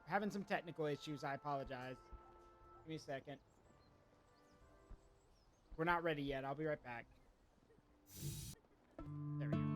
having some technical issues. I apologize. Give me a second. We're not ready yet. I'll be right back. There we go.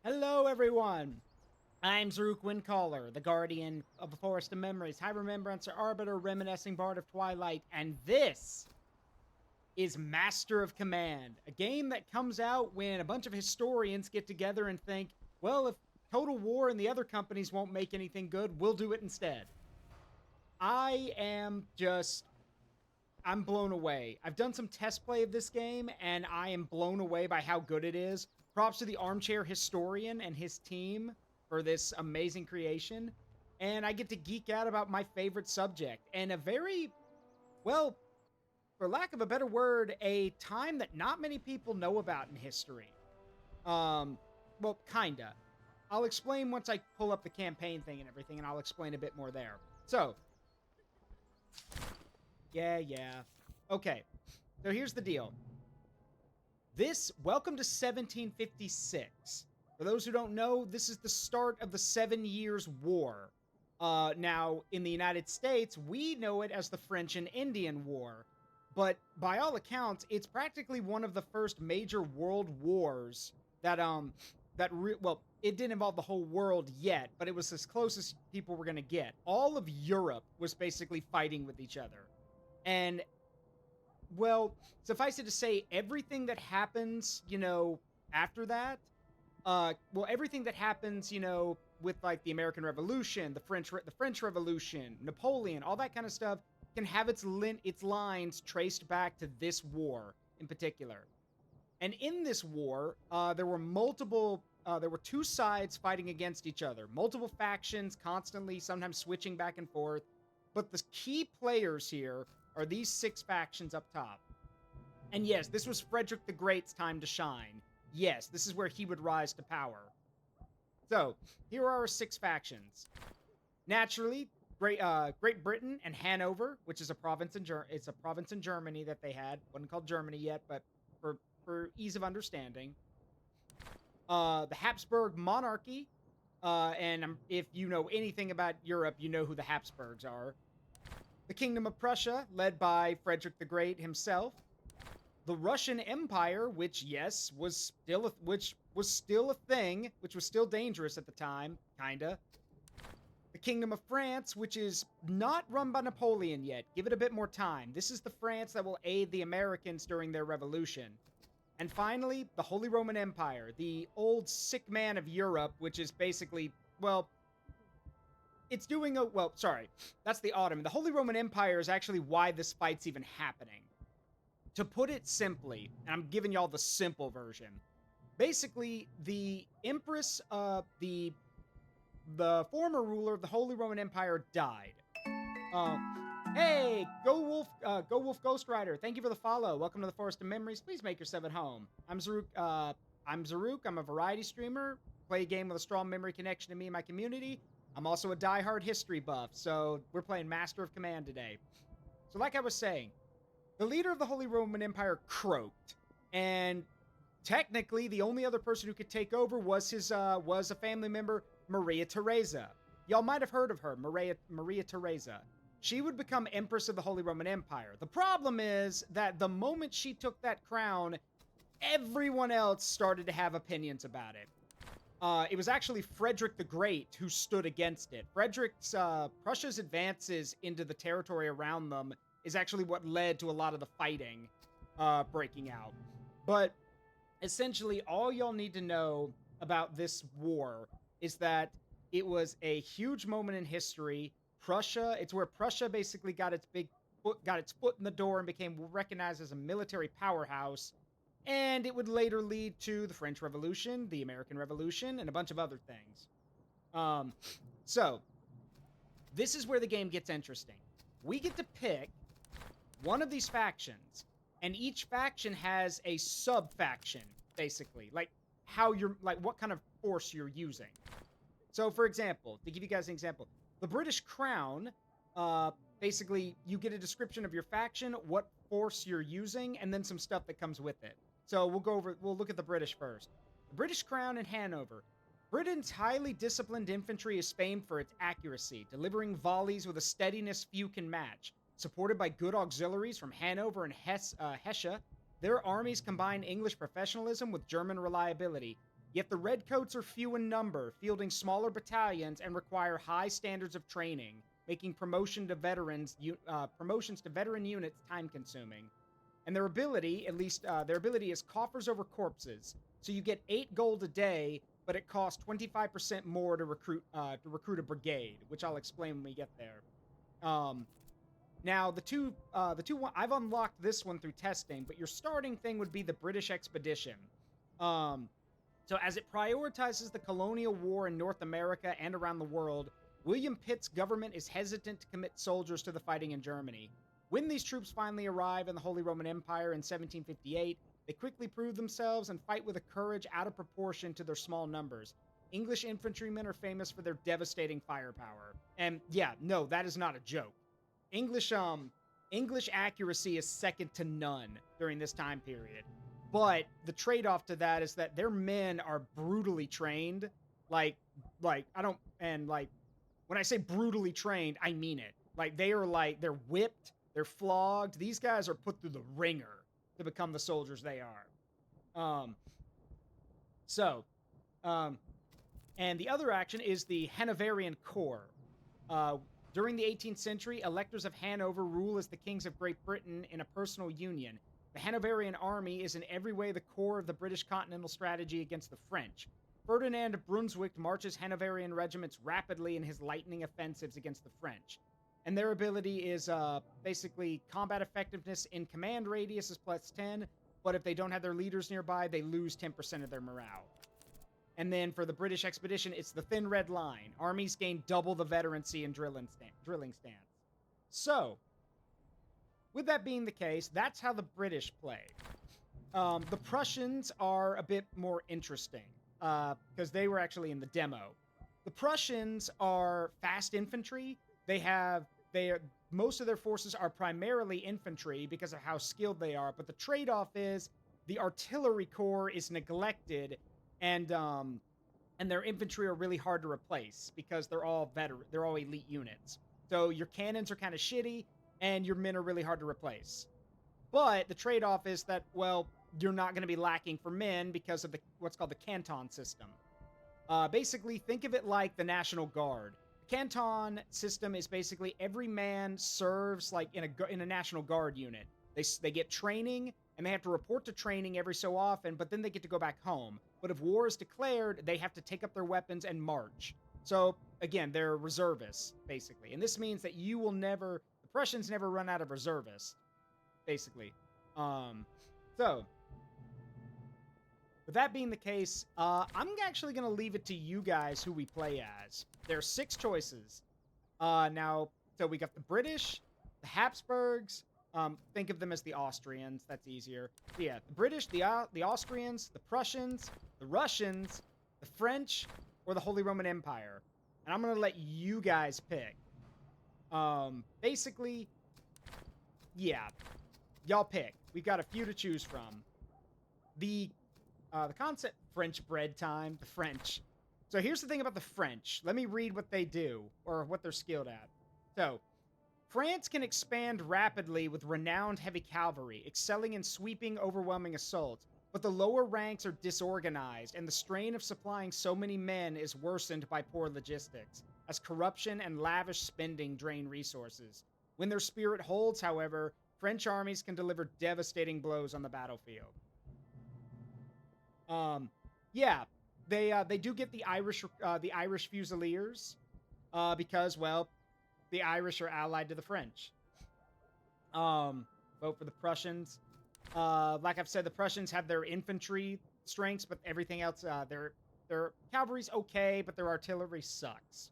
Hello, everyone. I'm Zaruk Windcaller, the guardian of the Forest of Memories, High Remembrancer, Arbiter, Reminiscing Bard of Twilight, and this is Master of Command, a game that comes out when a bunch of historians get together and think, well, if Total War and the other companies won't make anything good, we'll do it instead. I'm blown away. I've done some test play of this game, and I am blown away by how good it is. Props to the armchair historian and his team for this amazing creation. And I get to geek out about my favorite subject, and a very, well, for lack of a better word, a time that not many people know about in history. Well, kinda. I'll explain once I pull up the campaign thing and everything, and I'll explain a bit more there. So, yeah. Okay, so here's the deal. Welcome to 1756. For those who don't know, this is the start of the 7 Years' War. Now, in the United States, we know it as the French and Indian War. But by all accounts, it's practically one of the first major world wars well, it didn't involve the whole world yet, but it was as close as people were going to get. All of Europe was basically fighting with each other. And, well, suffice it to say, everything that happens, after that, everything that happens, with, like, the American Revolution, the French Revolution, Napoleon, all that kind of stuff, can have its lines traced back to this war in particular. And in this war, there were two sides fighting against each other. Multiple factions constantly, sometimes switching back and forth. But the key players here are these 6 factions up top. And yes, this was Frederick the Great's time to shine. Yes, this is where he would rise to power. So, here are our 6 factions. Naturally, Great Britain and Hanover, which is a province in Germany that they had. Wasn't called Germany yet, but for ease of understanding. The Habsburg monarchy, and if you know anything about Europe, you know who the Habsburgs are. The Kingdom of Prussia, led by Frederick the Great himself. The Russian Empire, which was still a thing, which was still dangerous at the time, kinda. The Kingdom of France, which is not run by Napoleon yet. Give it a bit more time. This is the France that will aid the Americans during their revolution. And finally, the Holy Roman Empire, the old sick man of Europe, which is basically, well, that's the Ottoman. The Holy Roman Empire is actually why this fight's even happening. To put it simply, and I'm giving y'all the simple version, basically, the Empress, the former ruler of the Holy Roman Empire died. Hey, Go Wolf Ghost Rider, thank you for the follow. Welcome to the Forest of Memories. Please make yourself at home. I'm Zaruk. I'm a variety streamer. Play a game with a strong memory connection to me and my community. I'm also a diehard history buff, so we're playing Master of Command today. So like I was saying, the leader of the Holy Roman Empire croaked, and technically the only other person who could take over was a family member, Maria Theresa. Y'all might have heard of her, Maria Theresa. She would become Empress of the Holy Roman Empire. The problem is that the moment she took that crown, everyone else started to have opinions about it. It was actually Frederick the Great who stood against it. Prussia's advances into the territory around them is actually what led to a lot of the fighting breaking out. But essentially, all y'all need to know about this war is that it was a huge moment in history. It's where Prussia basically got its foot in the door and became recognized as a military powerhouse. And it would later lead to the French Revolution, the American Revolution, and a bunch of other things. So, this is where the game gets interesting. We get to pick one of these factions, and each faction has a sub-faction, basically. Like, what kind of force you're using. So, for example, to give you guys an example, the British Crown, basically, you get a description of your faction, what force you're using, and then some stuff that comes with it. So we'll look at the British first. The British Crown and Hanover. Britain's highly disciplined infantry is famed for its accuracy, delivering volleys with a steadiness few can match. Supported by good auxiliaries from Hanover and Hesse, their armies combine English professionalism with German reliability. Yet the Redcoats are few in number, fielding smaller battalions and require high standards of training, making promotions to veteran units time-consuming. And their ability, their ability is coffers over corpses. So you get 8 gold a day, but it costs 25% more to recruit a brigade, which I'll explain when we get there. Now I've unlocked this one through testing, but your starting thing would be the British Expedition. So as it prioritizes the colonial war in North America and around the world, William Pitt's government is hesitant to commit soldiers to the fighting in Germany. When these troops finally arrive in the Holy Roman Empire in 1758, they quickly prove themselves and fight with a courage out of proportion to their small numbers. English infantrymen are famous for their devastating firepower. And yeah, no, that is not a joke. English accuracy is second to none during this time period. But the trade-off to that is that their men are brutally trained. When I say brutally trained, I mean it. They're whipped, they're flogged. These guys are put through the ringer to become the soldiers they are. And the other action is the Hanoverian Corps. During the 18th century, electors of Hanover rule as the kings of Great Britain in a personal union. The Hanoverian army is in every way the core of the British continental strategy against the French. Ferdinand of Brunswick marches Hanoverian regiments rapidly in his lightning offensives against the French. And their ability is basically combat effectiveness in command radius is plus 10, but if they don't have their leaders nearby, they lose 10% of their morale. And then for the British expedition, it's the Thin Red Line. Armies gain double the veterancy in drilling stance. So, with that being the case, that's how the British play. The Prussians are a bit more interesting, because they were actually in the demo. The Prussians are fast infantry. Most of their forces are primarily infantry because of how skilled they are, but the trade-off is the artillery corps is neglected, and their infantry are really hard to replace because they're all elite units. So your cannons are kind of shitty, and your men are really hard to replace. But the trade-off is that, well, you're not going to be lacking for men because of what's called the canton system. Basically, think of it like the National Guard. The canton system is basically every man serves like in a National Guard unit. They get training, and they have to report to training every so often, but then they get to go back home. But if war is declared, they have to take up their weapons and march. So, again, they're reservists, basically. And this means that the Prussians never run out of reservists, basically. With that being the case, I'm actually going to leave it to you guys who we play as. There are 6 choices. So we got the British, the Habsburgs, think of them as the Austrians, that's easier. So yeah, the British, the Austrians, the Prussians, the Russians, the French, or the Holy Roman Empire. And I'm going to let you guys pick. Basically, yeah, y'all pick. We've got a few to choose from. The concept, French bread time, the French. So here's the thing about the French. Let me read what they do, or what they're skilled at. So, France can expand rapidly with renowned heavy cavalry, excelling in sweeping, overwhelming assaults, but the lower ranks are disorganized, and the strain of supplying so many men is worsened by poor logistics, as corruption and lavish spending drain resources. When their spirit holds, however, French armies can deliver devastating blows on the battlefield. They do get the Irish Fusiliers, because, well, the Irish are allied to the French. Vote for the Prussians. Like I've said, the Prussians have their infantry strengths, but everything else, their cavalry's okay, but their artillery sucks.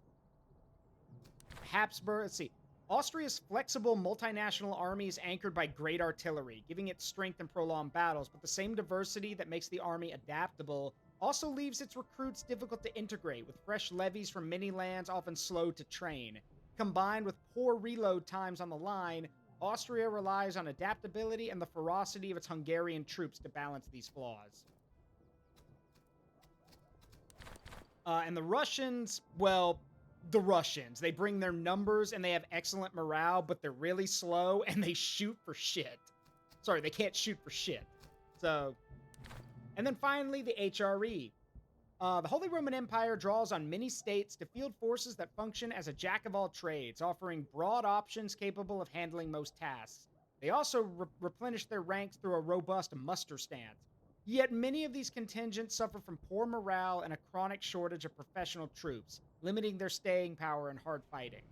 Let's see. Austria's flexible multinational army is anchored by great artillery, giving it strength in prolonged battles, but the same diversity that makes the army adaptable also leaves its recruits difficult to integrate, with fresh levies from many lands often slow to train. Combined with poor reload times on the line, Austria relies on adaptability and the ferocity of its Hungarian troops to balance these flaws. And the Russians, well, the Russians. They bring their numbers and they have excellent morale, but they're really slow and they shoot for shit. Sorry, they can't shoot for shit. So, and then finally, the HRE. The Holy Roman Empire draws on many states to field forces that function as a jack of all trades, offering broad options capable of handling most tasks. They also replenish their ranks through a robust muster stance. Yet many of these contingents suffer from poor morale and a chronic shortage of professional troops, limiting their staying power in hard fighting.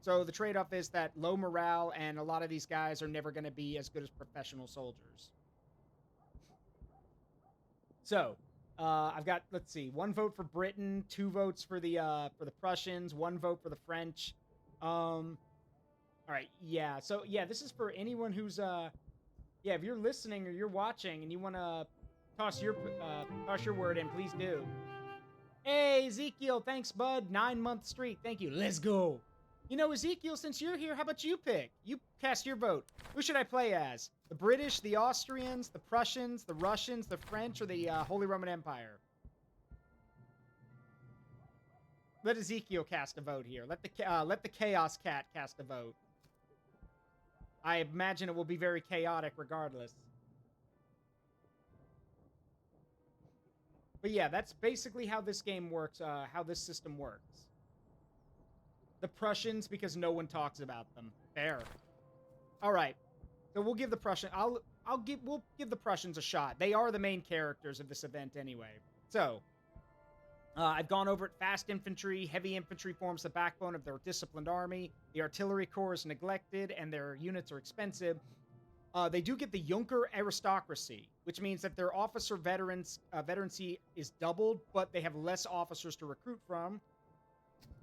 So the trade off is that low morale, and a lot of these guys are never going to be as good as professional soldiers. So, I've got, let's see, 1 vote for Britain, 2 votes for the Prussians, 1 vote for the French. All right, yeah. So yeah, this is for anyone who's yeah, if you're listening or you're watching and you want to toss your word in, please do. Hey, Ezekiel, thanks, bud. 9-month streak. Thank you. Let's go. You know, Ezekiel, since you're here, how about you pick? You cast your vote. Who should I play as? The British, the Austrians, the Prussians, the Russians, the French, or the Holy Roman Empire? Let Ezekiel cast a vote here. Let the Chaos Cat cast a vote. I imagine it will be very chaotic regardless. But yeah, that's basically how this game works, how this system works. The Prussians, because no one talks about them. Fair. All right. So we'll give the we'll give the Prussians a shot. They are the main characters of this event anyway. So, I've gone over it. Fast infantry, heavy infantry forms the backbone of their disciplined army. The artillery corps is neglected, and their units are expensive. They do get the Junker aristocracy, which means that their officer veterancy is doubled, but they have less officers to recruit from.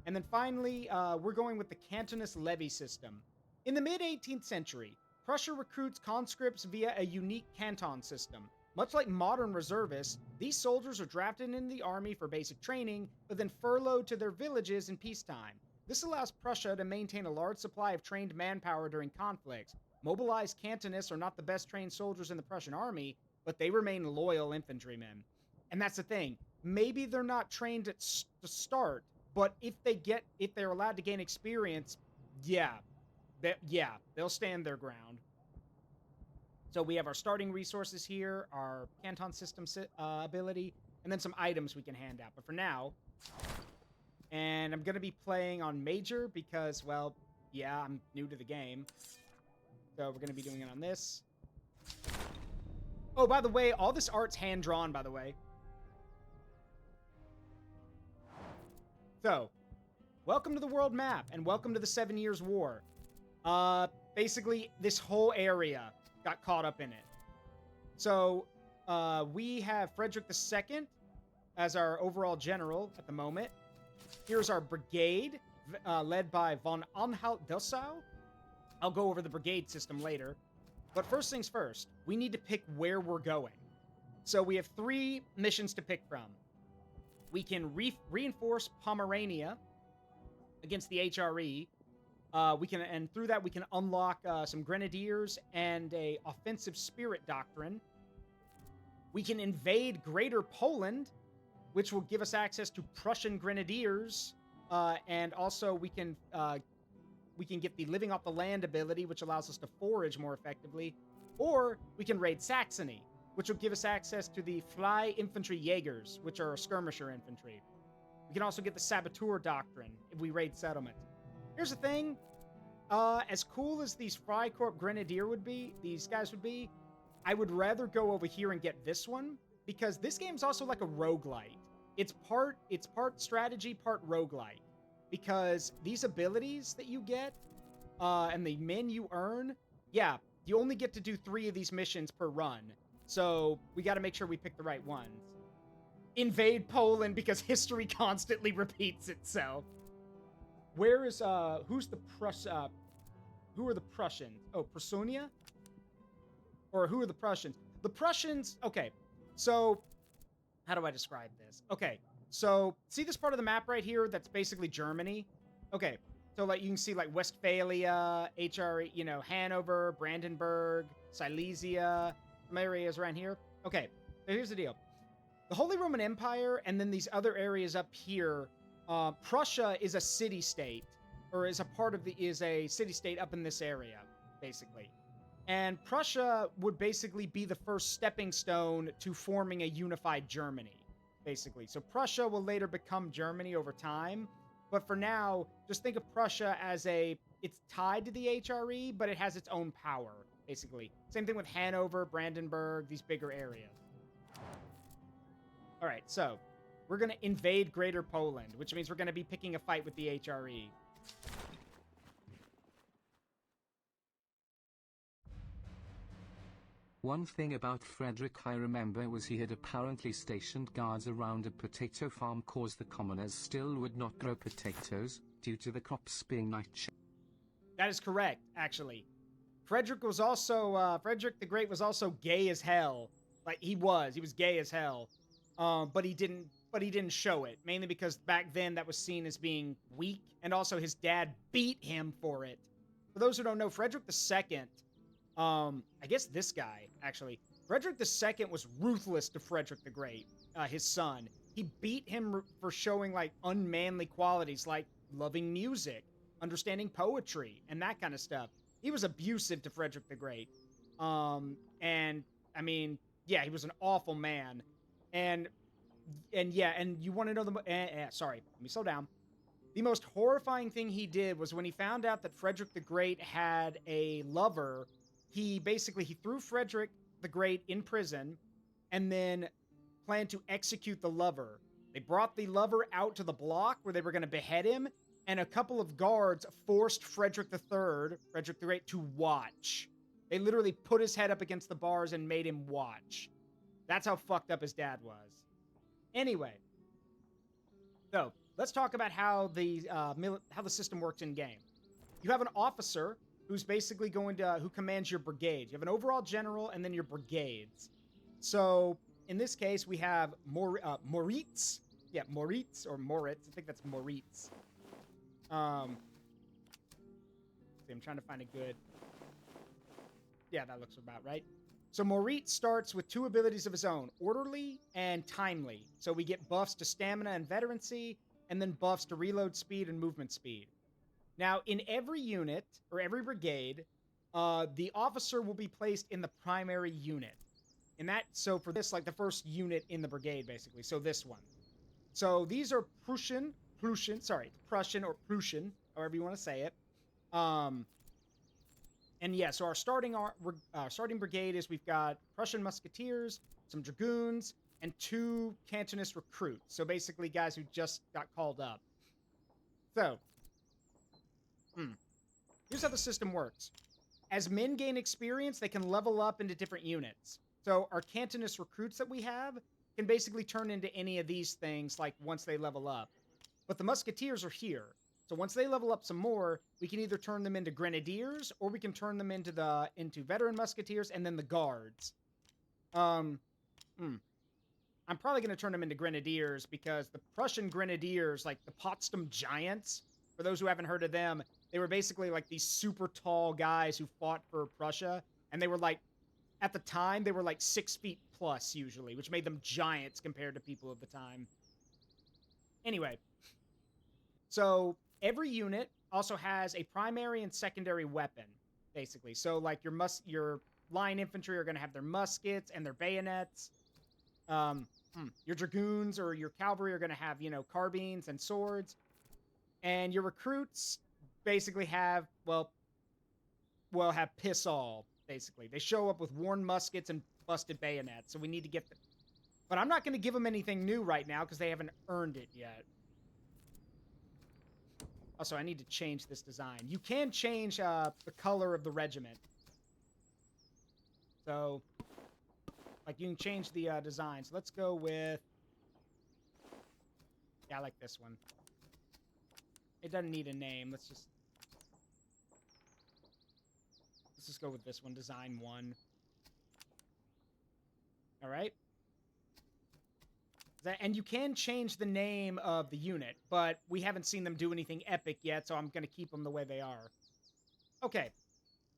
And then finally, we're going with the Cantonist levy system. In the mid-18th century, Prussia recruits conscripts via a unique canton system. Much like modern reservists, these soldiers are drafted into the army for basic training, but then furloughed to their villages in peacetime. This allows Prussia to maintain a large supply of trained manpower during conflicts. Mobilized cantonists are not the best trained soldiers in the Prussian army, but they remain loyal infantrymen. And that's the thing. Maybe they're not trained at the start, but if they're allowed to gain experience, they'll stand their ground. So we have our starting resources here, our canton system ability, and then some items we can hand out. But for now, and I'm going to be playing on Major because, well, yeah, I'm new to the game. So we're going to be doing it on this. Oh, by the way, all this art's hand-drawn, by the way. So, welcome to the world map, and welcome to the 7 Years' War. Basically, this whole area got caught up in it. So, we have Frederick II as our overall general at the moment. Here's our brigade, led by von Anhalt-Dessau. I'll go over the brigade system later. But first things first, we need to pick where we're going. So we have 3 missions to pick from. We can reinforce Pomerania against the HRE. And through that we can unlock some grenadiers and a offensive spirit doctrine. We can invade Greater Poland, which will give us access to Prussian grenadiers, and also we can get the living off the land ability, which allows us to forage more effectively, or we can raid Saxony, which will give us access to the Fly Infantry Jaegers, which are skirmisher infantry. We can also get the Saboteur Doctrine if we raid settlements. Here's the thing, as cool as these Freikorps Grenadier these guys would be, I would rather go over here and get this one, because this game's also like a roguelite. It's part strategy, part roguelite. Because these abilities that you get, and the men you earn, yeah, you only get to do 3 of these missions per run. So we got to make sure we pick the right ones. Invade Poland because history constantly repeats itself. Where is, who are the Prussians? Oh, Prussia? Or who are the Prussians? The Prussians, okay, so how do I describe this? Okay. So, see this part of the map right here? That's basically Germany. Okay, so like you can see like Westphalia, HRE, Hanover, Brandenburg, Silesia, some areas around here. Okay, so here's the deal. The Holy Roman Empire and then these other areas up here, Prussia is a city-state, or is a city-state up in this area, basically. And Prussia would basically be the first stepping stone to forming a unified Germany. basically. So Prussia will later become Germany over time. But for now, just think of Prussia as it's tied to the HRE, but it has its own power, basically. Same thing with Hanover, Brandenburg, these bigger areas. All right, so we're going to invade Greater Poland, which means we're going to be picking a fight with the HRE. One thing about Frederick I remember was he had apparently stationed guards around a potato farm cause the commoners still would not grow potatoes, due to the crops being nightshade. That is correct, actually. Frederick the Great was also gay as hell. Like, he was gay as hell. But he didn't show it, mainly because back then that was seen as being weak, and also his dad beat him for it. For those who don't know, Frederick II, I guess this guy, actually. Frederick II was ruthless to Frederick the Great, his son. He beat him for showing, like, unmanly qualities, like loving music, understanding poetry, and that kind of stuff. He was abusive to Frederick the Great. And, I mean, yeah, he was an awful man. And yeah, and you want to know sorry, let me slow down. The most horrifying thing he did was when he found out that Frederick the Great had a lover, he threw Frederick the Great in prison and then planned to execute the lover. They brought the lover out to the block where they were going to behead him, and a couple of guards forced Frederick the Great, to watch. They literally put his head up against the bars and made him watch. That's how fucked up his dad was. Anyway, so let's talk about how the system works in game. You have an officer who's basically who commands your brigade. You have an overall general and then your brigades. So in this case, we have Moritz. Yeah, Moritz or Moritz. I think that's Moritz. I'm trying to find a good. Yeah, that looks about right. So Moritz starts with 2 abilities of his own, Orderly and Timely. So we get buffs to stamina and veterancy, and then buffs to reload speed and movement speed. Now, in every unit, or every brigade, the officer will be placed in the primary unit. So for this, like the first unit in the brigade, basically. So this one. So these are Prussian, or Prussian, however you want to say it. And yeah, so our starting brigade is we've got Prussian musketeers, some dragoons, and 2 cantonist recruits. So basically guys who just got called up. So, here's how the system works. As men gain experience, they can level up into different units. So our cantonist recruits that we have can basically turn into any of these things, like once they level up. But the musketeers are here. So once they level up some more, we can either turn them into grenadiers, or we can turn them into veteran musketeers and then the guards. I'm probably going to turn them into grenadiers because the Prussian grenadiers, like the Potsdam Giants, for those who haven't heard of them, they were basically like these super tall guys who fought for Prussia, and they were like, at the time, they were like 6 feet plus usually, which made them giants compared to people of the time. Anyway, so every unit also has a primary and secondary weapon, basically. So like your line infantry are going to have their muskets and their bayonets. Your dragoons or your cavalry are going to have, carbines and swords. And your recruits basically have piss all, basically. They show up with worn muskets and busted bayonets, so we need to get them. But I'm not going to give them anything new right now because they haven't earned it yet. Also, I need to change this design. You can change the color of the regiment. So, like, you can change the design. So let's go with... Yeah, I like this one. It doesn't need a name. Let's just go with this one, Design 1. All right. And you can change the name of the unit, but we haven't seen them do anything epic yet, so I'm going to keep them the way they are. Okay.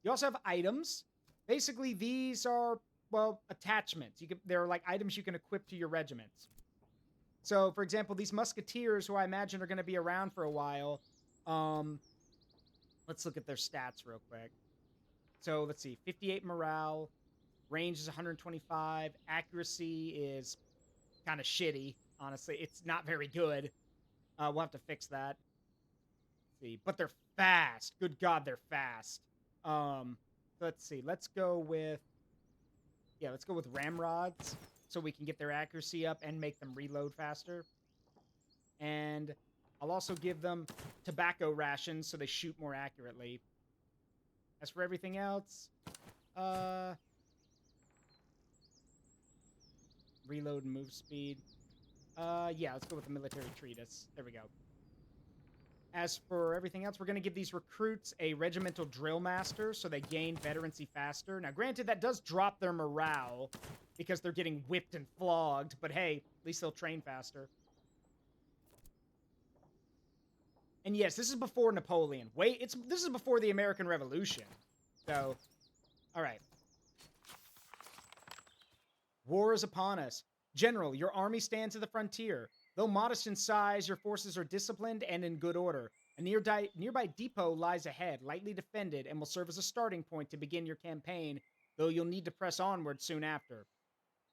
You also have items. Basically, these are, attachments. They're like items you can equip to your regiments. So, for example, these musketeers, who I imagine are going to be around for a while, let's look at their stats real quick. So, let's see. 58 morale. Range is 125. Accuracy is kind of shitty. honestly. It's not very good. We'll have to fix that. Let's see, but they're fast. Good God, they're fast. Um, let's see. Let's go with ramrods so we can get their accuracy up and make them reload faster. And I'll also give them tobacco rations so they shoot more accurately. As for everything else, uh, reload and move speed. Yeah, let's go with the military treatise. There we go. As for everything else, we're going to give these recruits a regimental drill master so they gain veterancy faster. Now, granted, that does drop their morale because they're getting whipped and flogged, but hey, at least they'll train faster. And yes, this is before Napoleon. This is before the American Revolution. So, all right. War is upon us. General, your army stands at the frontier. Though modest in size, your forces are disciplined and in good order. A nearby depot lies ahead, lightly defended, and will serve as a starting point to begin your campaign, though you'll need to press onward soon after.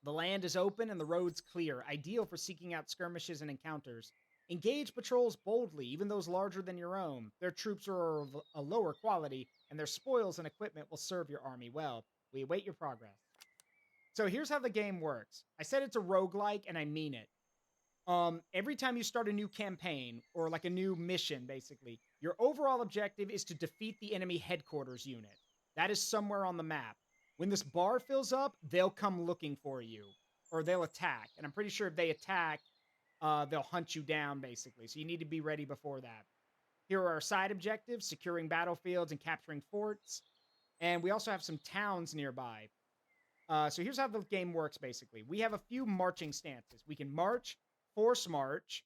The land is open and the roads clear, ideal for seeking out skirmishes and encounters. Engage patrols boldly, even those larger than your own. Their troops are of a lower quality, and their spoils and equipment will serve your army well. We await your progress. So here's how the game works. I said it's a roguelike, and I mean it. Every time you start a new campaign, or like a new mission, basically, your overall objective is to defeat the enemy headquarters unit. That is somewhere on the map. When this bar fills up, they'll come looking for you, or they'll attack. And I'm pretty sure if they attack, they'll hunt you down, basically. So you need to be ready before that. Here are our side objectives: securing battlefields and capturing forts. And we also have some towns nearby. So here's how the game works, basically. We have a few marching stances. We can march, force march.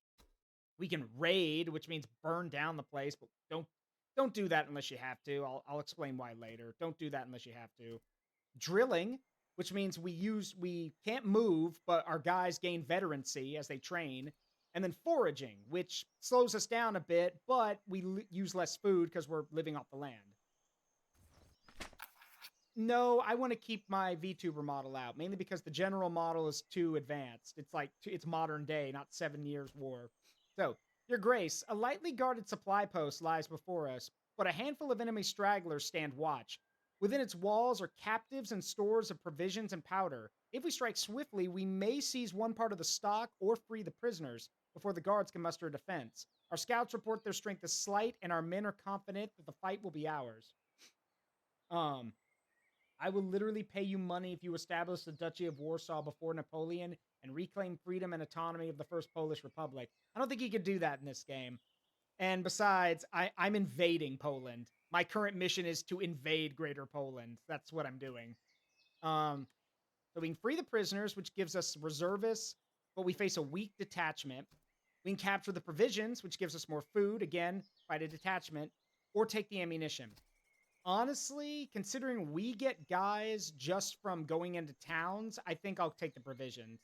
We can raid, which means burn down the place, but don't do that unless you have to. I'll explain why later. Don't do that unless you have to. Drilling, which means we can't move, but our guys gain veterancy as they train. And then foraging, which slows us down a bit, but we use less food because we're living off the land. No, I want to keep my VTuber model out, mainly because the general model is too advanced. It's modern day, not 7 years war. So, Your Grace, a lightly guarded supply post lies before us, but a handful of enemy stragglers stand watch. Within its walls are captives and stores of provisions and powder. If we strike swiftly, we may seize one part of the stock or free the prisoners before the guards can muster a defense. Our scouts report their strength is slight, and our men are confident that the fight will be ours. Um, I will literally pay you money if you establish the Duchy of Warsaw before Napoleon and reclaim freedom and autonomy of the First Polish Republic. I don't think he could do that in this game. And besides, I'm invading Poland. My current mission is to invade Greater Poland. That's what I'm doing. So we can free the prisoners, which gives us reservists, but we face a weak detachment. We can capture the provisions, which gives us more food. Again, fight a detachment, or take the ammunition. Honestly, considering we get guys just from going into towns, I think I'll take the provisions.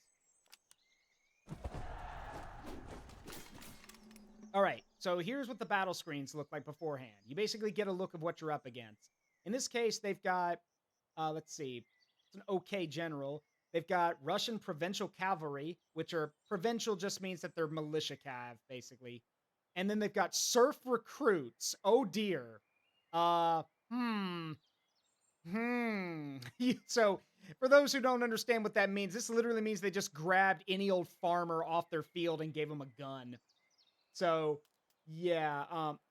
All right, so here's what the battle screens look like beforehand. You basically get a look of what you're up against. In this case, they've got, let's see, it's an okay general. They've got Russian provincial cavalry, which are provincial just means that they're militia cav, basically. And then they've got serf recruits. Oh dear. Uh, hmm. So, for those who don't understand what that means, this literally means they just grabbed any old farmer off their field and gave him a gun. So, yeah,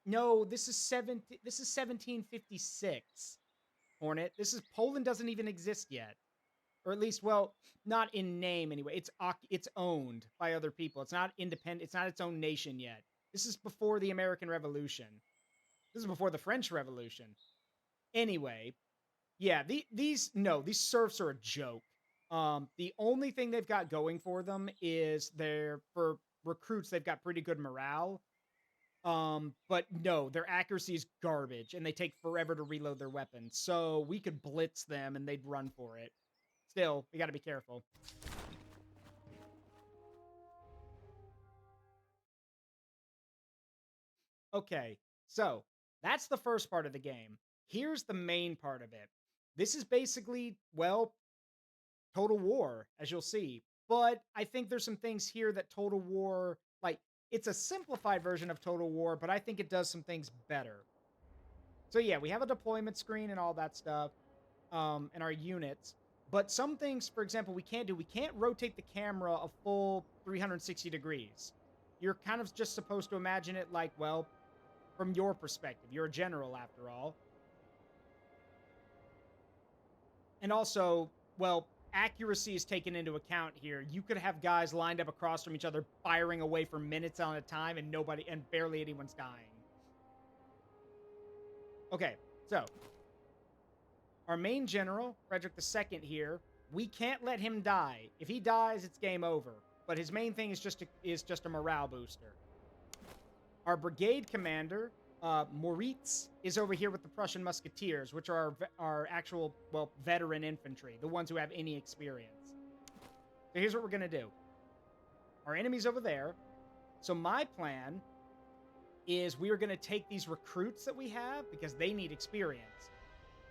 no, this is 1756. Hornet. This is Poland doesn't even exist yet. Or at least, well, not in name anyway. It's owned by other people. It's not independent. It's not its own nation yet. This is before the American Revolution. This is before the French Revolution. Anyway, yeah, these serfs are a joke. The only thing they've got going for them is for recruits, they've got pretty good morale. But no, their accuracy is garbage, and they take forever to reload their weapons. So we could blitz them, and they'd run for it. Still, we got to be careful. Okay, so that's the first part of the game. Here's the main part of it. This is basically, well, Total War, as you'll see. but I think there's some things here that Total War, like, it's a simplified version of Total War, but I think it does some things better. So yeah, we have a deployment screen and all that stuff, and our units. But some things, for example, we can't do. We can't rotate the camera a full 360 degrees. You're kind of just supposed to imagine it like, well, from your perspective. You're a general after all. And also, well, accuracy is taken into account here. You could have guys lined up across from each other firing away for minutes on a time and barely anyone's dying. Okay, so our main general, Frederick II here, we can't let him die. If he dies, it's game over. But his main thing is just a morale booster. Our brigade commander, Moritz, is over here with the Prussian Musketeers, which are our actual, well, veteran infantry, the ones who have any experience. So here's what we're going to do. Our enemy's over there. So my plan is we are going to take these recruits that we have, because they need experience.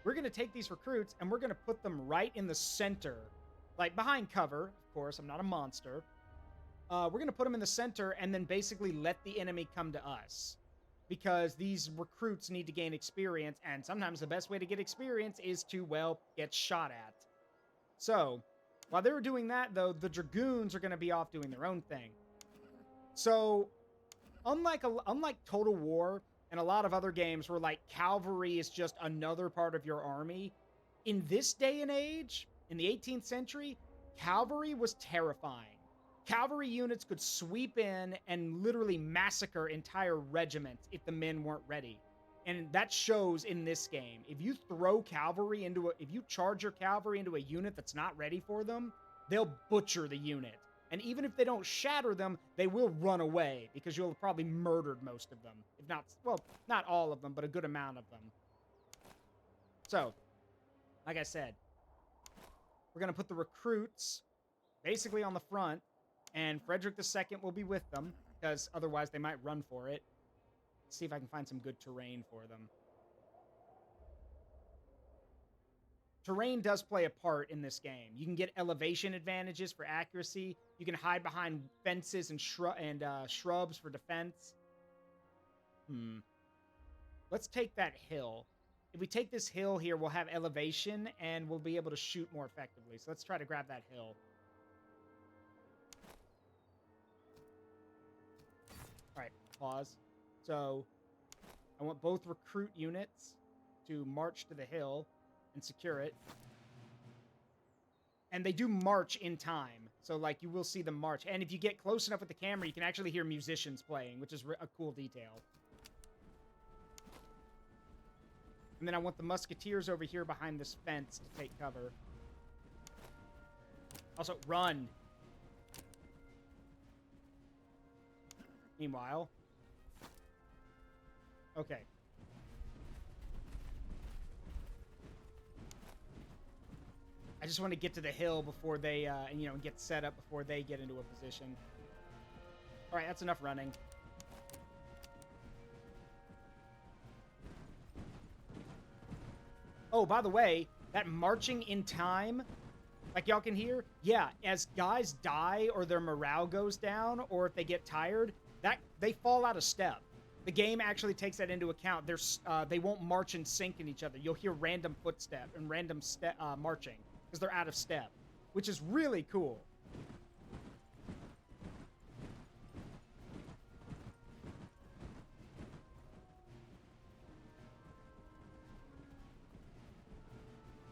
We're going to take these recruits, and we're going to put them right in the center. Like, behind cover, of course. I'm not a monster. We're going to put them in the center, and then basically let the enemy come to us. Because these recruits need to gain experience, and sometimes the best way to get experience is to, well, get shot at. So, while they were doing that, though, the Dragoons are going to be off doing their own thing. So, unlike Total War and a lot of other games where, like, cavalry is just another part of your army, in this day and age, in the 18th century, cavalry was terrifying. Cavalry units could sweep in and literally massacre entire regiments if the men weren't ready. And that shows in this game. If you if you charge your cavalry into a unit that's not ready for them, they'll butcher the unit. And even if they don't shatter them, they will run away, because you'll have probably murdered most of them. If not, well, not all of them, but a good amount of them. So, like I said, we're going to put the recruits basically on the front, and Frederick II will be with them, because otherwise they might run for it. Let's see if I can find some good terrain for them. Terrain does play a part in this game. You can get elevation advantages for accuracy. You can hide behind fences and shrubs for defense. Let's take that hill. If we take this hill here, we'll have elevation, and we'll be able to shoot more effectively. So let's try to grab that hill. All right, pause. So I want both recruit units to march to the hill and secure it. And they do march in time. So, like, you will see them march. And if you get close enough with the camera, you can actually hear musicians playing, which is a cool detail. And then I want the musketeers over here behind this fence to take cover. Also, run! Meanwhile... Okay. I just want to get to the hill before they, get set up before they get into a position. All right, that's enough running. Oh, by the way, that marching in time, like y'all can hear, yeah, as guys die or their morale goes down, or if they get tired, they fall out of step. The game actually takes that into account. They won't march in sync in each other. You'll hear random footstep and random marching, because they're out of step, which is really cool.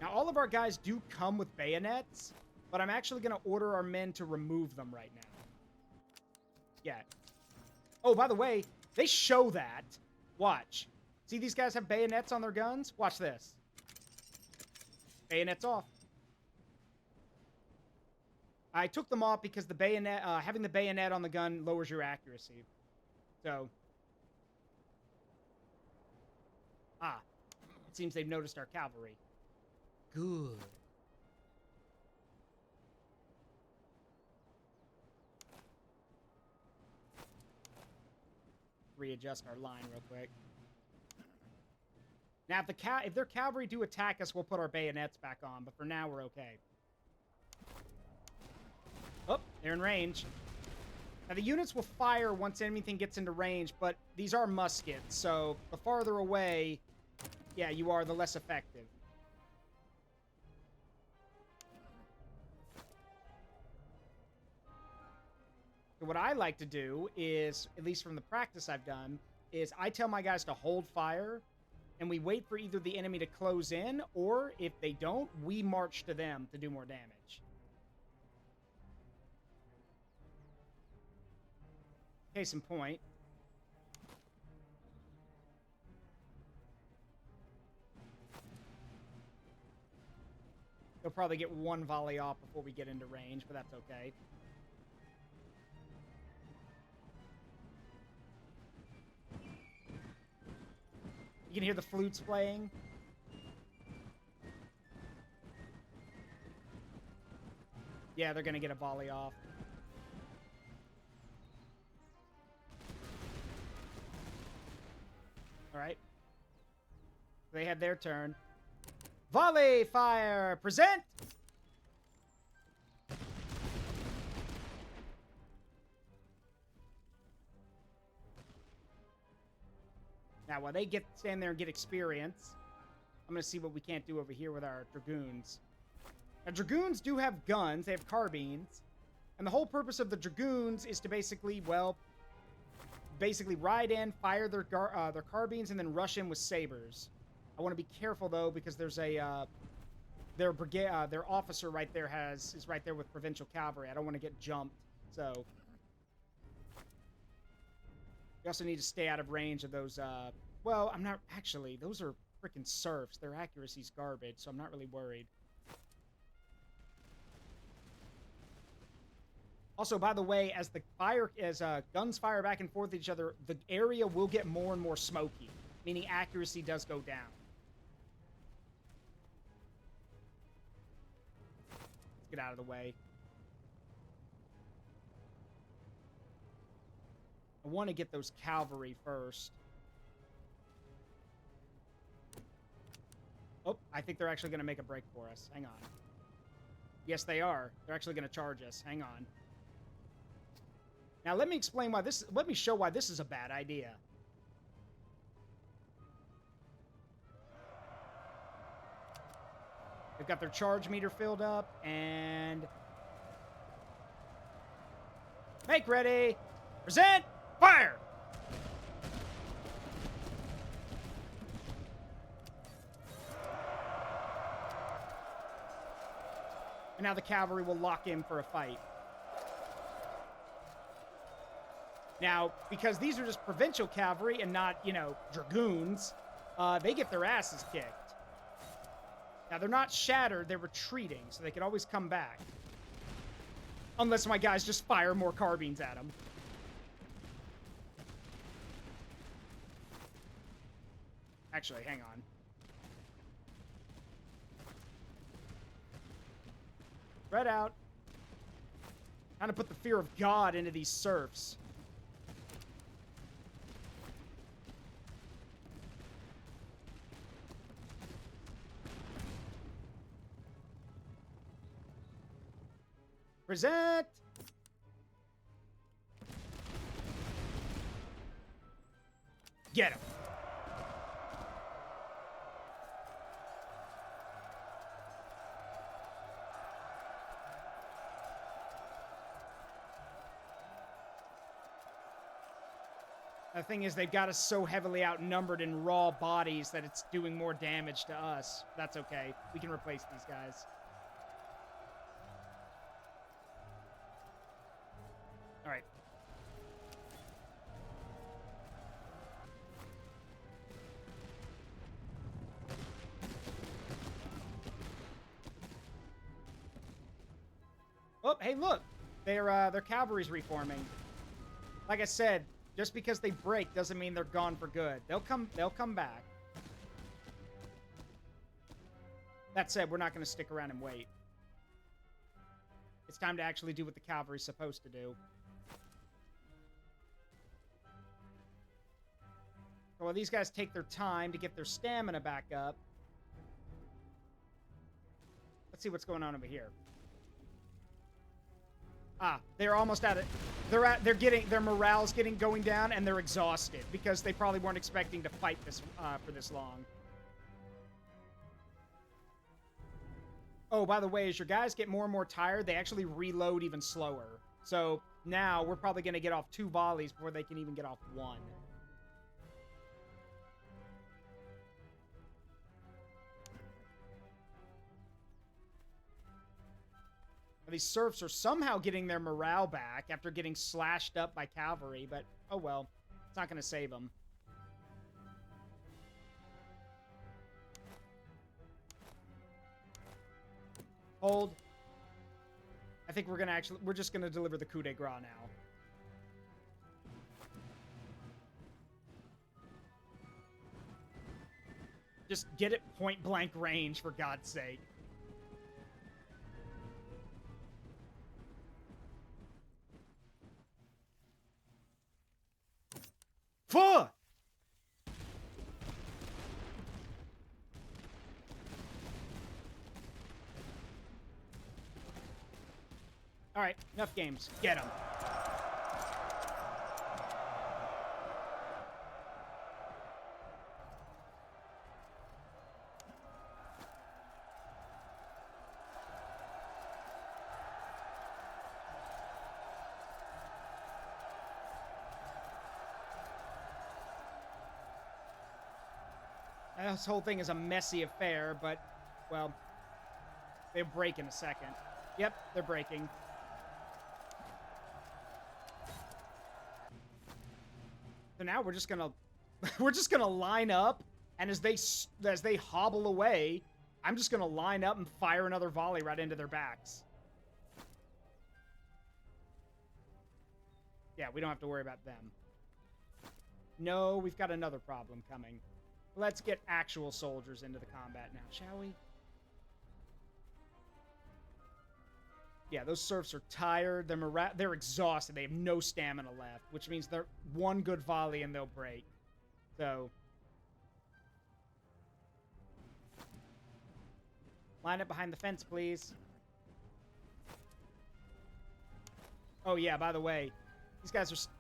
Now, all of our guys do come with bayonets, but I'm actually going to order our men to remove them right now. Yeah. Oh, by the way, they show that. Watch. See these guys have bayonets on their guns? Watch this. Bayonets off. I took them off because the bayonet, having the bayonet on the gun lowers your accuracy. So. Ah. It seems they've noticed our cavalry. Good. Readjust our line real quick. Now, if their cavalry do attack us, we'll put our bayonets back on. But for now, we're okay. Oh, They're in range. Now, the units will fire once anything gets into range, but these are muskets, so the farther away, yeah, you are, the less effective. So what I like to do is, at least from the practice I've done, is I tell my guys to hold fire, and we wait for either the enemy to close in, or if they don't, we march to them to do more damage. Case in point. They'll probably get one volley off before we get into range, but that's okay. You can hear the flutes playing. Yeah, they're going to get a volley off. All right. They had their turn. Volley fire! Present! Now, while they stand there and get experience, I'm going to see what we can't do over here with our Dragoons. Now, Dragoons do have guns. They have carbines. And the whole purpose of the Dragoons is to basically, well, ride in, fire their carbines, and then rush in with sabers. I want to be careful, though, because there's a... their officer right there is right there with provincial cavalry. I don't want to get jumped, so... You also need to stay out of range of those, well, I'm not... Actually, those are freaking serfs. Their accuracy's garbage, so I'm not really worried. Also, by the way, as guns fire back and forth at each other, the area will get more and more smoky, meaning accuracy does go down. Let's get out of the way. I want to get those cavalry first. Oh, I think they're actually going to make a break for us. Hang on. Yes, they are. They're actually going to charge us. Hang on. Now, let me explain why this... Let me show why this is a bad idea. They've got their charge meter filled up, and... Make ready! Present! Fire! And now the cavalry will lock in for a fight. Now, because these are just provincial cavalry and not, you know, dragoons, they get their asses kicked. Now, they're not shattered, they're retreating, so they can always come back. Unless my guys just fire more carbines at them. Actually, hang on. Spread out. Trying to put the fear of God into these serfs. Present! Get him. The thing is, they've got us so heavily outnumbered in raw bodies that it's doing more damage to us. That's okay. We can replace these guys. All right. Oh, hey, look. Their cavalry's reforming. Like I said, just because they break doesn't mean they're gone for good. They'll come back. That said, we're not going to stick around and wait. It's time to actually do what the cavalry's supposed to do. So while these guys take their time to get their stamina back up, let's see what's going on over here. They're almost at it. Their morale's going down, and they're exhausted because they probably weren't expecting to fight this for this long. Oh, by the way, as your guys get more and more tired, they actually reload even slower. So now we're probably going to get off 2 volleys before they can even get off 1. These serfs are somehow getting their morale back after getting slashed up by cavalry, but oh well. It's not going to save them. Hold. I think we're just gonna deliver the coup de grace now. Just get it point blank range, for God's sake. Fuck! All right, enough games. Get them. This whole thing is a messy affair, but, well, they'll break in a second. Yep, they're breaking. So now we're just gonna line up, and as they hobble away, I'm just gonna line up and fire another volley right into their backs. Yeah, we don't have to worry about them. No, we've got another problem coming. Let's get actual soldiers into the combat now, shall we? Yeah, those serfs are tired. They're exhausted. They have no stamina left, which means they're one good volley and they'll break. So, line up behind the fence, please. Oh yeah, by the way,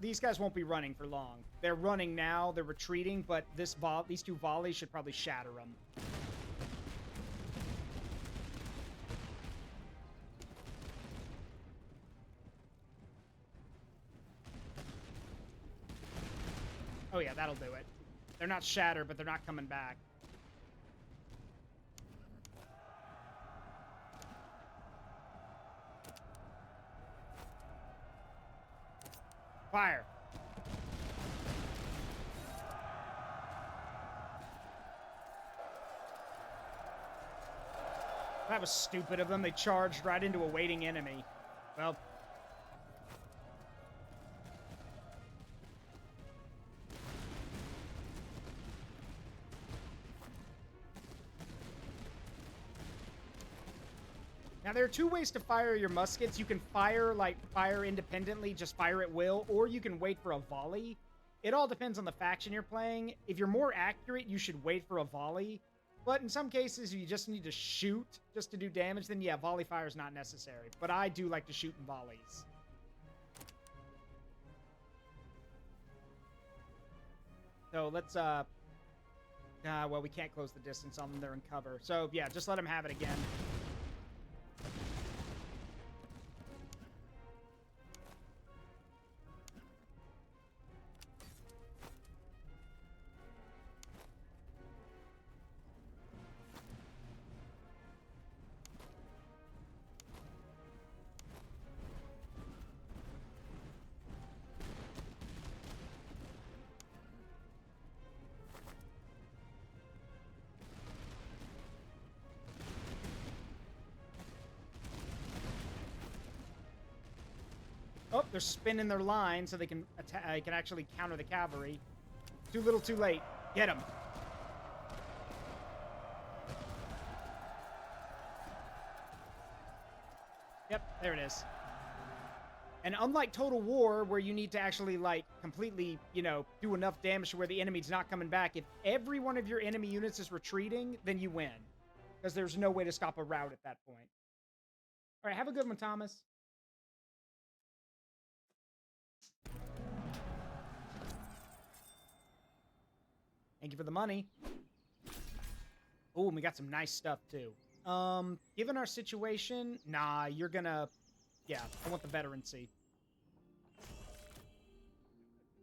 these guys won't be running for long. They're running now. They're retreating, but these 2 volleys should probably shatter them. Oh yeah, that'll do it. They're not shattered, but they're not coming back. Fire. That was stupid of them. They charged right into a waiting enemy. Well, now, there are 2 ways to fire your muskets. You can fire independently, just fire at will, or you can wait for a volley. It all depends on the faction you're playing. If you're more accurate, you should wait for a volley. But in some cases, you just need to shoot just to do damage, then yeah, volley fire is not necessary. But I do like to shoot in volleys. So let's, well, we can't close the distance on them. They're in cover. So yeah, just let them have it again. Oh, they're spinning their line so they can actually counter the cavalry. Too little, too late. Get them. Yep, there it is. And unlike Total War, where you need to actually, like, completely, do enough damage to where the enemy's not coming back, if every one of your enemy units is retreating, then you win. Because there's no way to stop a rout at that point. All right, have a good one, Thomas. Thank you for the money. Oh, and we got some nice stuff, too. Given our situation, nah, you're gonna... Yeah, I want the veterancy.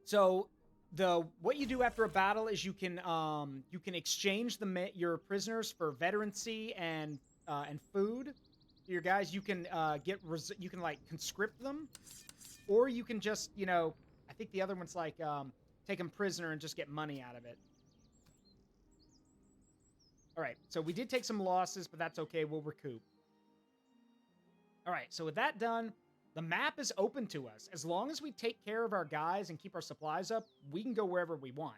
So, what you do after a battle is you can exchange your prisoners for veterancy and food. Your guys, you can you can like conscript them, or you can just, you know, I think the other one's like take them prisoner and just get money out of it. All right, so we did take some losses, but that's okay. We'll recoup. All right, so with that done, the map is open to us. As long as we take care of our guys and keep our supplies up, we can go wherever we want.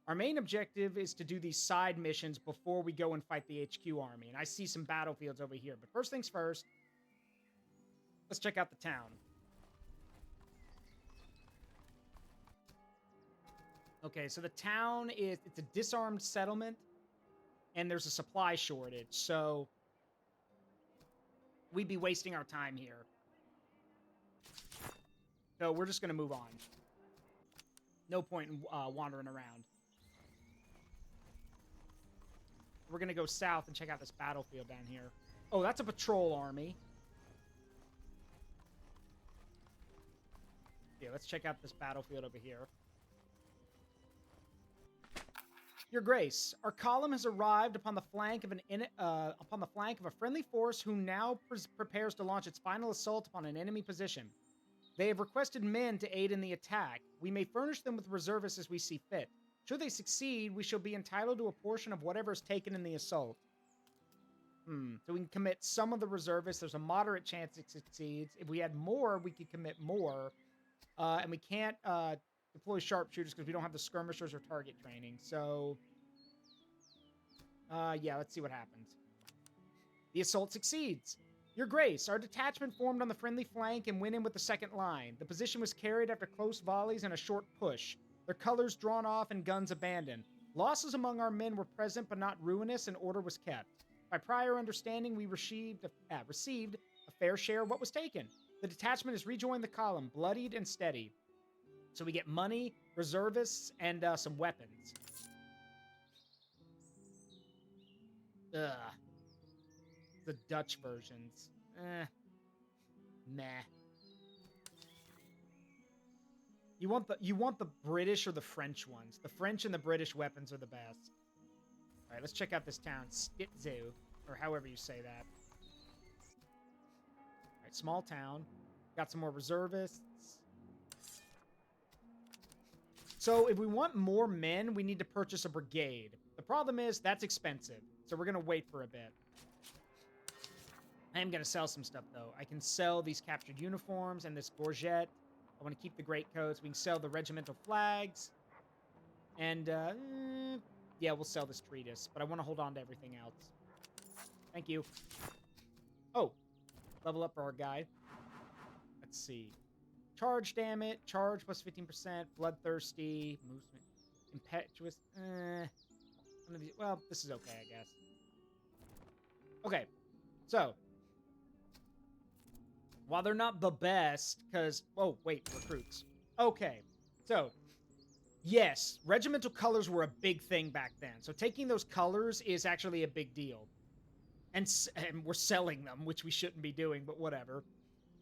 Our main objective is to do these side missions before we go and fight the HQ army. And I see some battlefields over here. But first things first, let's check out the town. Okay, so the town it's a disarmed settlement, and there's a supply shortage. So we'd be wasting our time here. So we're just going to move on. No point in wandering around. We're going to go south and check out this battlefield down here. Oh, that's a patrol army. Yeah, let's check out this battlefield over here. Your Grace, our column has arrived upon the flank of a friendly force who now prepares to launch its final assault upon an enemy position. They have requested men to aid in the attack. We may furnish them with reservists as we see fit. Should they succeed, we shall be entitled to a portion of whatever is taken in the assault. So we can commit some of the reservists. There's a moderate chance it succeeds. If we had more, we could commit more. And we can't deploy sharpshooters because we don't have the skirmishers or target training. So, yeah, let's see what happens. The assault succeeds. Your Grace, our detachment formed on the friendly flank and went in with the second line. The position was carried after close volleys and a short push. Their colors drawn off and guns abandoned. Losses among our men were present but not ruinous, and order was kept. By prior understanding, we received a fair share of what was taken. The detachment has rejoined the column, bloodied and steady. So we get money, reservists, and some weapons. Ugh. The Dutch versions. Meh. You want the British or the French ones. The French and the British weapons are the best. All right, let's check out this town, Stitzu, or however you say that. All right, small town. Got some more reservists. So if we want more men, we need to purchase a brigade. The problem is that's expensive, so we're going to wait for a bit. I am going to sell some stuff, though. I can sell these captured uniforms and this gorget. I want to keep the greatcoats. We can sell the regimental flags. And, yeah, we'll sell this treatise, but I want to hold on to everything else. Thank you. Oh, level up for our guy. Let's see. Charge, damn it. Charge plus 15%. Bloodthirsty. Movement. Impetuous. Well, this is okay, I guess. Okay. So. While they're not the best, because... Oh, wait. Recruits. Okay. So. Yes. Regimental colors were a big thing back then. So taking those colors is actually a big deal. And we're selling them, which we shouldn't be doing, but whatever.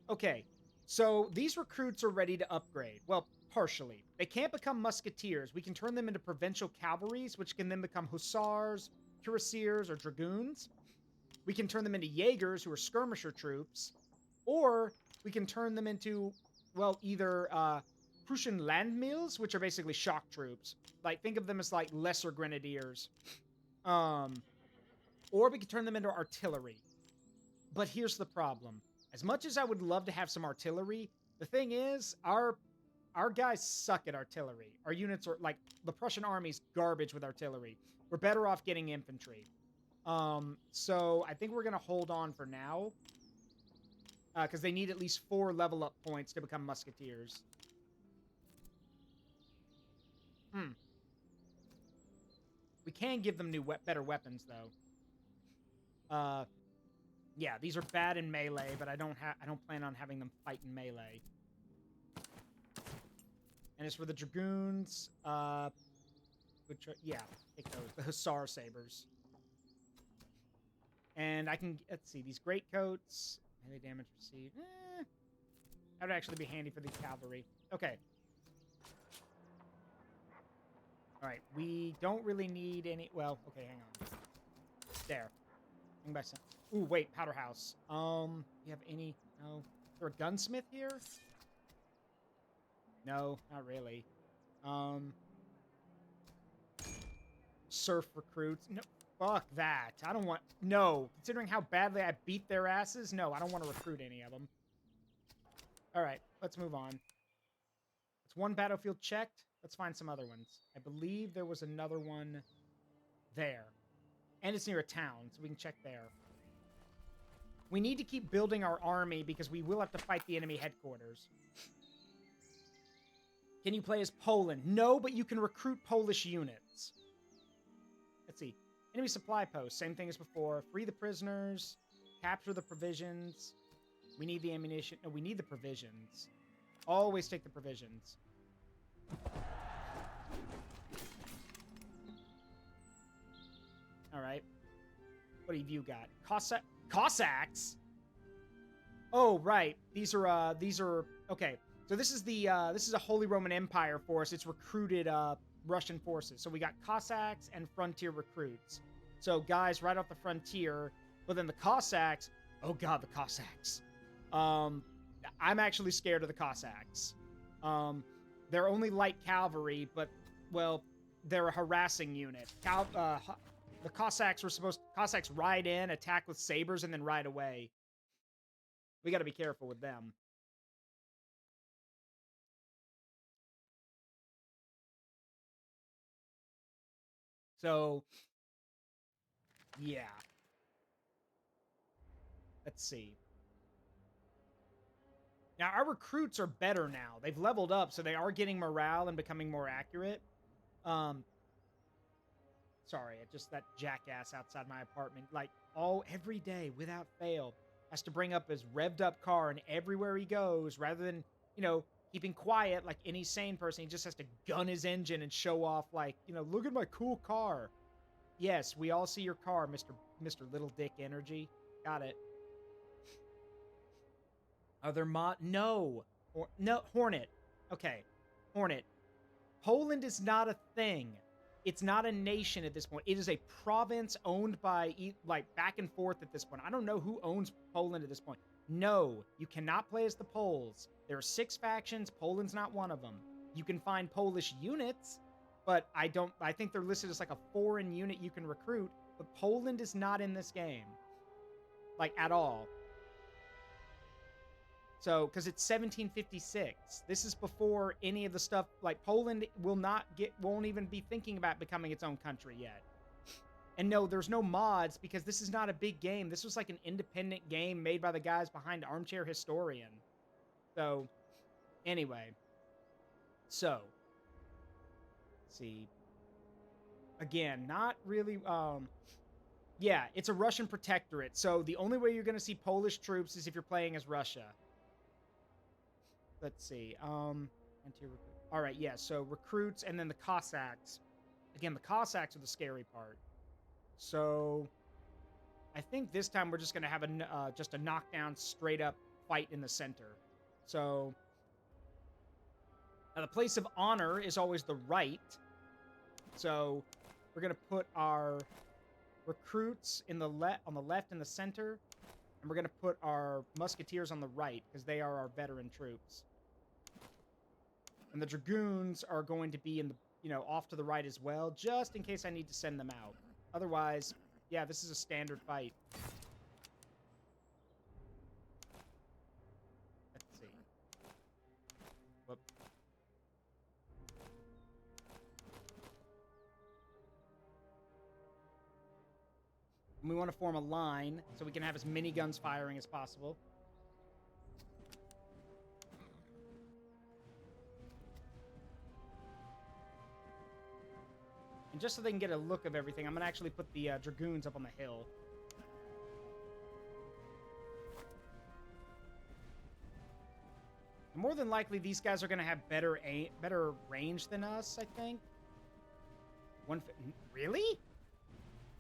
Okay. So, these recruits are ready to upgrade. Well, partially. They can't become musketeers. We can turn them into provincial cavalries, which can then become hussars, cuirassiers, or dragoons. We can turn them into Jaegers, who are skirmisher troops. Or, we can turn them into, well, either Prussian Landmills, which are basically shock troops. Like, think of them as, like, lesser grenadiers. Or we can turn them into artillery. But here's the problem. As much as I would love to have some artillery, the thing is, our guys suck at artillery. Our units are, like, the Prussian army's garbage with artillery. We're better off getting infantry. So I think we're going to hold on for now. Because they need at least 4 level up points to become musketeers. We can give them better weapons, though. Yeah, these are bad in melee, but I don't plan on having them fight in melee. And as for the dragoons, Good choice. Yeah, take those. The Hussar Sabers. And I can, let's see, these greatcoats, melee damage received. That would actually be handy for the cavalry. Okay. All right, we don't really need any, well, okay, hang on. There. Hang by some. Ooh, wait, powder house. You have any, no. Is there a gunsmith here? No, not really. Surf recruits. No, fuck that. I don't want, no. Considering how badly I beat their asses, no, I don't want to recruit any of them. All right, let's move on. It's one battlefield checked. Let's find some other ones. I believe there was another one there. And it's near a town, so we can check there. We need to keep building our army because we will have to fight the enemy headquarters. Can you play as Poland? No, but you can recruit Polish units. Let's see. Enemy supply post. Same thing as before. Free the prisoners. Capture the provisions. We need the ammunition. No, we need the provisions. Always take the provisions. All right. What have you got? Cossacks? Oh, right. These are okay. So this is a Holy Roman Empire force. It's recruited Russian forces. So we got Cossacks and frontier recruits. So guys right off the frontier, but then the Cossacks, oh god, the Cossacks. I'm actually scared of the Cossacks. They're only light cavalry, but well, they're a harassing unit. The Cossacks Cossacks ride in, attack with sabers, and then ride away. We got to be careful with them. So, yeah. Let's see. Now, our recruits are better now. They've leveled up, so they are getting morale and becoming more accurate. Sorry, just that jackass outside my apartment, like, every day, without fail, has to bring up his revved up car, and everywhere he goes, rather than, keeping quiet like any sane person, he just has to gun his engine and show off, like, look at my cool car. Yes, we all see your car, Mr. Little Dick Energy. Got it. Other no. No, Hornet. Okay, Hornet. Poland is not a thing. It's not a nation at this point. It is a province owned by, like, back and forth at this point. I don't know who owns Poland at this point. No, you cannot play as the Poles. There are 6 factions. Poland's not one of them. You can find Polish units, but I think they're listed as like a foreign unit you can recruit, but Poland is not in this game. Like, at all. So, because it's 1756. This is before any of the stuff, like, Poland won't even be thinking about becoming its own country yet. And no, there's no mods because this is not a big game. This was like an independent game made by the guys behind Armchair Historian. So, anyway. So, let's see. Again, not really, yeah, it's a Russian protectorate. So the only way you're going to see Polish troops is if you're playing as Russia. Let's see. All right, yeah, so recruits and then the Cossacks. Again, the Cossacks are the scary part. So I think this time we're just going to have just a knockdown, straight-up fight in the center. So now the place of honor is always the right. So we're going to put our recruits on the left in the center, and we're going to put our musketeers on the right because they are our veteran troops. And the dragoons are going to be in the, off to the right as well, just in case I need to send them out. Otherwise, yeah, this is a standard fight. Let's see. Whoop. And we want to form a line so we can have as many guns firing as possible. And just so they can get a look of everything, I'm going to actually put the dragoons up on the hill. And more than likely, these guys are going to have better range than us, I think. Really?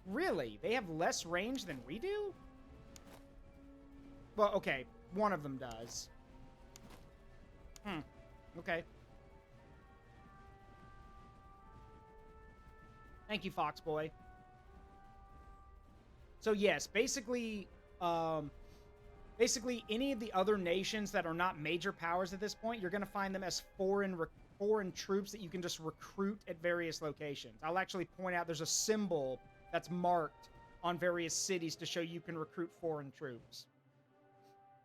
Really? They have less range than we do? Well, okay. One of them does. Okay. Thank you, Fox Boy. So yes, basically, any of the other nations that are not major powers at this point, you're going to find them as foreign troops that you can just recruit at various locations. I'll actually point out there's a symbol that's marked on various cities to show you can recruit foreign troops.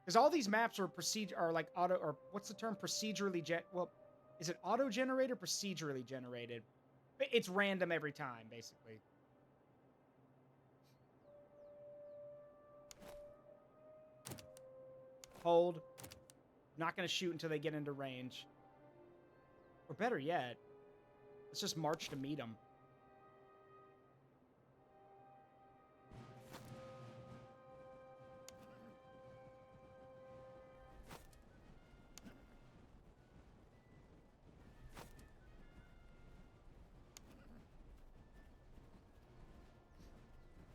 Because all these maps are like auto, or what's the term? Well, is it auto-generated or procedurally generated? It's random every time, basically. Hold. Not going to shoot until they get into range. Or better yet, let's just march to meet them.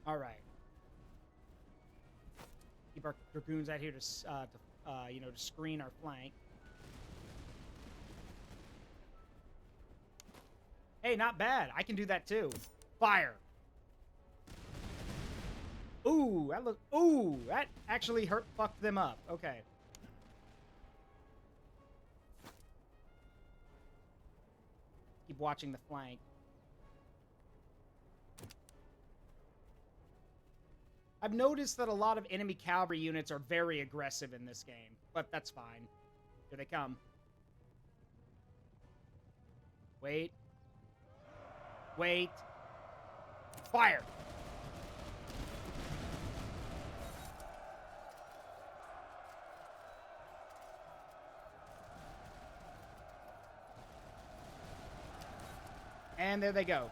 All right. Keep our dragoons out here to screen our flank. Hey, not bad. I can do that too. Fire. Ooh, that actually fucked them up. Okay. Keep watching the flank. I've noticed that a lot of enemy cavalry units are very aggressive in this game, but that's fine. Here they come. Wait. Wait. Fire! And there they go.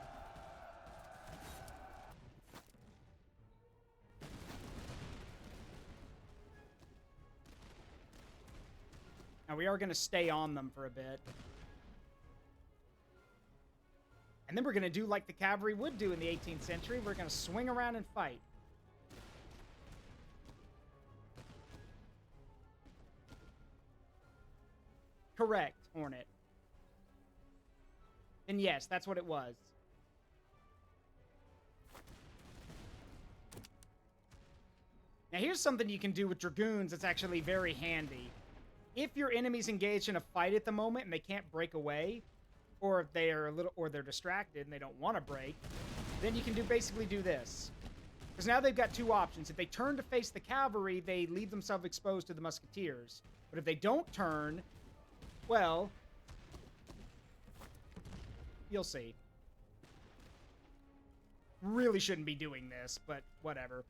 Now, we are going to stay on them for a bit. And then we're going to do like the cavalry would do in the 18th century. We're going to swing around and fight. Correct, Hornet. And yes, that's what it was. Now, here's something you can do with dragoons that's actually very handy. If your enemy's engaged in a fight at the moment and they can't break away, or if they are they're distracted and they don't want to break, then you can basically do this. Because now they've got two options. If they turn to face the cavalry, they leave themselves exposed to the musketeers. But if they don't turn, well, you'll see. Really shouldn't be doing this, but whatever.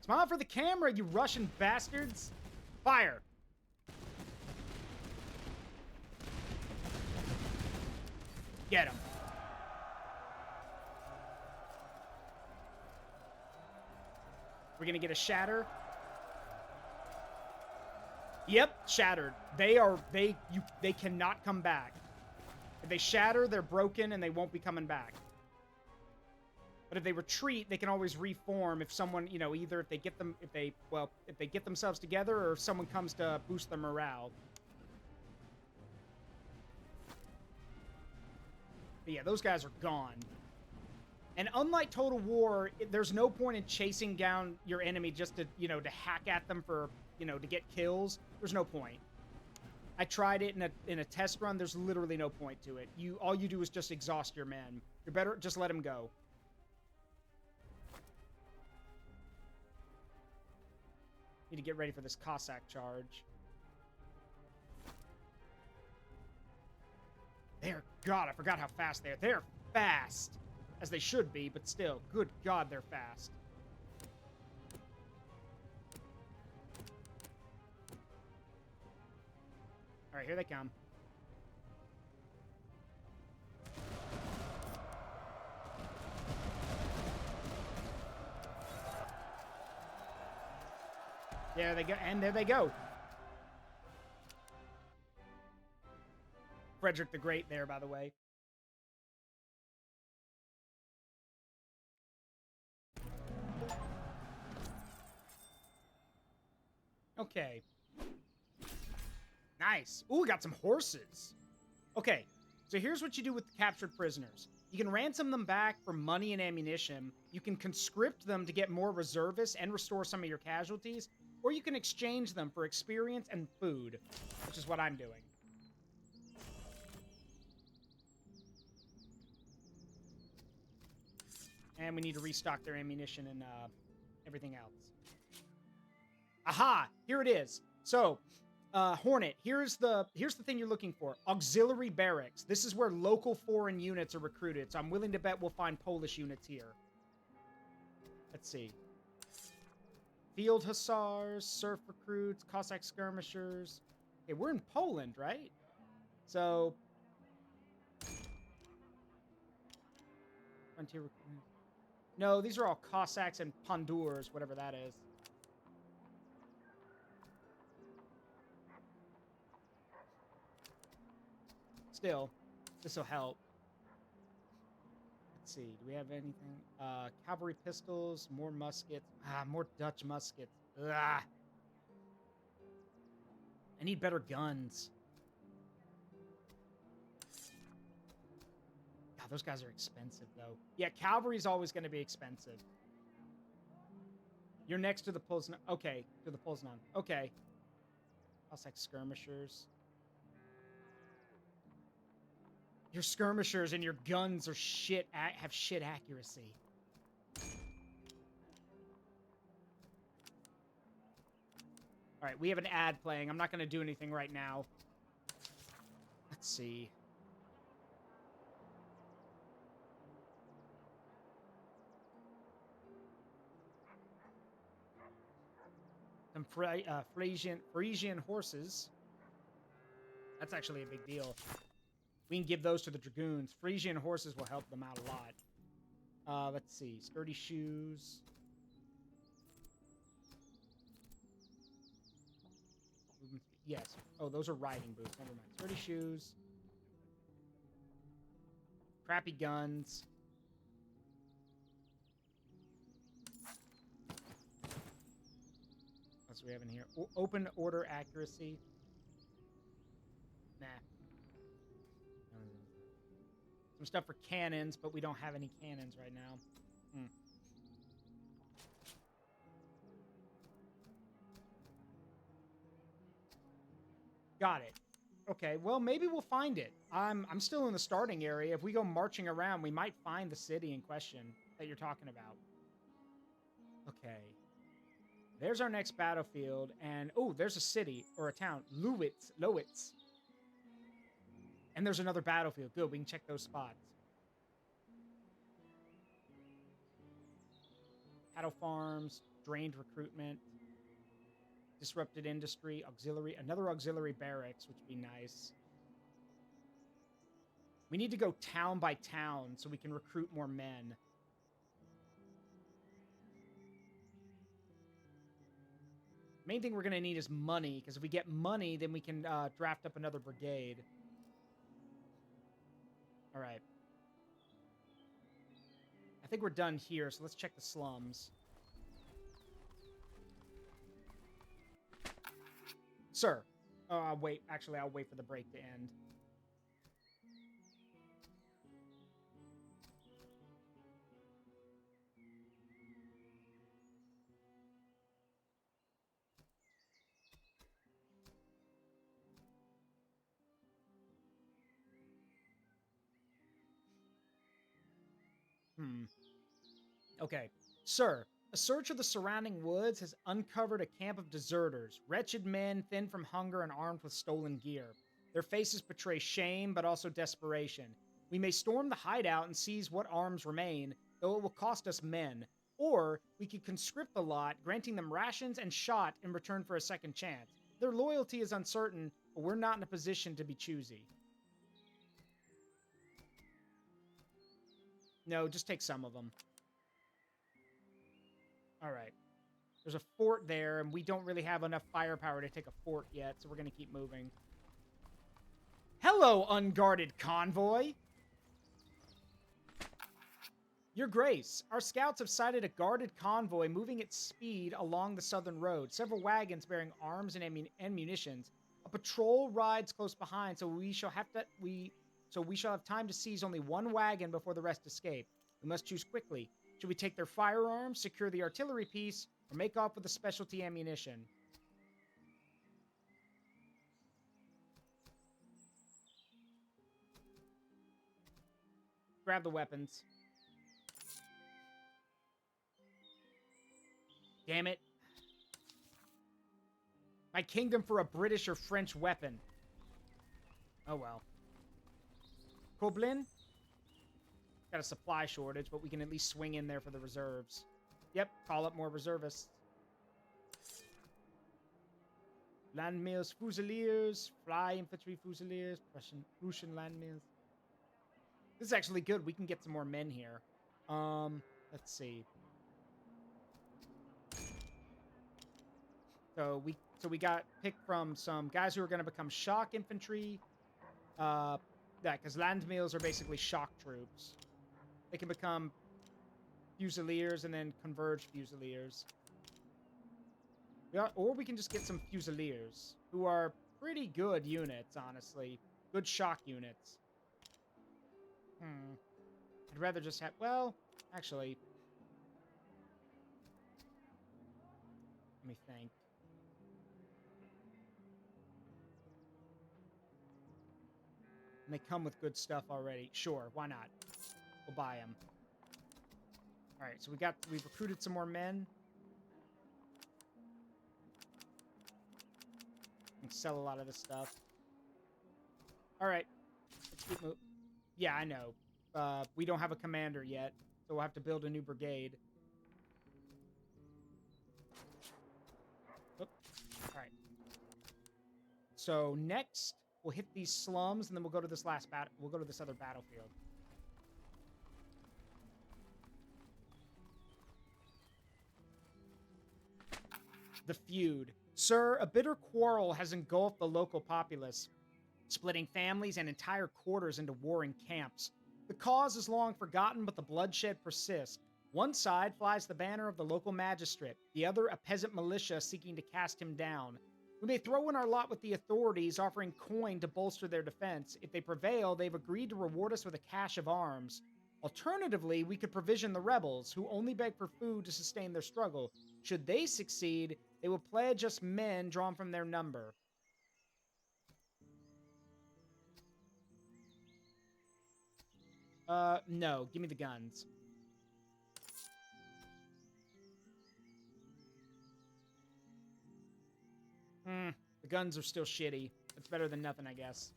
Smile for the camera, you Russian bastards! Fire! Get him. We're gonna get a shatter. Yep, shattered. They cannot come back. If they shatter, they're broken and they won't be coming back. But if they retreat, they can always reform if someone, either if they get themselves together or if someone comes to boost their morale. But yeah, those guys are gone. And unlike Total War, there's no point in chasing down your enemy just to, to hack at them for, to get kills. There's no point. I tried it in a test run. There's literally no point to it. All you do is just exhaust your men. You're better just let them go. Need to get ready for this Cossack charge. God, I forgot how fast they are. They're fast. As they should be, but still. Good God, they're fast. Alright, here they come. There they go, and there they go. Frederick the Great there, by the way. Okay. Nice. Ooh, we got some horses. Okay, so here's what you do with captured prisoners. You can ransom them back for money and ammunition. You can conscript them to get more reservists and restore some of your casualties. Or you can exchange them for experience and food, which is what I'm doing. And we need to restock their ammunition and everything else. Aha! Here it is. So, Hornet, here's the thing you're looking for. Auxiliary barracks. This is where local foreign units are recruited. So I'm willing to bet we'll find Polish units here. Let's see. Field hussars, serf recruits, Cossack skirmishers. Okay, we're in Poland, right? So frontier recruits. No, these are all Cossacks and Pandurs, whatever that is. Still, this will help. Let's see. Do we have anything? Cavalry pistols, more muskets. More Dutch muskets. Ugh. I need better guns. God, those guys are expensive, though. Yeah, cavalry's always going to be expensive. You're next to the Poznan. Okay, to the Poznan. Okay. Cossack skirmishers. Your skirmishers and your guns are shit. Have shit accuracy. All right, we have an ad playing. I'm not going to do anything right now. Let's see. Some Frisian horses. That's actually a big deal. We can give those to the dragoons. Frisian horses will help them out a lot. Let's see. Sturdy shoes. Yes. Oh, those are riding boots. Never mind. Sturdy shoes. Crappy guns. What else do we have in here? Open order accuracy. Nah. Some stuff for cannons, but we don't have any cannons right now. Got it. Okay, well, maybe we'll find it. I'm still in the starting area. If we go marching around, we might find the city in question that you're talking about. Okay. There's our next battlefield, and oh, there's a city or a town. Lowitz. And there's another battlefield. Good, we can check those spots. Cattle farms, drained recruitment, disrupted industry, another auxiliary barracks, which would be nice. We need to go town by town so we can recruit more men. Main thing we're going to need is money, because if we get money, then we can draft up another brigade. All right. I think we're done here, so let's check the slums. Sir. Wait. Actually, I'll wait for the break to end. Okay. Sir, a search of the surrounding woods has uncovered a camp of deserters, wretched men thin from hunger and armed with stolen gear. Their faces betray shame, but also desperation. We may storm the hideout and seize what arms remain, though it will cost us men. Or we could conscript the lot, granting them rations and shot in return for a second chance. Their loyalty is uncertain, but we're not in a position to be choosy. No, just take some of them. All right. There's a fort there, and we don't really have enough firepower to take a fort yet, so we're going to keep moving. Hello, unguarded convoy. Your Grace, our scouts have sighted a guarded convoy moving at speed along the southern road. Several wagons bearing arms and munitions. A patrol rides close behind, so we shall have time to seize only one wagon before the rest escape. We must choose quickly. Should we take their firearms, secure the artillery piece, or make off with the specialty ammunition? Grab the weapons. Damn it. My kingdom for a British or French weapon. Oh well. Koblin? Got a supply shortage, but we can at least swing in there for the reserves. Yep, call up more reservists. Landmails, Fusiliers, Fly Infantry Fusiliers, Prussian Landmails. This is actually good. We can get some more men here. Let's see. So we got picked from some guys who are going to become shock infantry. Because Landmails are basically shock troops. They can become Fusiliers and then converge Fusiliers. Or we can just get some Fusiliers, who are pretty good units, honestly. Good shock units. I'd rather just have... Well, actually... Let me think. And they come with good stuff already. Sure, why not? We'll buy them. Alright, so we've recruited some more men. And sell a lot of this stuff. Alright. Let's keep moving. Yeah, I know. We don't have a commander yet, so we'll have to build a new brigade. Alright. So next, we'll hit these slums, and then we'll go to this we'll go to this other battlefield. The feud. Sir, a bitter quarrel has engulfed the local populace, splitting families and entire quarters into warring camps. The cause is long forgotten, but the bloodshed persists. One side flies the banner of the local magistrate, the other a peasant militia seeking to cast him down. We may throw in our lot with the authorities, offering coin to bolster their defense. If they prevail, they've agreed to reward us with a cache of arms. Alternatively, we could provision the rebels, who only beg for food to sustain their struggle. Should they succeed, they will pledge us men drawn from their number. No. Give me the guns. The guns are still shitty. It's better than nothing, I guess.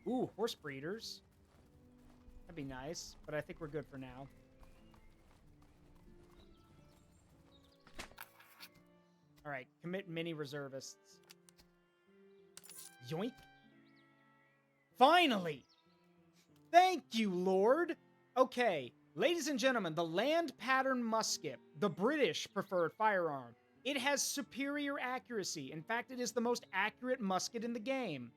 Ooh, horse breeders. That'd be nice, but I think we're good for now. Alright, commit mini reservists. Yoink. Finally! Thank you, Lord! Okay, ladies and gentlemen, the land pattern musket, the British preferred firearm. It has superior accuracy. In fact, it is the most accurate musket in the game.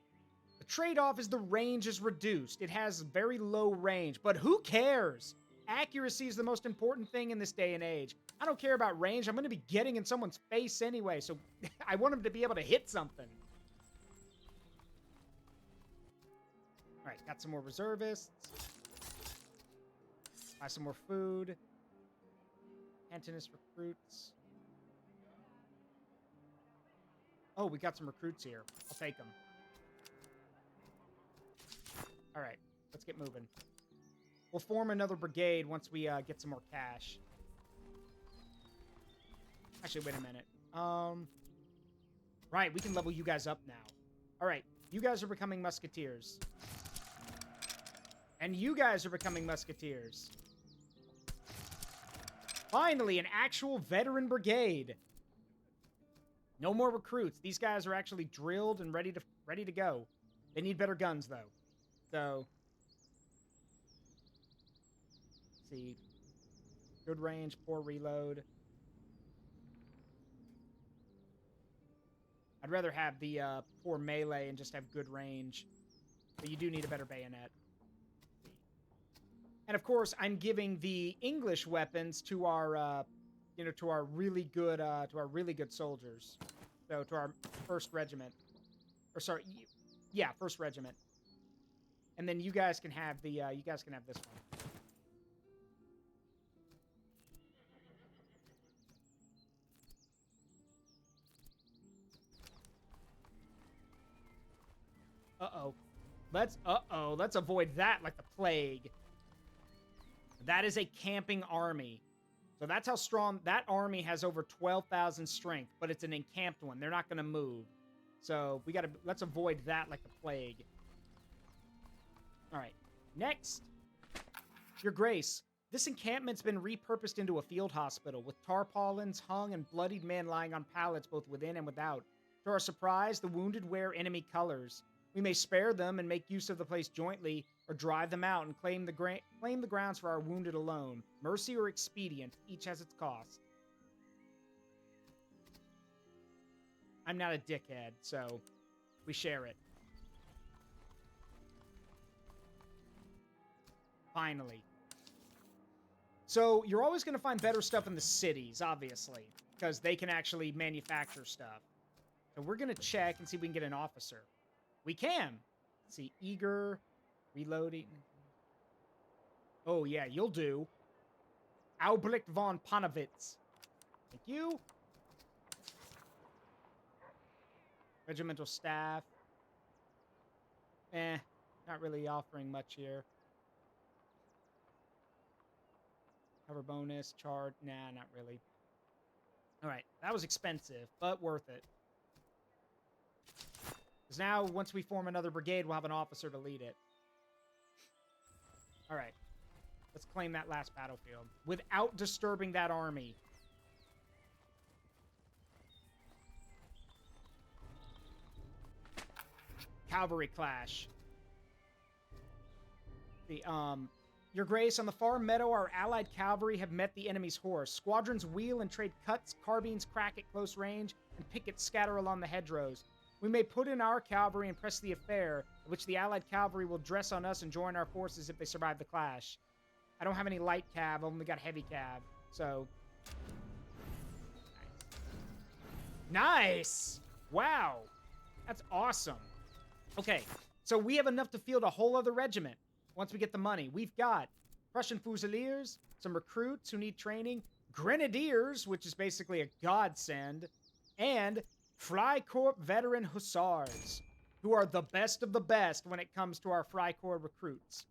The trade-off is the range is reduced. It has very low range, but who cares? Accuracy is the most important thing in this day and age. I don't care about range. I'm going to be getting in someone's face anyway, so I want them to be able to hit something. All right, got some more reservists. Buy some more food. Antinous recruits. Oh, we got some recruits here. I'll take them. All right, let's get moving. We'll form another brigade once we get some more cash. Actually, wait a minute. Right, we can level you guys up now. All right, you guys are becoming musketeers. And you guys are becoming musketeers. Finally, an actual veteran brigade. No more recruits. These guys are actually drilled and ready to go. They need better guns, though. So, let's see. Good range, poor reload. I'd rather have the poor melee and just have good range. But you do need a better bayonet. And of course, I'm giving the English weapons to our, to our really good soldiers. So to our first regiment, or sorry, yeah, first regiment. And then you guys can have this one. Uh-oh. Let's avoid that like the plague. That is a camping army. So that's how strong that army has. Over 12,000 strength, but it's an encamped one. They're not going to move. So let's avoid that like the plague. All right. Next, Your Grace. This encampment's been repurposed into a field hospital with tarpaulins hung and bloodied men lying on pallets both within and without. To our surprise, the wounded wear enemy colors. We may spare them and make use of the place jointly, or drive them out and claim the grounds for our wounded alone. Mercy or expedient, each has its cost. I'm not a dickhead, so we share it. Finally. So you're always going to find better stuff in the cities, obviously, because they can actually manufacture stuff. So we're going to check and see if we can get an officer. We can. Let's see, eager, reloading. Oh, yeah, you'll do. Aublick von Panowitz. Thank you. Regimental staff. Not really offering much here. Cover bonus, chart. Nah, not really. All right, that was expensive, but worth it. Because now, once we form another brigade, we'll have an officer to lead it. All right. Let's claim that last battlefield without disturbing that army. Cavalry clash. Your Grace, on the far meadow, our allied cavalry have met the enemy's horse. Squadrons wheel and trade cuts, carbines crack at close range, and pickets scatter along the hedgerows. We may put in our cavalry and press the affair, at which the allied cavalry will dress on us and join our forces if they survive the clash. I don't have any light cav, I've only got heavy cav, so... Nice! Wow! That's awesome. Okay, so we have enough to field a whole other regiment. Once we get the money, we've got Prussian Fusiliers, some recruits who need training, Grenadiers, which is basically a godsend, and Freikorps veteran Hussars, who are the best of the best when it comes to our Freikorps recruits.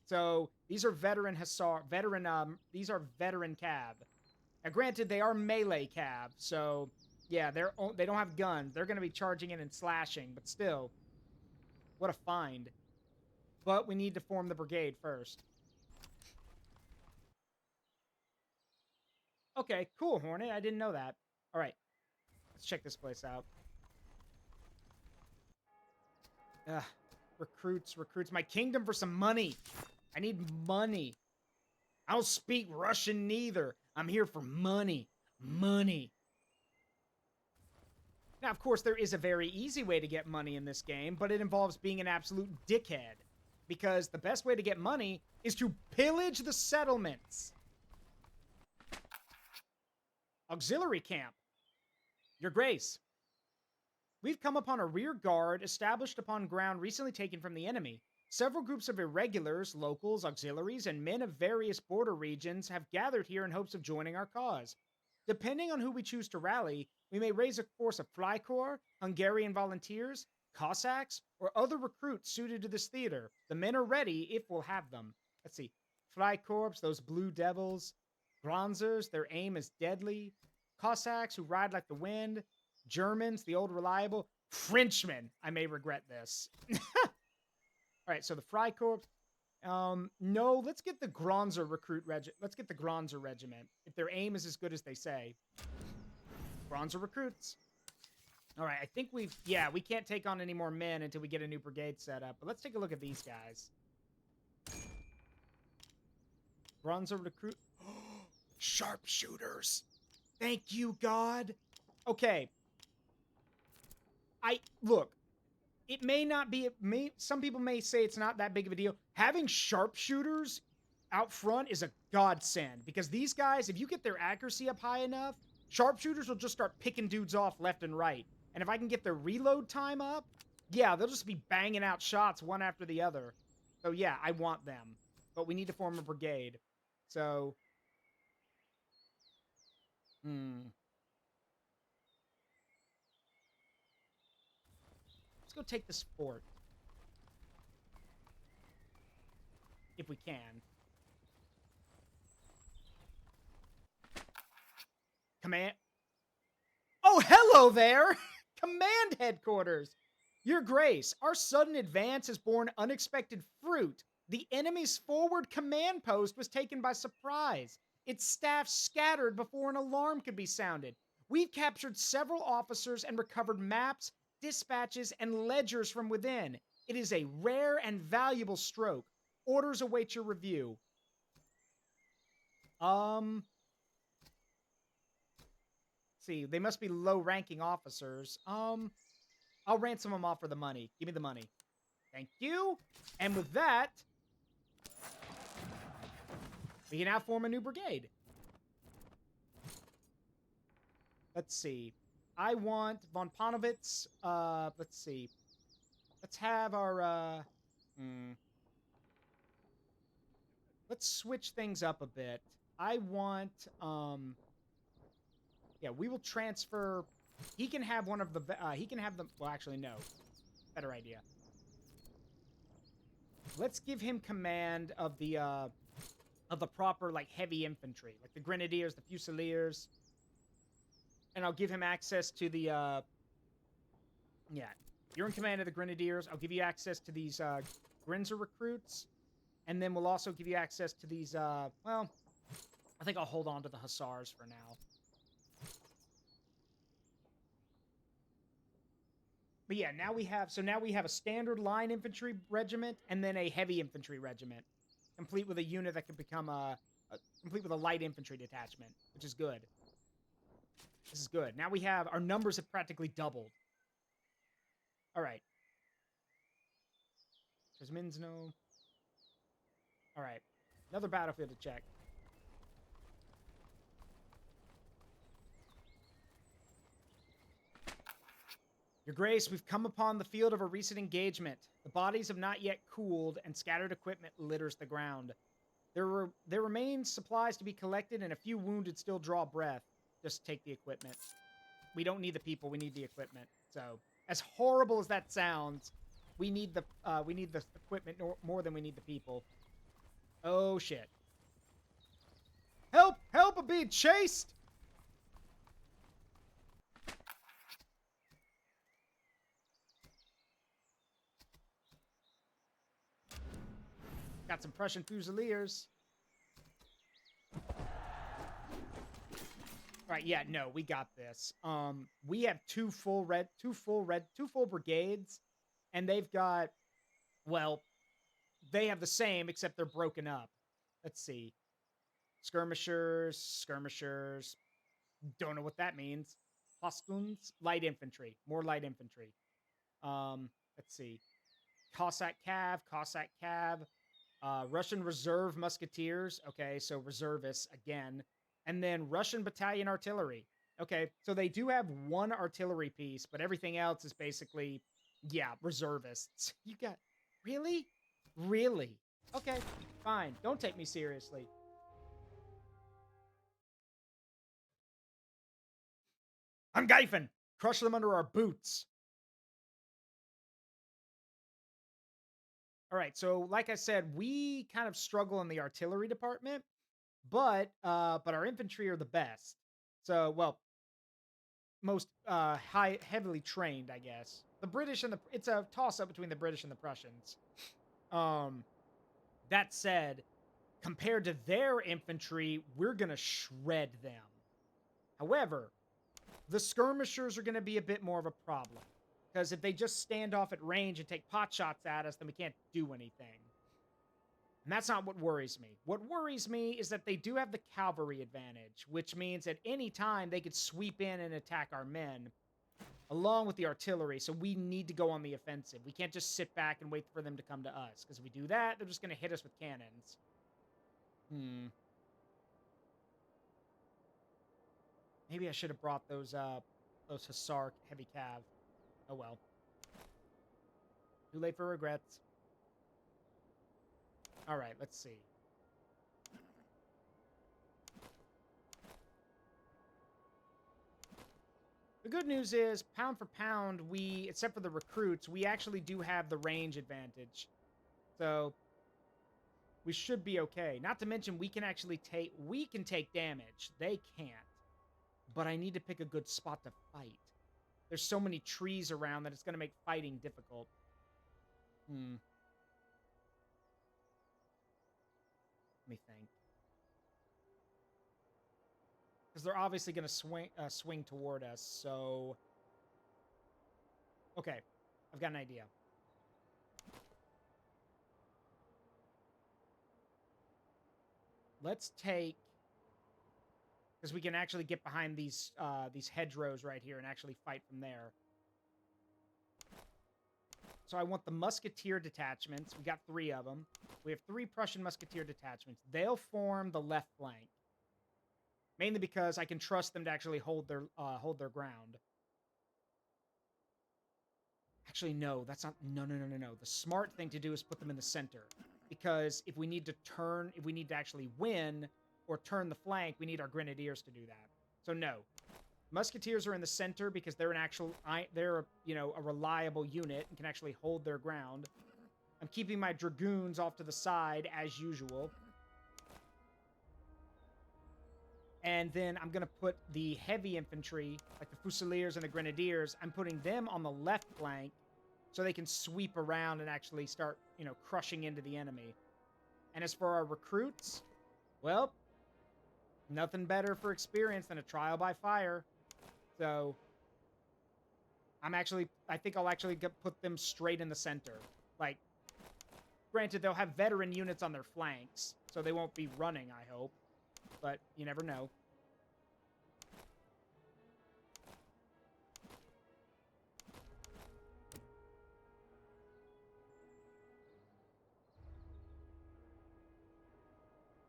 So these are veteran Hussar, these are veteran cav. Now, granted, they are melee cav, so yeah, they don't have guns. They're going to be charging in and slashing, but still, what a find. But we need to form the brigade first. Okay, cool, Hornet. I didn't know that. All right, let's check this place out. Recruits. My kingdom for some money. I need money. I don't speak Russian neither. I'm here for money. Money. Now, of course, there is a very easy way to get money in this game, but it involves being an absolute dickhead. Because the best way to get money is to pillage the settlements. Auxiliary camp. Your Grace. We've come upon a rear guard established upon ground recently taken from the enemy. Several groups of irregulars, locals, auxiliaries, and men of various border regions have gathered here in hopes of joining our cause. Depending on who we choose to rally, we may raise a force of Freikorps, Hungarian volunteers, Cossacks, or other recruits suited to this theater. The men are ready if we'll have them. Let's see. Freikorps, those blue devils. Bronzers, their aim is deadly. Cossacks, who ride like the wind. Germans, the old reliable. Frenchmen, I may regret this. All right, so the Freikorps. No, let's get the Gronzer Let's get the Gronzer regiment. If their aim is as good as they say. Gronzer recruits. All right, I think we can't take on any more men until we get a new brigade set up. But let's take a look at these guys. Gronzer recruit. Sharpshooters. Thank you, God. Okay. Look, it may not be, some people may say it's not that big of a deal. Having sharpshooters out front is a godsend, because these guys, if you get their accuracy up high enough, sharpshooters will just start picking dudes off left and right. And if I can get their reload time up, yeah, they'll just be banging out shots one after the other. So yeah, I want them. But we need to form a brigade. So, let's go take this fort. If we can. Command. Oh, hello there! Command headquarters! Your Grace, our sudden advance has borne unexpected fruit. The enemy's forward command post was taken by surprise. Its staff scattered before an alarm could be sounded. We've captured several officers and recovered maps, dispatches, and ledgers from within. It is a rare and valuable stroke. Orders await your review. See, they must be low-ranking officers. I'll ransom them off for the money. Give me the money. Thank you. And with that, we can now form a new brigade. Let's see. I want von Panovitz. Let's see. Let's have our, let's switch things up a bit. I want, yeah, we will transfer. He can have one of the, he can have the, well, actually, no. Better idea. Let's give him command of the proper, like, heavy infantry. Like the Grenadiers, the Fusiliers. And I'll give him access to the, yeah. You're in command of the Grenadiers. I'll give you access to these, Grinzer recruits. And then we'll also give you access to these, well, I think I'll hold on to the Hussars for now. But yeah, now we have a standard line infantry regiment and then a heavy infantry regiment, complete with a unit that could become complete with a light infantry detachment, which is good. This is good. Now we have, our numbers have practically doubled. All right. Does Mins know? All right. Another battlefield to check. Your Grace, we've come upon the field of a recent engagement. The bodies have not yet cooled, and scattered equipment litters the ground. There remain supplies to be collected, and a few wounded still draw breath. Just take the equipment. We don't need the people, we need the equipment. So, as horrible as that sounds, we need the equipment more than we need the people. Oh, shit. Help! Help! I'm being chased! Got some Prussian Fusiliers. Alright, yeah, no, we got this. We have two full brigades, and they've got, well, they have the same, except they're broken up. Let's see. Skirmishers. Don't know what that means. Postuns, light infantry. More light infantry. Let's see. Cossack Cav. Russian Reserve Musketeers. Okay, so reservists again. And then Russian Battalion Artillery. Okay, so they do have one artillery piece, but everything else is basically, yeah, reservists. You got... Really? Really? Okay, fine. Don't take me seriously. I'm Geifen! Crush them under our boots. All right, so like I said, we kind of struggle in the artillery department, but our infantry are the best. So, well, most heavily trained, I guess. The British and it's a toss-up between the British and the Prussians. That said, compared to their infantry, we're gonna shred them. However, the skirmishers are gonna be a bit more of a problem. Because if they just stand off at range and take pot shots at us, then we can't do anything. And that's not what worries me. What worries me is that they do have the cavalry advantage, which means at any time they could sweep in and attack our men. along with the artillery, so we need to go on the offensive. We can't just sit back and wait for them to come to us, because if we do that, they're just going to hit us with cannons. Maybe I should have brought those Hussar heavy cav. Oh well. Too late for regrets. All right, let's see. The good news is, pound for pound, except for the recruits, we actually do have the range advantage. So, we should be okay. Not to mention, we can take damage. They can't. But I need to pick a good spot to fight. There's so many trees around that it's going to make fighting difficult. Let me think. Because they're obviously going to swing toward us, so... Okay, I've got an idea. Let's take... Because we can actually get behind these hedgerows right here and actually fight from there. So I want the musketeer detachments. We got 3 of them. We have 3 Prussian musketeer detachments. They'll form the left flank. Mainly because I can trust them to actually hold their ground. Actually, no, that's not... No. The smart thing to do is put them in the center. Because if we need to actually win or turn the flank, we need our grenadiers to do that. So no. Musketeers are in the center because they're a reliable unit and can actually hold their ground. I'm keeping my dragoons off to the side as usual. And then I'm going to put the heavy infantry, like the Fusiliers and the Grenadiers, I'm putting them on the left flank so they can sweep around and actually start, crushing into the enemy. And as for our recruits, well, nothing better for experience than a trial by fire. So, I think I'll actually put them straight in the center. Like, granted, they'll have veteran units on their flanks, so they won't be running, I hope. But you never know.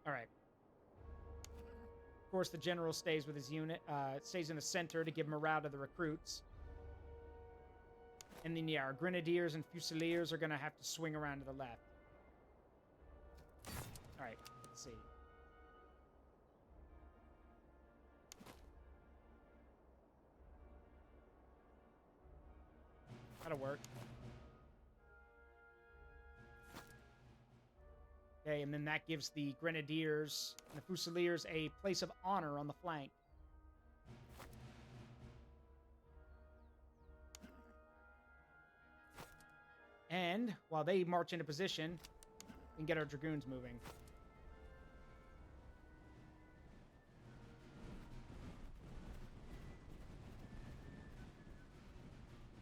All right. Of course, the general stays with his unit, stays in the center to give morale to the recruits. And then, yeah, our Grenadiers and Fusiliers are going to have to swing around to the left. All right, let's see. That'll work. Okay, and then that gives the Grenadiers and the Fusiliers a place of honor on the flank. And while they march into position, we can get our Dragoons moving.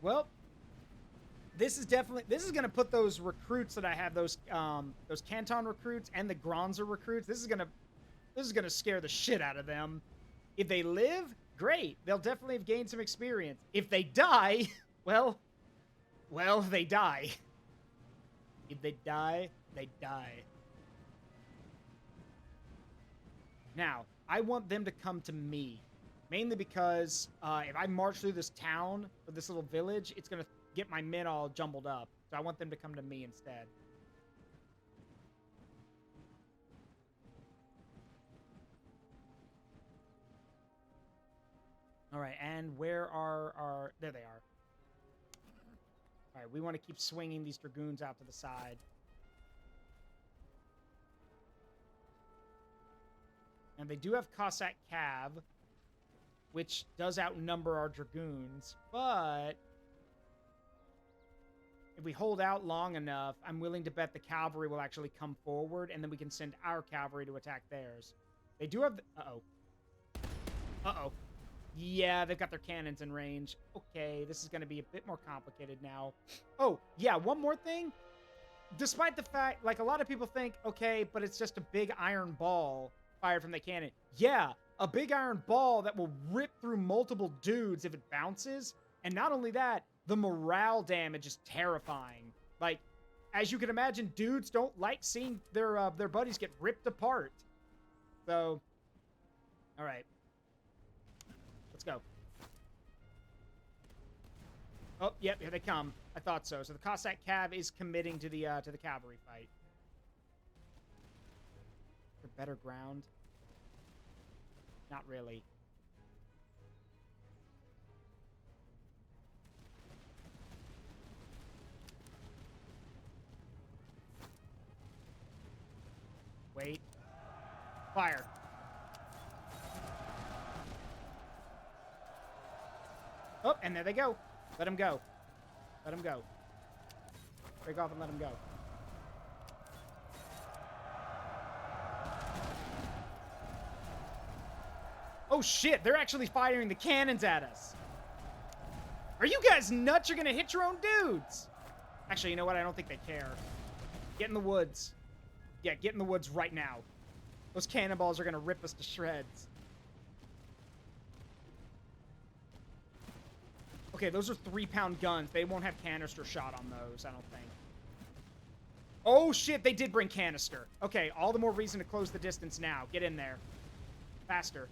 Well, this is going to put those recruits that I have, those Canton recruits and the Gronzer recruits, this is going to scare the shit out of them. If they live, great. They'll definitely have gained some experience. If they die, well, they die. If they die, they die. Now, I want them to come to me. Mainly because if I march through this town or this little village, it's going to get my men all jumbled up. So I want them to come to me instead. All right, and where are our... There they are. All right, we want to keep swinging these Dragoons out to the side. And they do have Cossack Cav, which does outnumber our Dragoons, but if we hold out long enough, I'm willing to bet the cavalry will actually come forward, and then we can send our cavalry to attack theirs. They do have... Uh-oh. Uh-oh. Yeah, they've got their cannons in range. Okay, this is going to be a bit more complicated now. Oh, yeah, one more thing. Despite the fact, like, a lot of people think, okay, but it's just a big iron ball fired from the cannon. Yeah, a big iron ball that will rip through multiple dudes if it bounces. And not only that, the morale damage is terrifying. Like, as you can imagine, dudes don't like seeing their buddies get ripped apart. So, all right. Let's go. Oh, yep, here they come. I thought so. So the Cossack Cav is committing to the cavalry fight. For better ground? Not really. Wait. Fire. Oh, and there they go. Let him go. Let him go. Break off and let him go. Oh shit, they're actually firing the cannons at us. Are you guys nuts? You're gonna hit your own dudes. Actually, you know what? I don't think they care. Get in the woods. Yeah, get in the woods right now. Those cannonballs are gonna rip us to shreds. Okay, those are 3-pound guns. They won't have canister shot on those, I don't think. Oh, shit, they did bring canister. Okay, all the more reason to close the distance now. Get in there. Faster.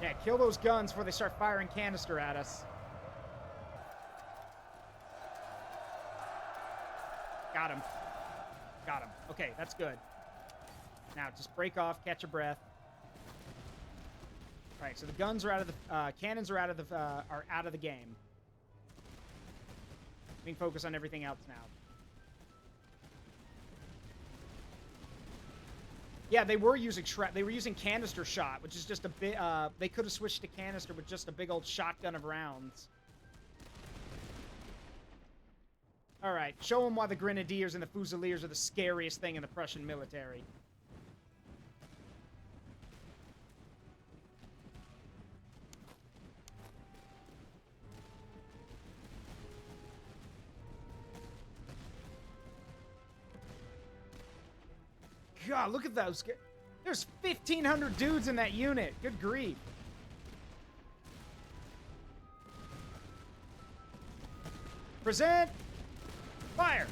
Yeah, kill those guns before they start firing canister at us. Got him. Got him. Okay, that's good. Now, just break off, catch your breath. All right, so the guns are out of the... cannons are out of the game. We can focus on everything else now. Yeah, they were using canister shot, which is just a bit... they could have switched to canister with just a big old shotgun of rounds. All right, show them why the Grenadiers and the Fusiliers are the scariest thing in the Prussian military. God, look at those. There's 1,500 dudes in that unit. Good grief. Present. Fire.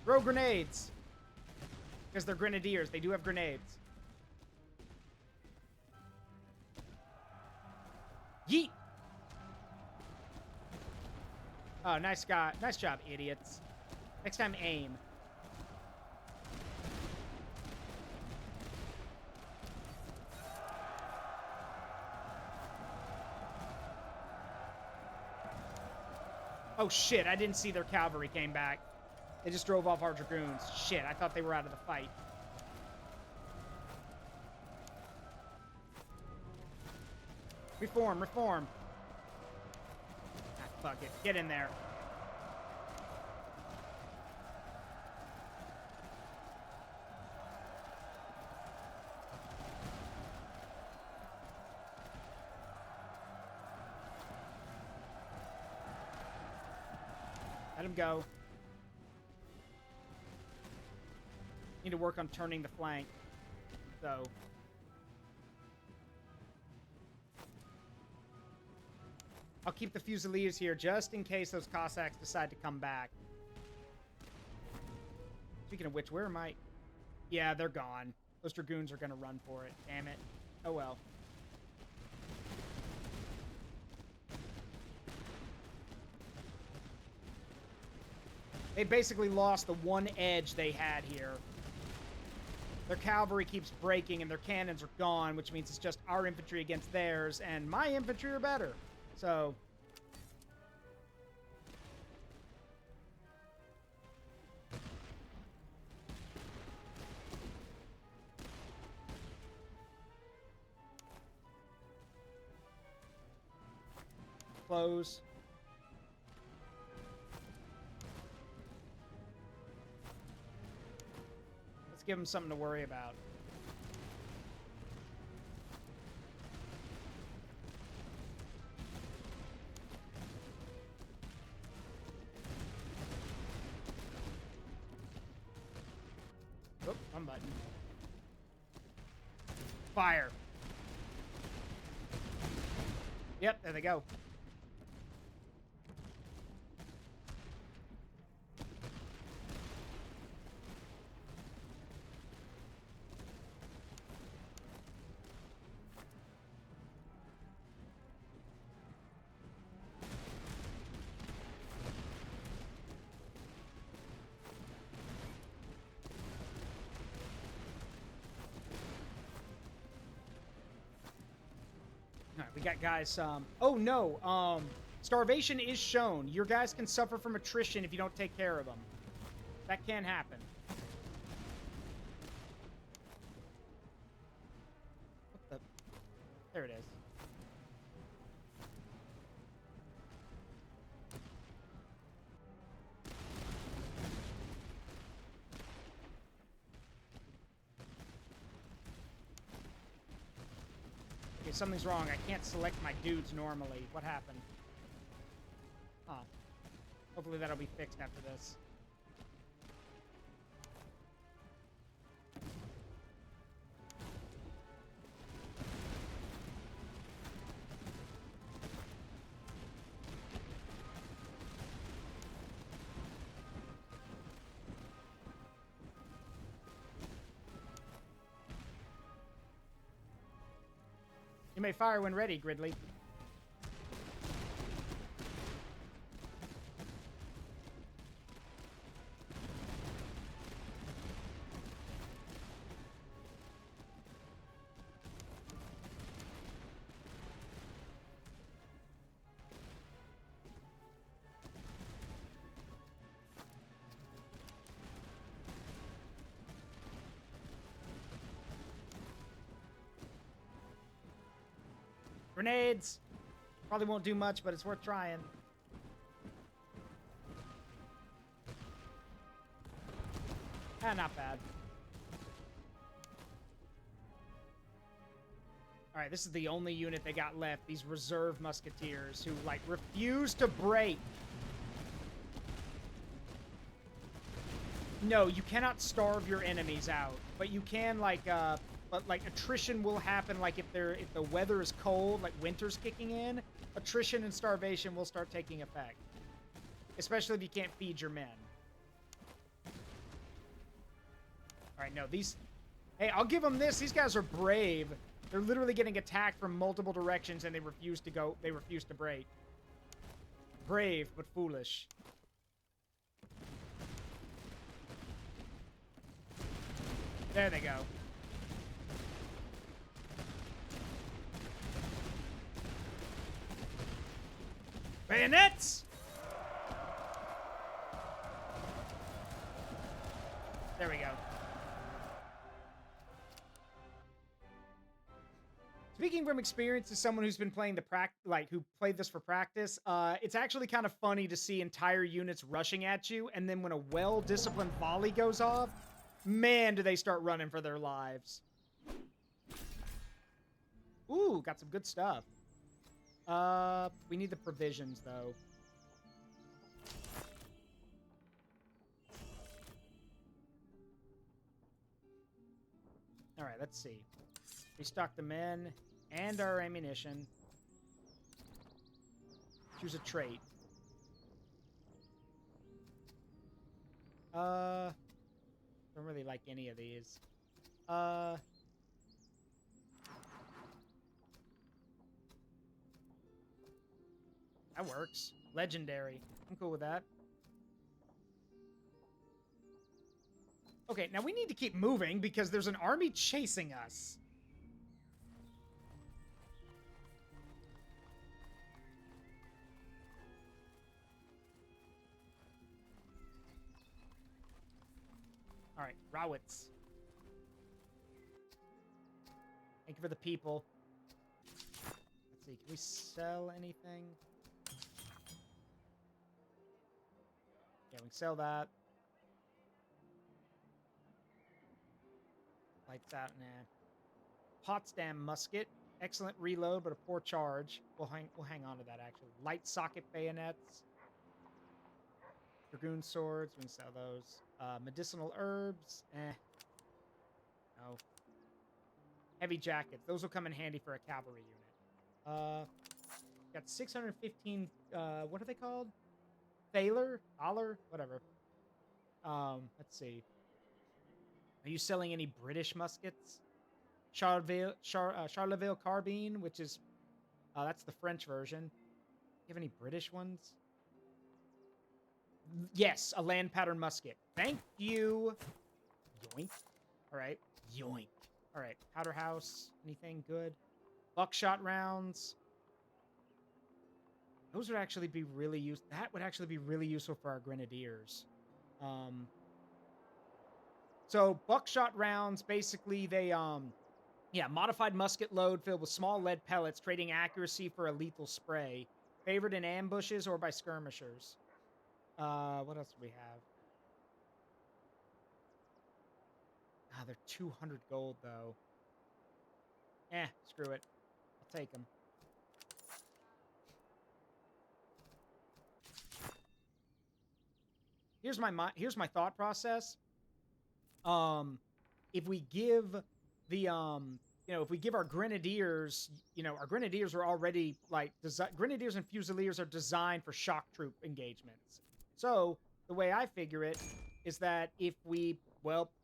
Throw grenades. Because they're grenadiers. They do have grenades. Yeet. Oh, nice guy. Nice job, idiots. Next time, aim. Oh, shit. I didn't see their cavalry came back. They just drove off our dragoons. Shit, I thought they were out of the fight. Reform, reform. Ah, fuck it. Get in there. Let him go. Need to work on turning the flank. So... I'll keep the Fusiliers here just in case those Cossacks decide to come back. Speaking of which, where am I? Yeah, they're gone. Those Dragoons are going to run for it. Damn it. Oh well. They basically lost the one edge they had here. Their cavalry keeps breaking and their cannons are gone, which means it's just our infantry against theirs, and my infantry are better. So... close. Let's give them something to worry about. One button. Fire. Yep, there they go. Alright, we got guys, oh no, starvation is shown. Your guys can suffer from attrition if you don't take care of them. That can happen. What the? There it is. Okay, something's wrong. I can't select my dudes normally. What happened? Huh. Hopefully that'll be fixed after this. You may fire when ready, Gridley. Grenades! Probably won't do much, but it's worth trying. Ah, not bad. Alright, this is the only unit they got left. These reserve musketeers who, like, refuse to break. No, you cannot starve your enemies out. But you can, like, but, like, attrition will happen, like, if the weather is cold, like, winter's kicking in, attrition and starvation will start taking effect. Especially if you can't feed your men. Alright, no, these... Hey, I'll give them this. These guys are brave. They're literally getting attacked from multiple directions, and they refuse to go... They refuse to break. Brave, but foolish. There they go. Bayonets! There we go. Speaking from experience as someone who's been playing who played this for practice, it's actually kind of funny to see entire units rushing at you, and then when a well-disciplined volley goes off, man, do they start running for their lives. Ooh, got some good stuff. We need the provisions, though. Alright, let's see. Restock the men and our ammunition. Choose a trait. Don't really like any of these. That works. Legendary. I'm cool with that. Okay, now we need to keep moving because there's an army chasing us. All right, Rawitz. Thank you for the people. Let's see, can we sell anything? Yeah, we can sell that. Lights out, nah. Potsdam musket. Excellent reload, but a poor charge. We'll hang on to that, actually. Light socket bayonets. Dragoon swords, we can sell those. Medicinal herbs, eh. No. Heavy jackets. Those will come in handy for a cavalry unit. Got 615, what are they called? Thaler? Thaler? Whatever. Let's see. Are you selling any British muskets? Charleville carbine, which is, that's the French version. You have any British ones? Yes, a land pattern musket. Thank you. Yoink. All right. Yoink. All right. Powder house. Anything good? Buckshot rounds. Those would actually be really useful. That would actually be really useful for our grenadiers. So buckshot rounds, basically they, modified musket load filled with small lead pellets, trading accuracy for a lethal spray. Favored in ambushes or by skirmishers. What else do we have? Ah, they're 200 gold, though. Screw it. I'll take them. Here's my thought process. If we give the if we give our grenadiers, our grenadiers are already like grenadiers and fusiliers are designed for shock troop engagements. So the way I figure it is that if we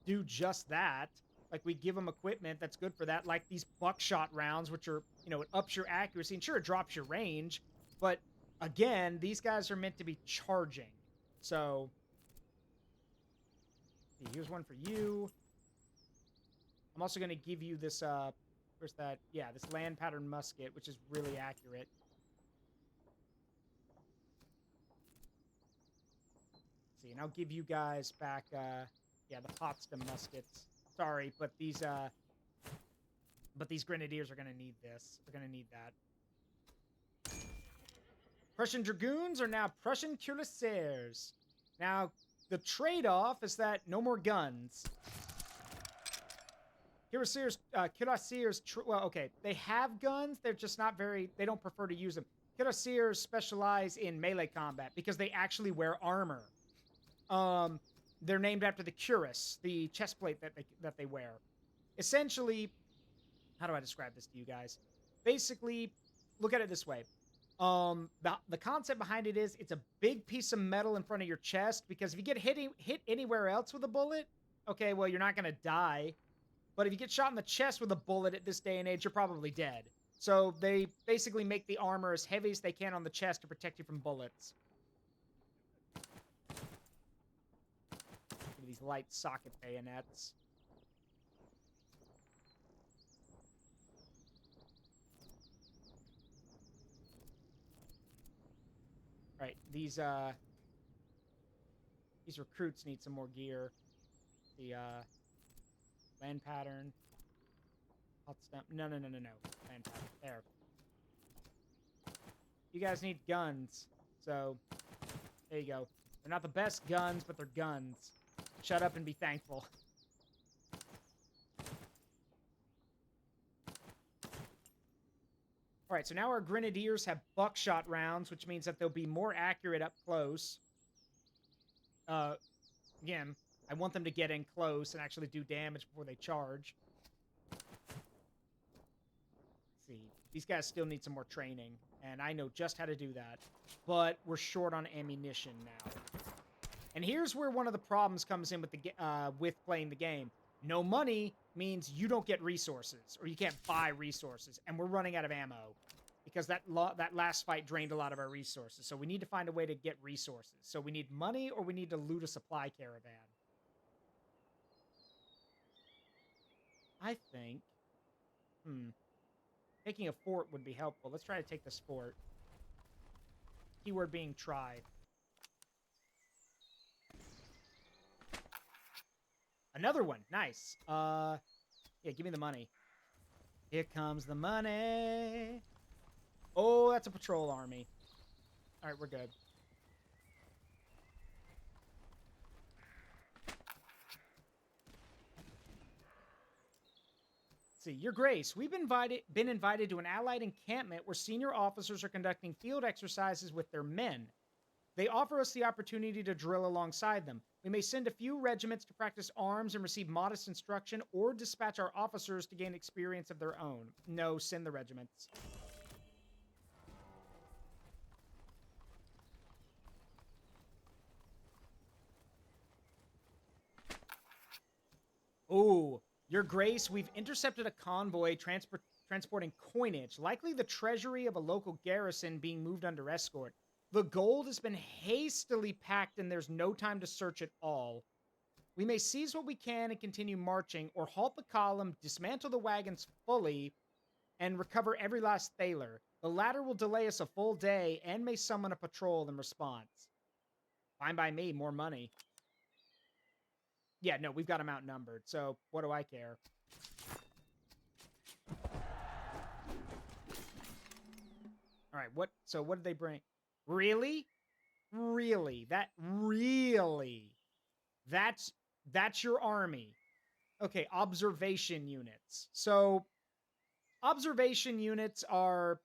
do just that, like we give them equipment that's good for that, like these buckshot rounds, which are it ups your accuracy and sure it drops your range, but again, these guys are meant to be charging. So here's one for you. I'm also going to give you this, where's that? Yeah, this land pattern musket, which is really accurate. Let's see, and I'll give you guys back, the Potsdam muskets. Sorry, but these grenadiers are going to need this. They're going to need that. Prussian dragoons are now Prussian cuirassiers. Now, the trade-off is that no more guns. Cuirassiers, okay, they have guns, they're just not they don't prefer to use them. Cuirassiers specialize in melee combat because they actually wear armor. They're named after the cuirass, the chest plate that they wear. Essentially, how do I describe this to you guys? Basically, look at it this way. The concept behind it is it's a big piece of metal in front of your chest because if you get hit anywhere else with a bullet, okay, well, you're not going to die. But if you get shot in the chest with a bullet at this day and age, you're probably dead. So they basically make the armor as heavy as they can on the chest to protect you from bullets. These light socket bayonets. Right, these recruits need some more gear. The land pattern. Hot stump. No. Land pattern. There. You guys need guns. So, there you go. They're not the best guns, but they're guns. Shut up and be thankful. Alright, so now our grenadiers have buckshot rounds, which means that they'll be more accurate up close. Again, I want them to get in close and actually do damage before they charge. Let's see, these guys still need some more training, and I know just how to do that. But we're short on ammunition now. And here's where one of the problems comes in with playing the game. No money means you don't get resources, or you can't buy resources, and we're running out of ammo. Because that last fight drained a lot of our resources. So we need to find a way to get resources. So we need money, or we need to loot a supply caravan. I think... taking a fort would be helpful. Let's try to take this fort. Keyword being tried. Another one. Nice. Yeah, give me the money. Here comes the money. Oh, that's a patrol army. All right, we're good. Let's see, Your Grace, we've been invited to an allied encampment where senior officers are conducting field exercises with their men. They offer us the opportunity to drill alongside them. We may send a few regiments to practice arms and receive modest instruction, or dispatch our officers to gain experience of their own. No, send the regiments. Ooh, Your Grace, we've intercepted a convoy transporting coinage, likely the treasury of a local garrison being moved under escort. The gold has been hastily packed and there's no time to search at all. We may seize what we can and continue marching, or halt the column, dismantle the wagons fully, and recover every last thaler. The latter will delay us a full day and may summon a patrol in response. Fine by me, more money. Yeah, no, we've got them outnumbered, so what do I care? All right, what did they bring? Really? Really? That's your army. Okay, observation units. So observation units are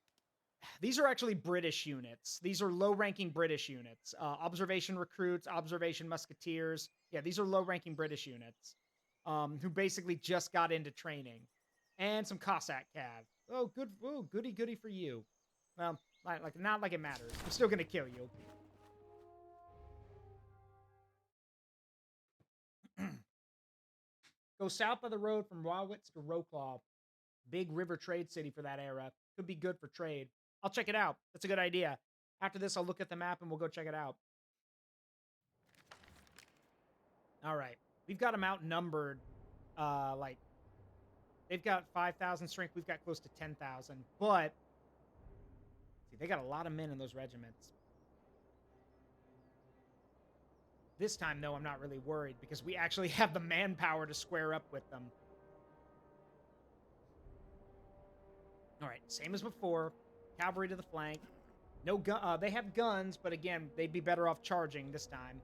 these are actually British units. These are low-ranking British units. Observation recruits, observation musketeers. Yeah, these are low-ranking British units who basically just got into training. And some Cossack cav. Oh, good. Oh, goody goody for you. Well, not like it matters. I'm still gonna kill you. Go south of the road from Rawitz to Roclaw. Big river trade city for that era. Could be good for trade. I'll check it out. That's a good idea. After this, I'll look at the map and we'll go check it out. All right. We've got them outnumbered. Like, they've got 5,000 strength. We've got close to 10,000. But, see, they got a lot of men in those regiments. This time, though, I'm not really worried because we actually have the manpower to square up with them. All right, same as before. Cavalry to the flank. No gun. They have guns, but again, they'd be better off charging this time.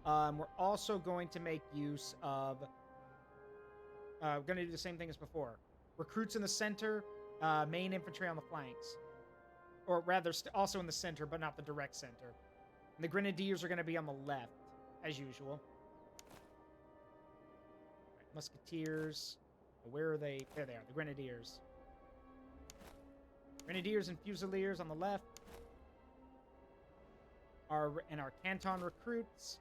We're also going to make use of... we're going to do the same thing as before. Recruits in the center, main infantry on the flanks. Or rather, also in the center, but not the direct center. And the grenadiers are going to be on the left, as usual. Right, musketeers. Where are they? There they are, the grenadiers. Grenadiers and Fusiliers on the left. Our Canton recruits.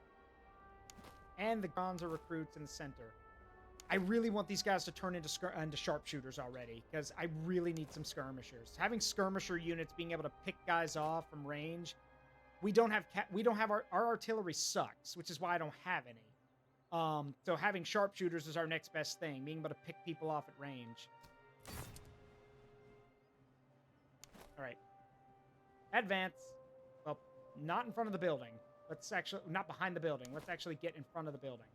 And the Gonza recruits in the center. I really want these guys to turn into sharpshooters already, because I really need some skirmishers. Having skirmisher units being able to pick guys off from range, we don't have our artillery sucks, which is why I don't have any. So having sharpshooters is our next best thing, being able to pick people off at range. All right, advance. Well, not in front of the building. Let's actually not behind the building. Let's actually get in front of the building.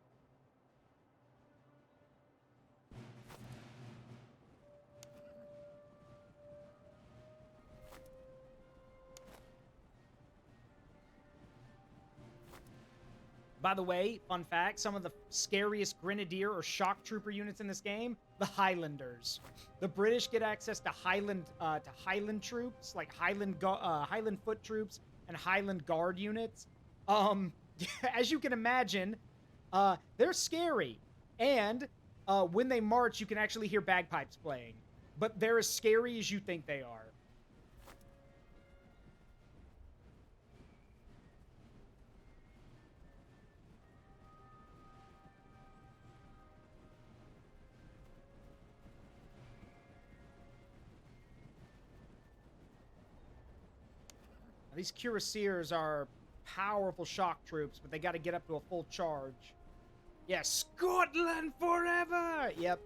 By the way, fun fact, some of the scariest grenadier or shock trooper units in this game, the Highlanders. The British get access to Highland troops, like Highland foot troops and Highland Guard units. As you can imagine, they're scary. And when they march, you can actually hear bagpipes playing. But they're as scary as you think they are. Now, these cuirassiers are powerful shock troops, but they got to get up to a full charge. Yeah, Scotland forever! Yep.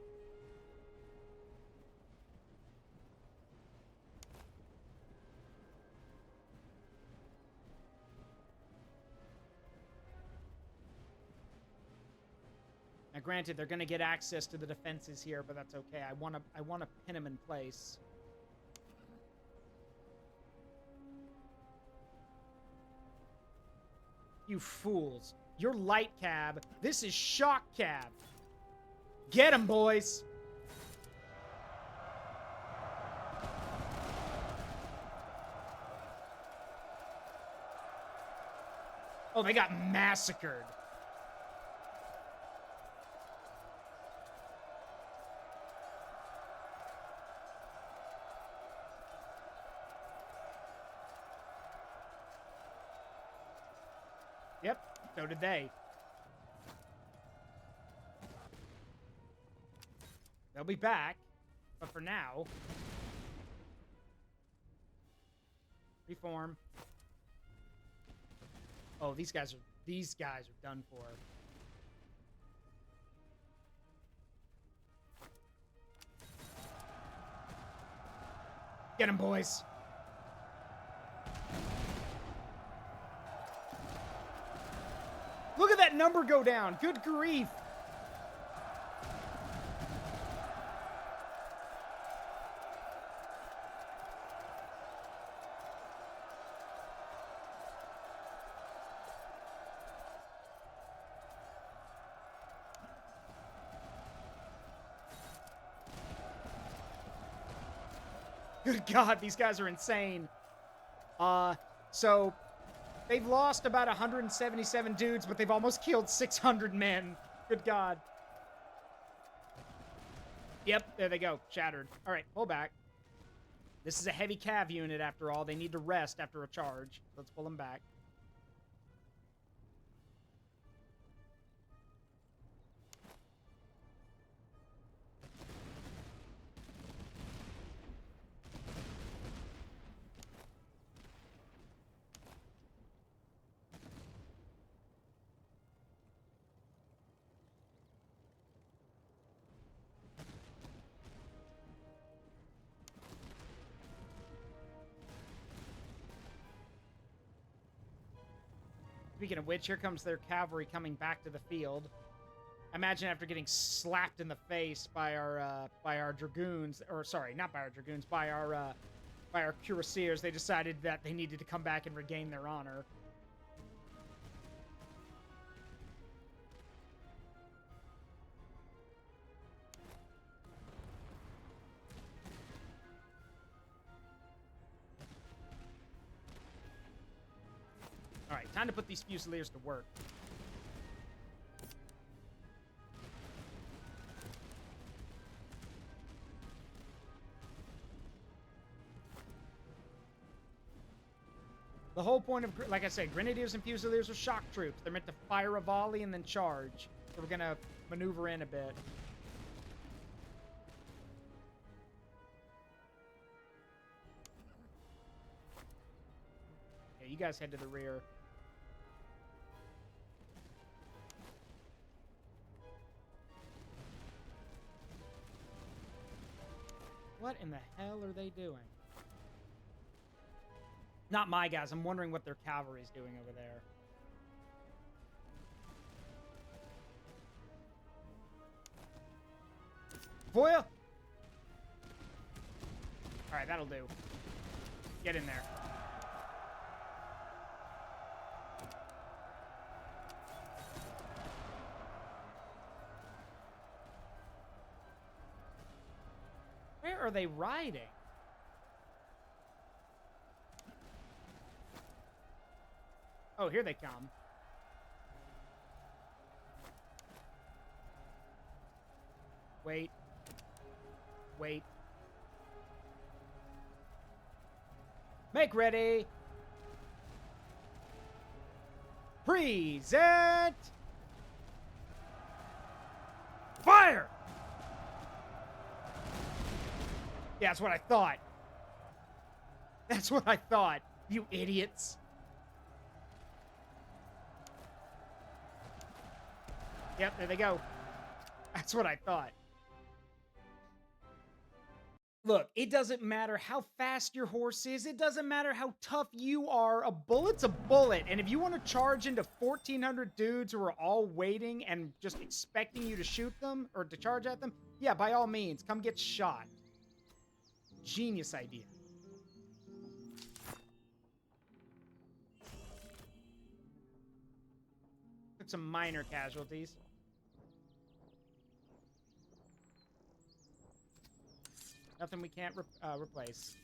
Now, granted, they're going to get access to the defenses here, but that's okay. I want to pin them in place. You fools. You're light cab. This is shock cab. Get 'em, boys. Oh, they got massacred. Yep, so did they. They'll be back, but for now... Reform. Oh, these guys are done for. Get him, boys. Look at that number go down. Good grief. Good God, these guys are insane. So they've lost about 177 dudes, but they've almost killed 600 men. Good God. Yep, there they go. Shattered. All right, pull back. This is a heavy cav unit after all. They need to rest after a charge. Let's pull them back. Speaking of which, here comes their cavalry coming back to the field. Imagine after getting slapped in the face by our dragoons, or sorry, not by our dragoons, by our cuirassiers, they decided that they needed to come back and regain their honor. All right, time to put these Fusiliers to work. The whole point of, like I said, Grenadiers and Fusiliers are shock troops. They're meant to fire a volley and then charge. So we're going to maneuver in a bit. Yeah, you guys head to the rear. What in the hell are they doing? Not my guys. I'm wondering what their cavalry's doing over there. Foil! Alright, that'll do. Get in there. Where are they riding? Oh, here they come. Wait. Wait. Make ready. Present. Fire! Yeah, that's what I thought. That's what I thought, you idiots. Yep, there they go. That's what I thought. Look, it doesn't matter how fast your horse is. It doesn't matter how tough you are. A bullet's a bullet. And if you want to charge into 1,400 dudes who are all waiting and just expecting you to shoot them or to charge at them, yeah, by all means, come get shot. Genius idea. Took some minor casualties. Nothing we can't replace.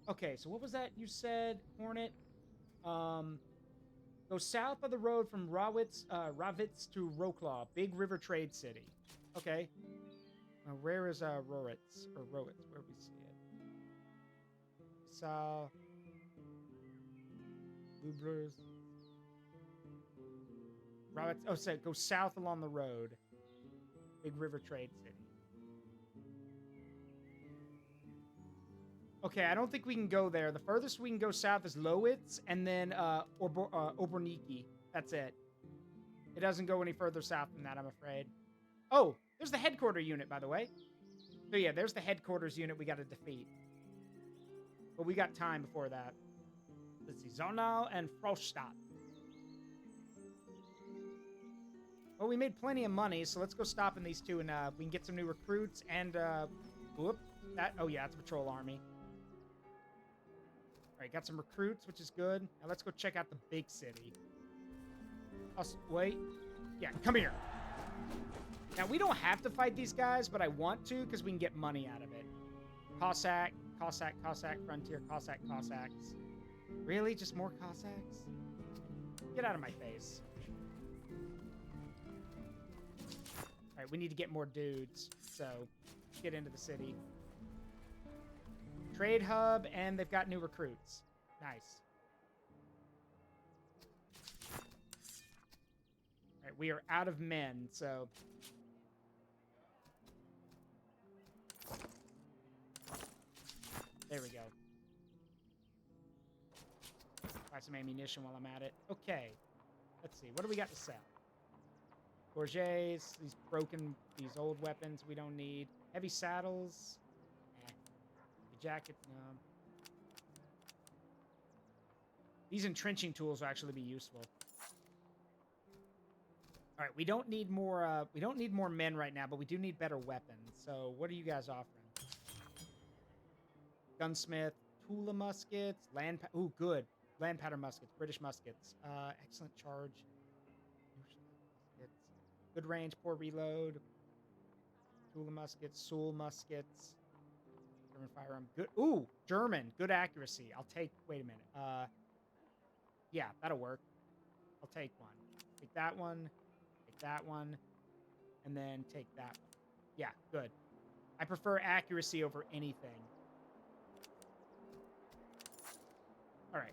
Okay, so what was that you said, Hornet? Go south of the road from Rawitz to Wroclaw, big river trade city. Okay. Where is Rowitz or Rowitz? Where we see it? Saw Lublers. Rawitz. Oh, so go south along the road. Big river trade city. Okay, I don't think we can go there. The furthest we can go south is Lowitz and then Oborniki. That's it. It doesn't go any further south than that, I'm afraid. Oh, there's the headquarter unit, by the way. So yeah, there's the headquarters unit we got to defeat. But we got time before that. Let's see, Zonal and Frostadt. Well, we made plenty of money, so let's go stop in these two and we can get some new recruits and whoop. Oh yeah, it's a patrol army. All right, got some recruits, which is good. Now let's go check out the big city. Wait. Yeah, come here. Now, we don't have to fight these guys, but I want to because we can get money out of it. Cossack, Frontier, Cossacks. Really? Just more Cossacks? Get out of my face. All right, we need to get more dudes, so let's get into the city. Trade hub, and they've got new recruits. Nice. All right, we are out of men, so... There we go. Buy some ammunition while I'm at it. Okay. Let's see. What do we got to sell? Courgettes, these old weapons we don't need. Heavy saddles. The jacket, no. These entrenching tools will actually be useful. All right, we don't need more men right now, but we do need better weapons. So, what are you guys offering? Gunsmith, Tula muskets, ooh, good. Land powder muskets, British muskets. Excellent charge. Good range, poor reload. Tula muskets, Sul muskets. German firearm. Good. Ooh, German. Good accuracy. I'll take. Wait a minute. Yeah, that'll work. I'll take one. Take that one. Take that one. And then take that one. Yeah, good. I prefer accuracy over anything. All right.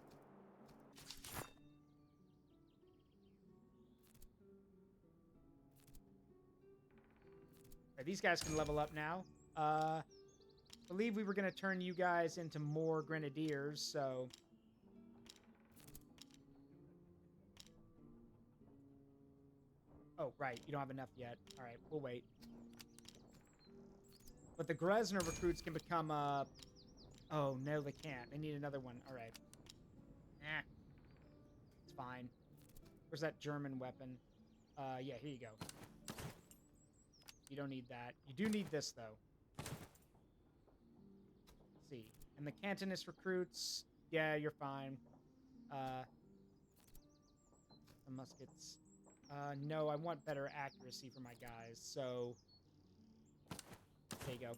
These guys can level up now. I believe we were going to turn you guys into more grenadiers, so... Oh, right. You don't have enough yet. All right, we'll wait. But the Grezner recruits can become, Oh, no, they can't. They need another one. All right. It's fine. Where's that German weapon? Yeah, here you go. You don't need that. You do need this, though. Let's see. And the Cantonist recruits, yeah, you're fine. The muskets. No, I want better accuracy for my guys, so... There you go.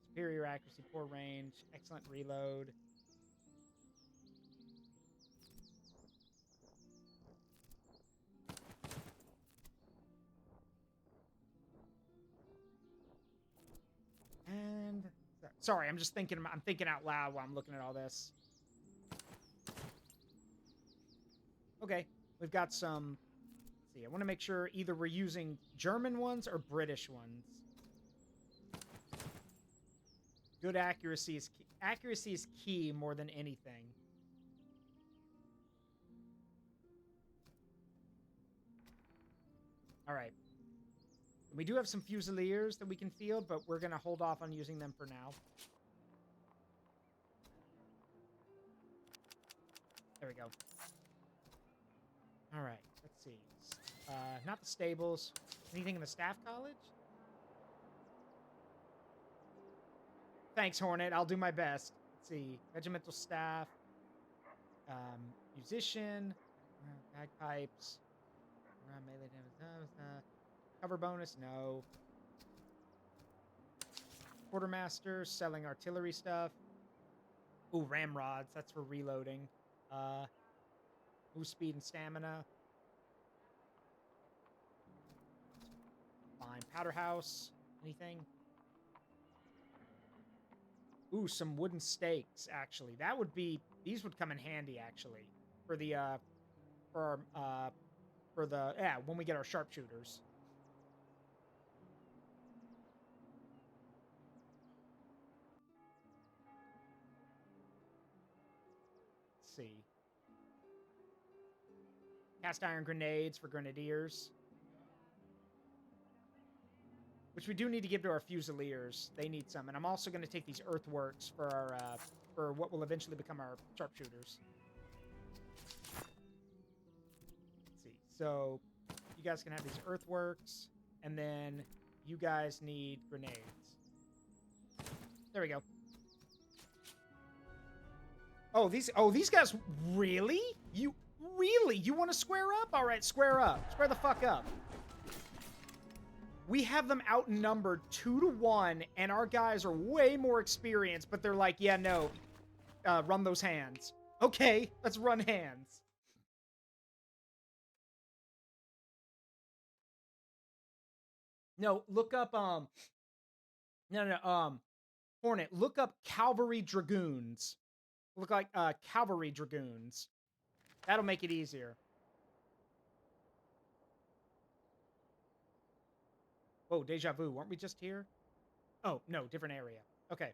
Superior accuracy, poor range, excellent reload. And sorry, I'm just thinking. I'm thinking out loud while I'm looking at all this. Okay, we've got some. Let's see, I want to make sure either we're using German ones or British ones. Good accuracy is key. Accuracy is key more than anything. All right. We do have some Fusiliers that we can field, but we're going to hold off on using them for now. There we go. All right. Let's see. Not the stables. Anything in the staff college? Thanks, Hornet. I'll do my best. Let's see. Regimental staff. Musician. Bagpipes. Melee damage. Cover bonus? No. Quartermaster. Selling artillery stuff. Ooh, ramrods. That's for reloading. Move speed and stamina. Fine. Powder house. Anything? Ooh, some wooden stakes, actually. That would be... These would come in handy, actually. For the, yeah, when we get our sharpshooters. Let's see. Cast iron grenades for grenadiers. Which we do need to give to our fusiliers. They need some. And I'm also going to take these earthworks for our, for what will eventually become our sharpshooters. Let's see. So, you guys can have these earthworks. And then you guys need grenades. There we go. Oh, these guys, really? You want to square up? All right, square up. Square the fuck up. We have them outnumbered 2-1, and our guys are way more experienced, but they're like, yeah, no, run those hands. Okay, let's run hands. No, look up, Hornet, look up Cavalry Dragoons. Look like, Cavalry Dragoons. That'll make it easier. Whoa, deja vu. Weren't we just here? Oh, no, different area. Okay.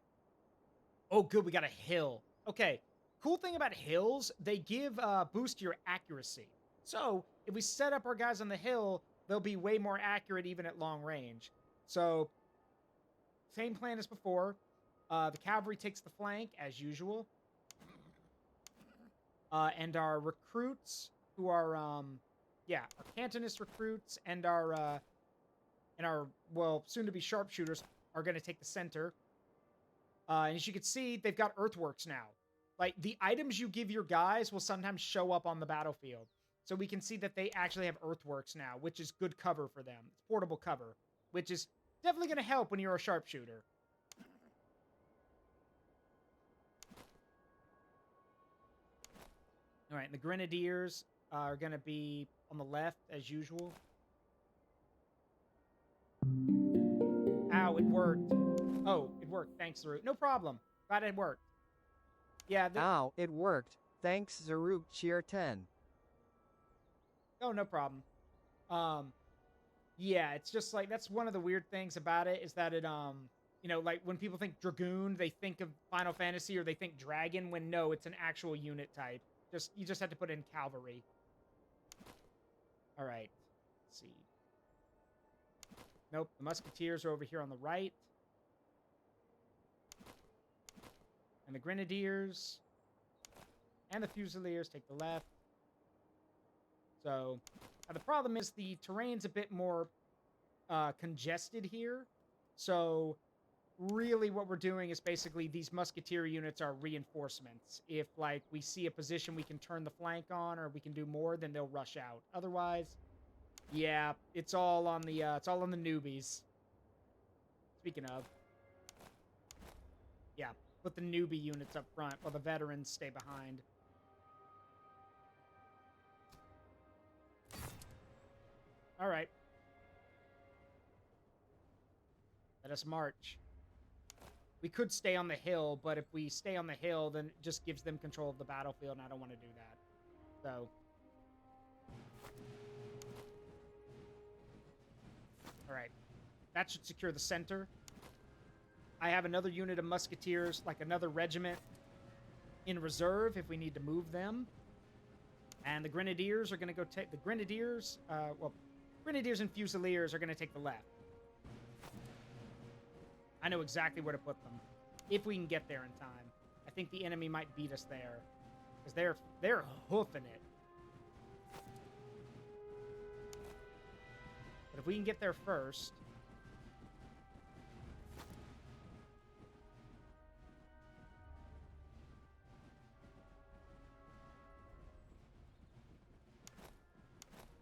Oh, good. We got a hill. Okay. Cool thing about hills, they give boost to your accuracy. So, if we set up our guys on the hill, they'll be way more accurate even at long range. So, same plan as before. The cavalry takes the flank, as usual. And our recruits, who are, our Cantonist recruits and our, well, soon-to-be sharpshooters are going to take the center. And as you can see, they've got earthworks now. Like, the items you give your guys will sometimes show up on the battlefield. So we can see that they actually have earthworks now, which is good cover for them. It's portable cover, which is definitely going to help when you're a sharpshooter. All right, and the grenadiers are going to be on the left, as usual. Ow, it worked. Oh, it worked. Thanks, Zaruk. No problem. Glad it worked. Yeah. Ow, it worked. Thanks, Zaruk Cheer 10. Oh, no problem. Yeah, it's just like, that's one of the weird things about it, is that it, you know, like, when people think Dragoon, they think of Final Fantasy, or they think Dragon, when no, it's an actual unit type. You just have to put in Cavalry. All right. Let's see. Nope, the Musketeers are over here on the right. And the Grenadiers and the Fusiliers take the left. So, the problem is the terrain's a bit more congested here. So, really what we're doing is basically these Musketeer units are reinforcements. If, like, we see a position we can turn the flank on, or we can do more, then they'll rush out. Otherwise, yeah, it's all on the newbies. Speaking of. Yeah, put the newbie units up front while the veterans stay behind. All right. Let us march. We could stay on the hill, but if we stay on the hill, then it just gives them control of the battlefield, and I don't want to do that. So. All right. That should secure the center. I have another unit of musketeers, like another regiment, in reserve if we need to move them. And the grenadiers are going to go take... The grenadiers... Grenadiers and fusiliers are going to take the left. I know exactly where to put them. If we can get there in time. I think the enemy might beat us there. Because they're hoofing it. But if we can get there first...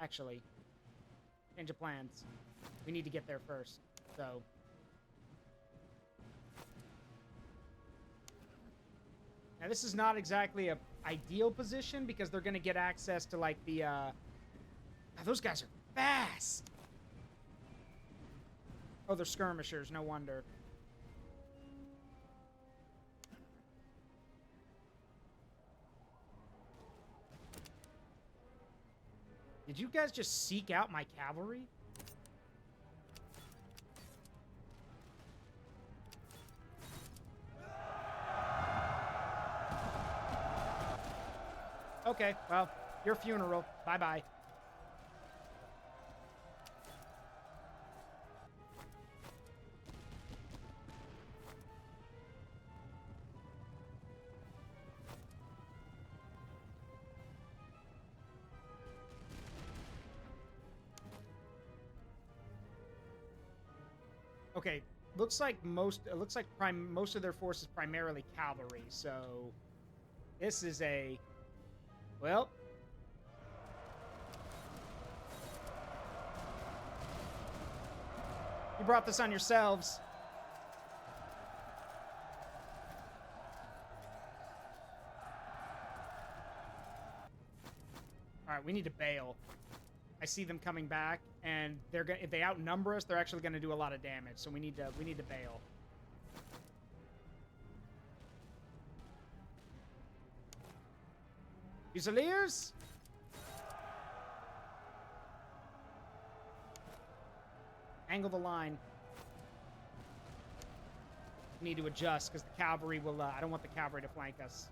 Actually, change of plans. We need to get there first, so... Now, this is not exactly a ideal position because they're going to get access to, like, the, Now, those guys are fast! Oh, they're skirmishers, no wonder. Did you guys just seek out my cavalry? Okay, well, your funeral. Bye-bye. Okay, looks like most of their force is primarily cavalry, so this is a, well, you brought this on yourselves. All right, we need to bail. I see them coming back, and they're gonna, if they outnumber us, they're actually going to do a lot of damage. So we need to bail. Fusiliers? Angle the line. Need to adjust because the cavalry will. I don't want the cavalry to flank us.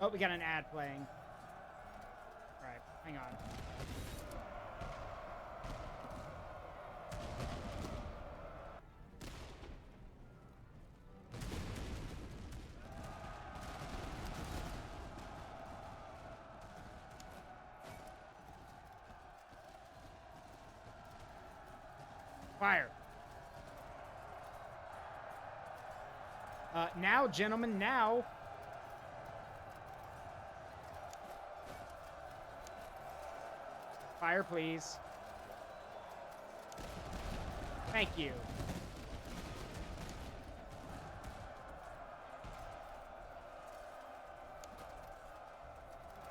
Oh, we got an ad playing. All right, hang on. Fire. Now, gentlemen, now. Fire, please. Thank you.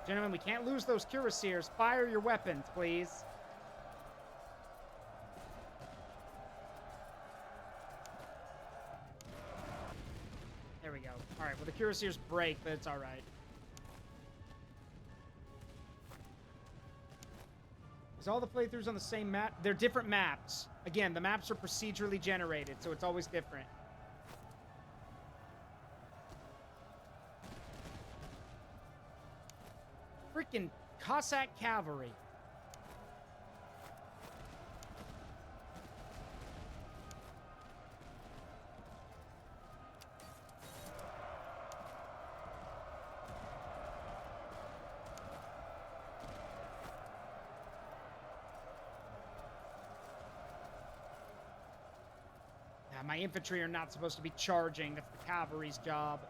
Gentlemen, we can't lose those cuirassiers. Fire your weapons, please. There we go. All right, well, the cuirassiers break, but it's all right. Is all the playthroughs on the same map? They're different maps. Again, the maps are procedurally generated, so it's always different. Freaking Cossack cavalry. My infantry are not supposed to be charging. That's the cavalry's job.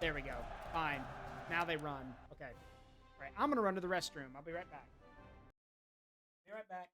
There we go. Fine. Now they run. Okay. All right. I'm going to run to the restroom. I'll be right back. Be right back.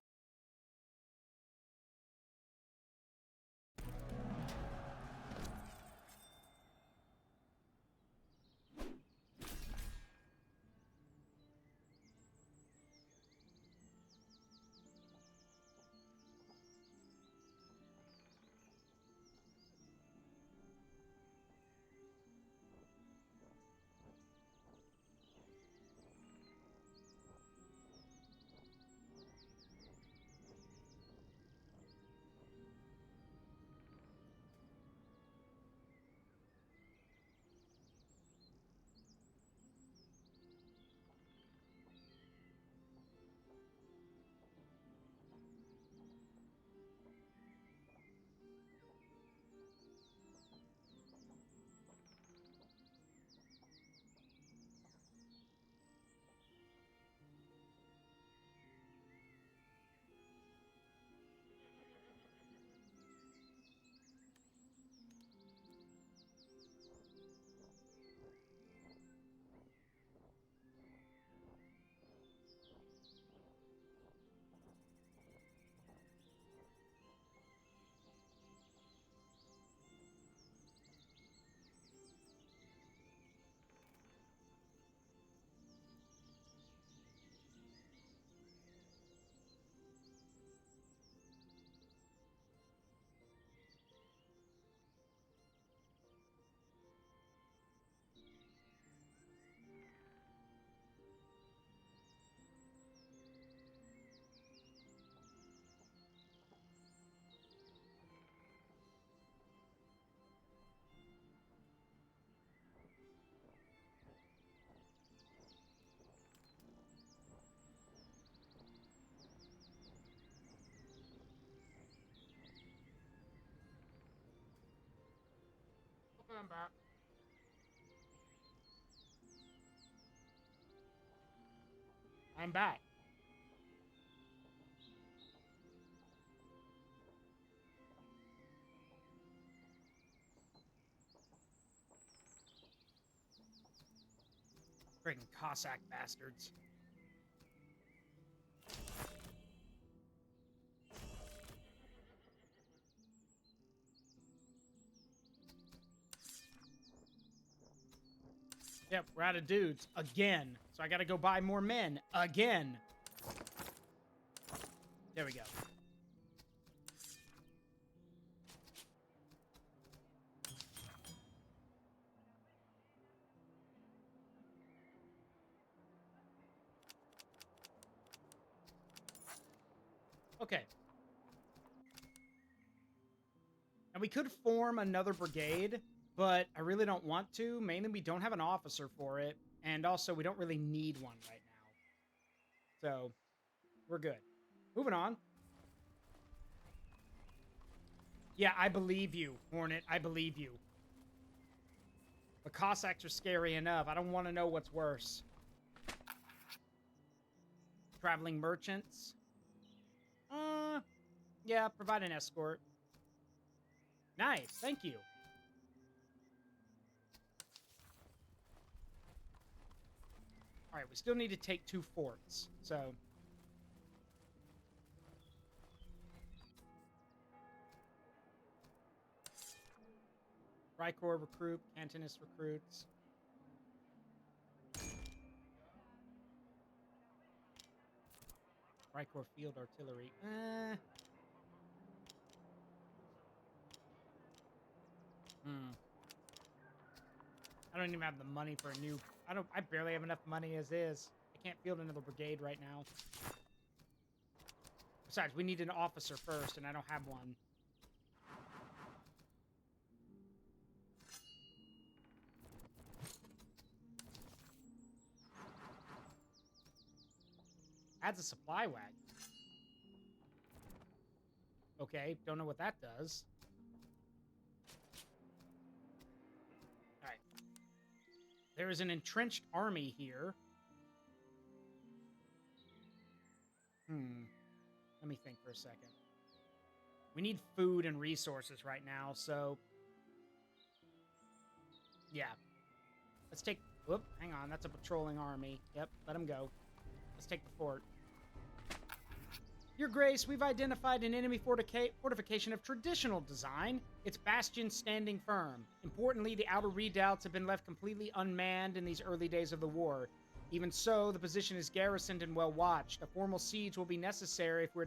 I'm back. I'm back. Friggin' Cossack bastards. Yep, we're out of dudes. Again. So I gotta go buy more men. Again. There we go. Okay. And we could form another brigade, but I really don't want to. Mainly, we don't have an officer for it. And also, we don't really need one right now. So, we're good. Moving on. Yeah, I believe you, Hornet. I believe you. The Cossacks are scary enough. I don't want to know what's worse. Traveling merchants. Yeah, provide an escort. Nice, thank you. All right, we still need to take 2 forts, so... Freikorps recruit, Cantonist recruits. Freikorps field artillery. I don't even have the money for a new... I barely have enough money as is. I can't field another brigade right now. Besides, we need an officer first, and I don't have one. Adds a supply wagon. Okay, don't know what that does. Alright. There is an entrenched army here. Let me think for a second. We need food and resources right now, so... Yeah. Let's take... Whoop, hang on, that's a patrolling army. Yep, let them go. Let's take the fort. Your Grace, we've identified an enemy fortification of traditional design, its bastions standing firm. Importantly, the outer redoubts have been left completely unmanned in these early days of the war. Even so, the position is garrisoned and well watched. A formal siege will be necessary if we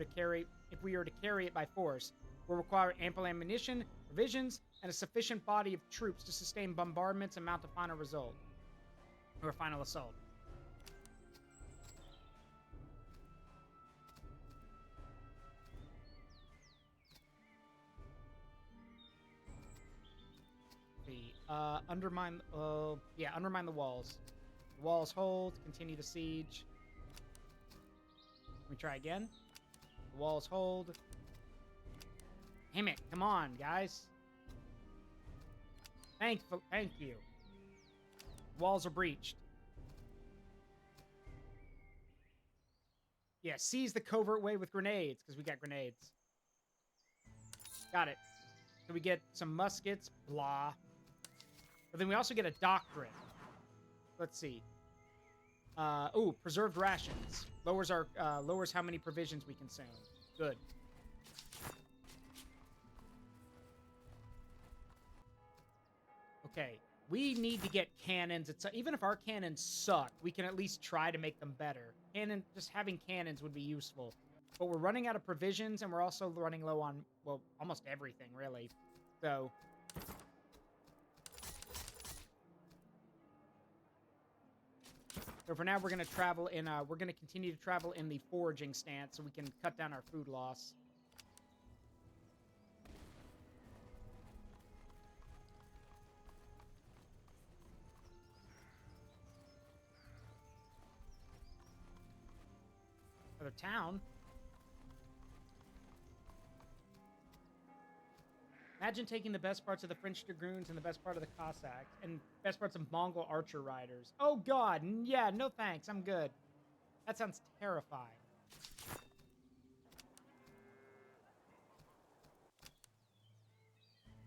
are to carry it by force. We'll require ample ammunition, provisions, and a sufficient body of troops to sustain bombardments and mount a final result. Or a final assault. Undermine the walls. The walls hold, continue the siege. Let me try again. The walls hold. Damn it, come on, guys. Thank you. Walls are breached. Yeah, seize the covert way with grenades, because we got grenades. Got it. So we get some muskets, blah. But then we also get a doctrine. Let's see. Preserved rations. Lowers how many provisions we consume. Good. Okay. We need to get cannons. Even if our cannons suck, we can at least try to make them better. Just having cannons would be useful. But we're running out of provisions, and we're also running low on, well, almost everything, really. So... So for now, we're going to continue to travel in the foraging stance so we can cut down our food loss. Another town. Imagine taking the best parts of the French dragoons and the best part of the Cossacks and best parts of Mongol archer riders. Oh God, yeah, no thanks, I'm good. That sounds terrifying.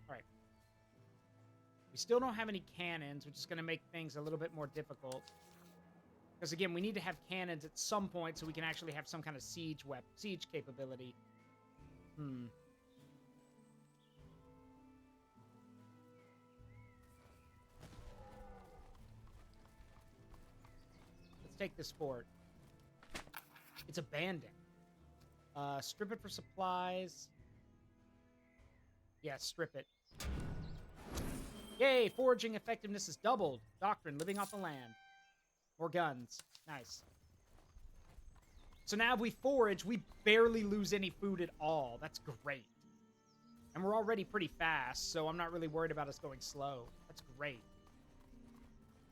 All right. We still don't have any cannons, which is going to make things a little bit more difficult. Because again, we need to have cannons at some point so we can actually have some kind of siege capability. Let's take this fort. It's abandoned. Strip it for supplies. Yeah, strip it. Yay, foraging effectiveness is doubled. Doctrine, living off the land. More guns. Nice. So now if we forage, we barely lose any food at all. That's great. And we're already pretty fast, so I'm not really worried about us going slow. That's great.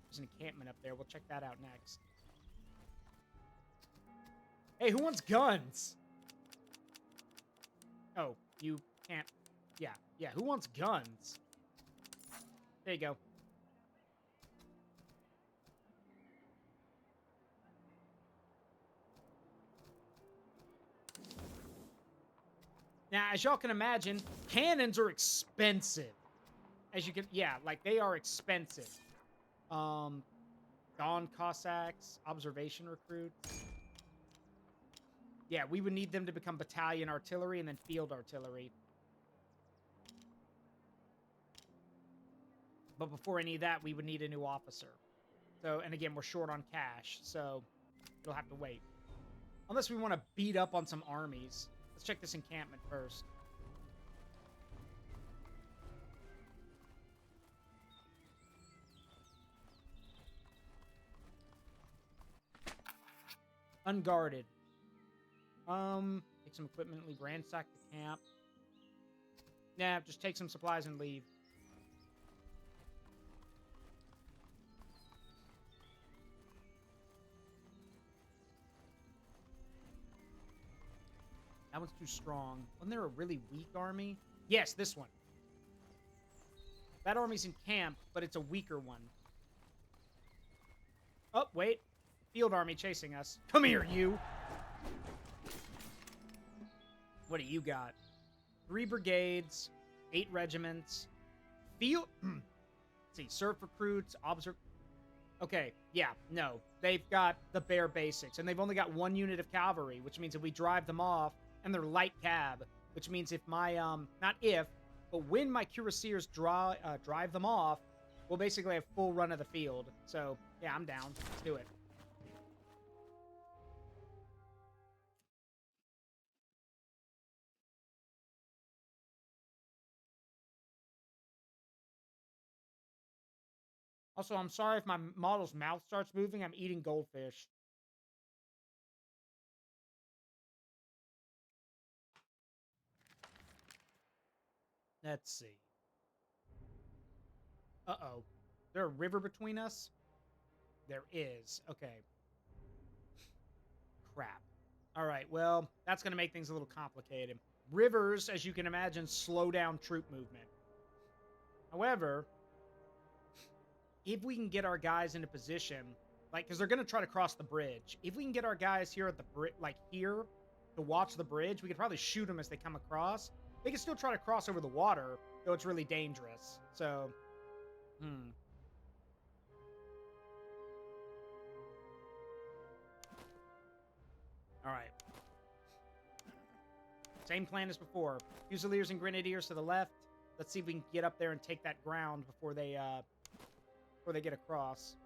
There's an encampment up there. We'll check that out next. Hey, who wants guns? Oh, you can't. Yeah, who wants guns? There you go. Now, as y'all can imagine, cannons are expensive. As you can, yeah, like they are expensive. Dawn Cossacks, observation recruits. Yeah, we would need them to become battalion artillery and then field artillery. But before any of that, we would need a new officer. So, and again, we're short on cash, so it'll have to wait. Unless we want to beat up on some armies. Let's check this encampment first. Unguarded. Take some equipment, leave, ransack the camp. Nah, just take some supplies and leave. That one's too strong. Wasn't there a really weak army? Yes, this one. That army's in camp, but it's a weaker one. Oh, wait. Field army chasing us. Come here, you! What do you got? 3 brigades, 8 regiments. Field... Let's see, serve recruits, observe... Okay, yeah, no. They've got the bare basics, and they've only got 1 unit of cavalry, which means if we drive them off, and they're light cab, which means if my, not if, but when my cuirassiers drive them off, we'll basically have full run of the field. So, yeah, I'm down. Let's do it. Also, I'm sorry if my model's mouth starts moving. I'm eating goldfish. Let's see. Uh-oh. Is there a river between us? There is. Okay. Crap. All right, well, that's going to make things a little complicated. Rivers, as you can imagine, slow down troop movement. However, if we can get our guys into position, like, because they're going to try to cross the bridge. If we can get our guys here at the bridge, like here, to watch the bridge, we could probably shoot them as they come across. They can still try to cross over the water, though it's really dangerous. So, All right. Same plan as before. Fusiliers and Grenadiers to the left. Let's see if we can get up there and take that ground before they get across.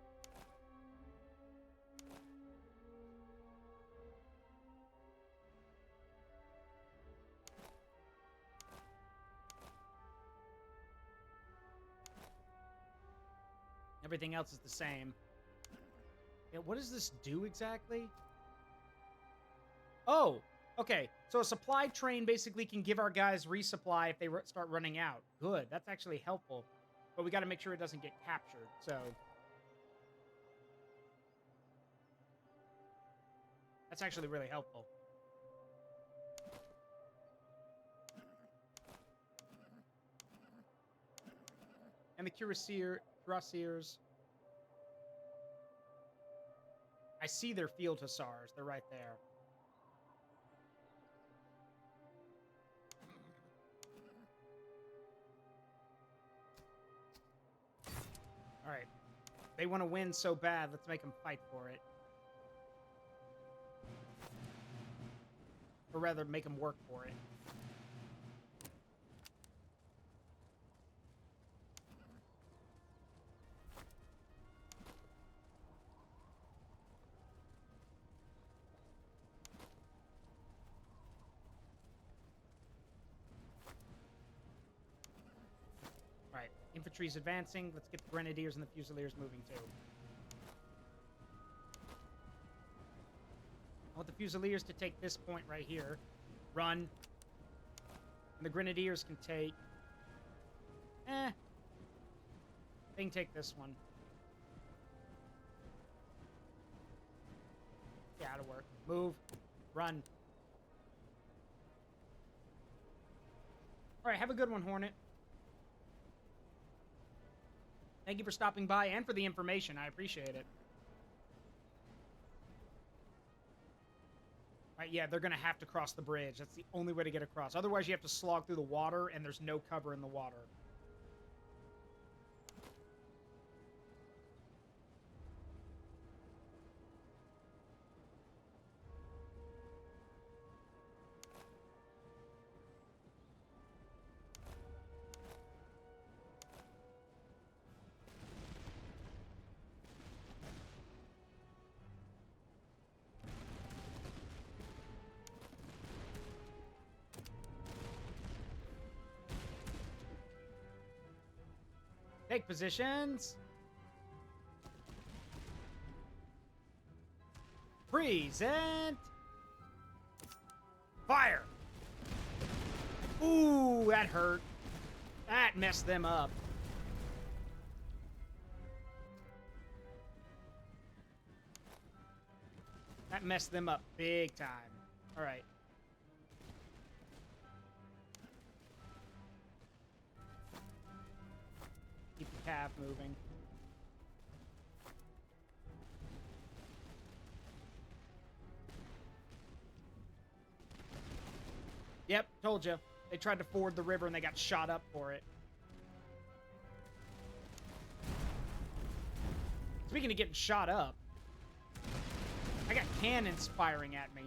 Everything else is the same. Yeah, what does this do exactly? Oh, okay. So a supply train basically can give our guys resupply if they start running out. Good. That's actually helpful. But we got to make sure it doesn't get captured. So that's actually really helpful. And the cuirassiers. I see their field hussars. They're right there. All right. They want to win so bad. Let's make them fight for it. Or rather, make them work for it. Right, infantry's advancing. Let's get the grenadiers and the fusiliers moving too. I want the fusiliers to take this point right here. Run. And the grenadiers can take... They can take this one. Yeah, that'll work. Move. Run. Alright, have a good one, Hornet. Thank you for stopping by and for the information. I appreciate it. Right, yeah, they're going to have to cross the bridge. That's the only way to get across. Otherwise, you have to slog through the water, and there's no cover in the water. Take positions. Present. Fire. Ooh, that hurt. That messed them up. That messed them up big time. All right. Keep the calf moving. Yep, told you. They tried to ford the river and they got shot up for it. Speaking of getting shot up, I got cannons firing at me.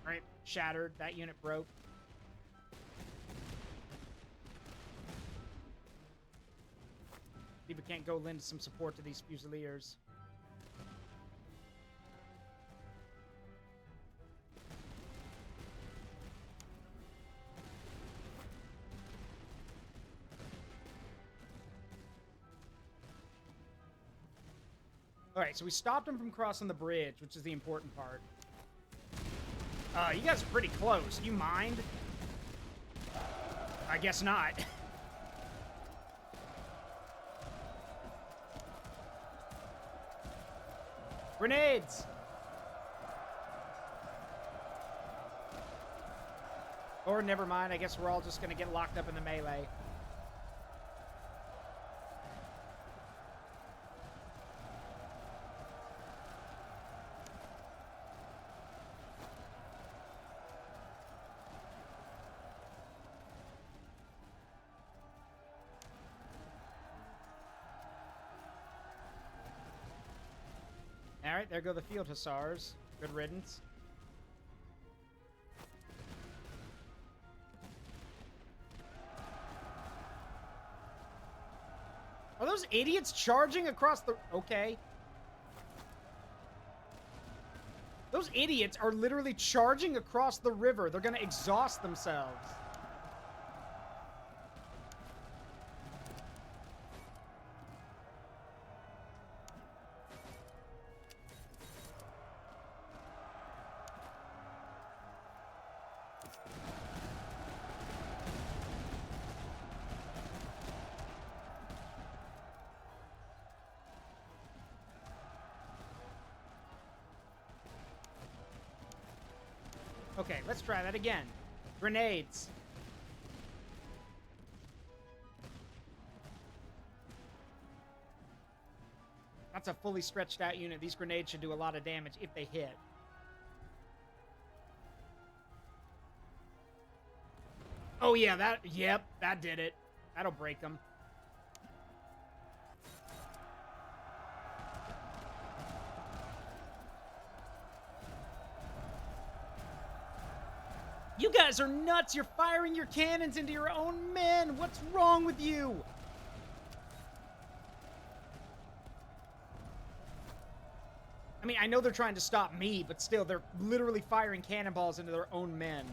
Alright, shattered. That unit broke. People can't go lend some support to these Fusiliers. Alright, so we stopped him from crossing the bridge, which is the important part. You guys are pretty close. Do you mind? I guess not. Grenades! Or never mind, I guess we're all just gonna get locked up in the melee. Alright, there go the field hussars. Good riddance. Are those idiots charging across the... Okay. Those idiots are literally charging across the river. They're gonna exhaust themselves. let's try that again. Grenades. That's a fully stretched out unit. These grenades should do a lot of damage if they hit. Oh yeah, that did it. That'll break them. You guys are nuts! You're firing your cannons into your own men! What's wrong with you? I mean, I know they're trying to stop me, but still, they're literally firing cannonballs into their own men.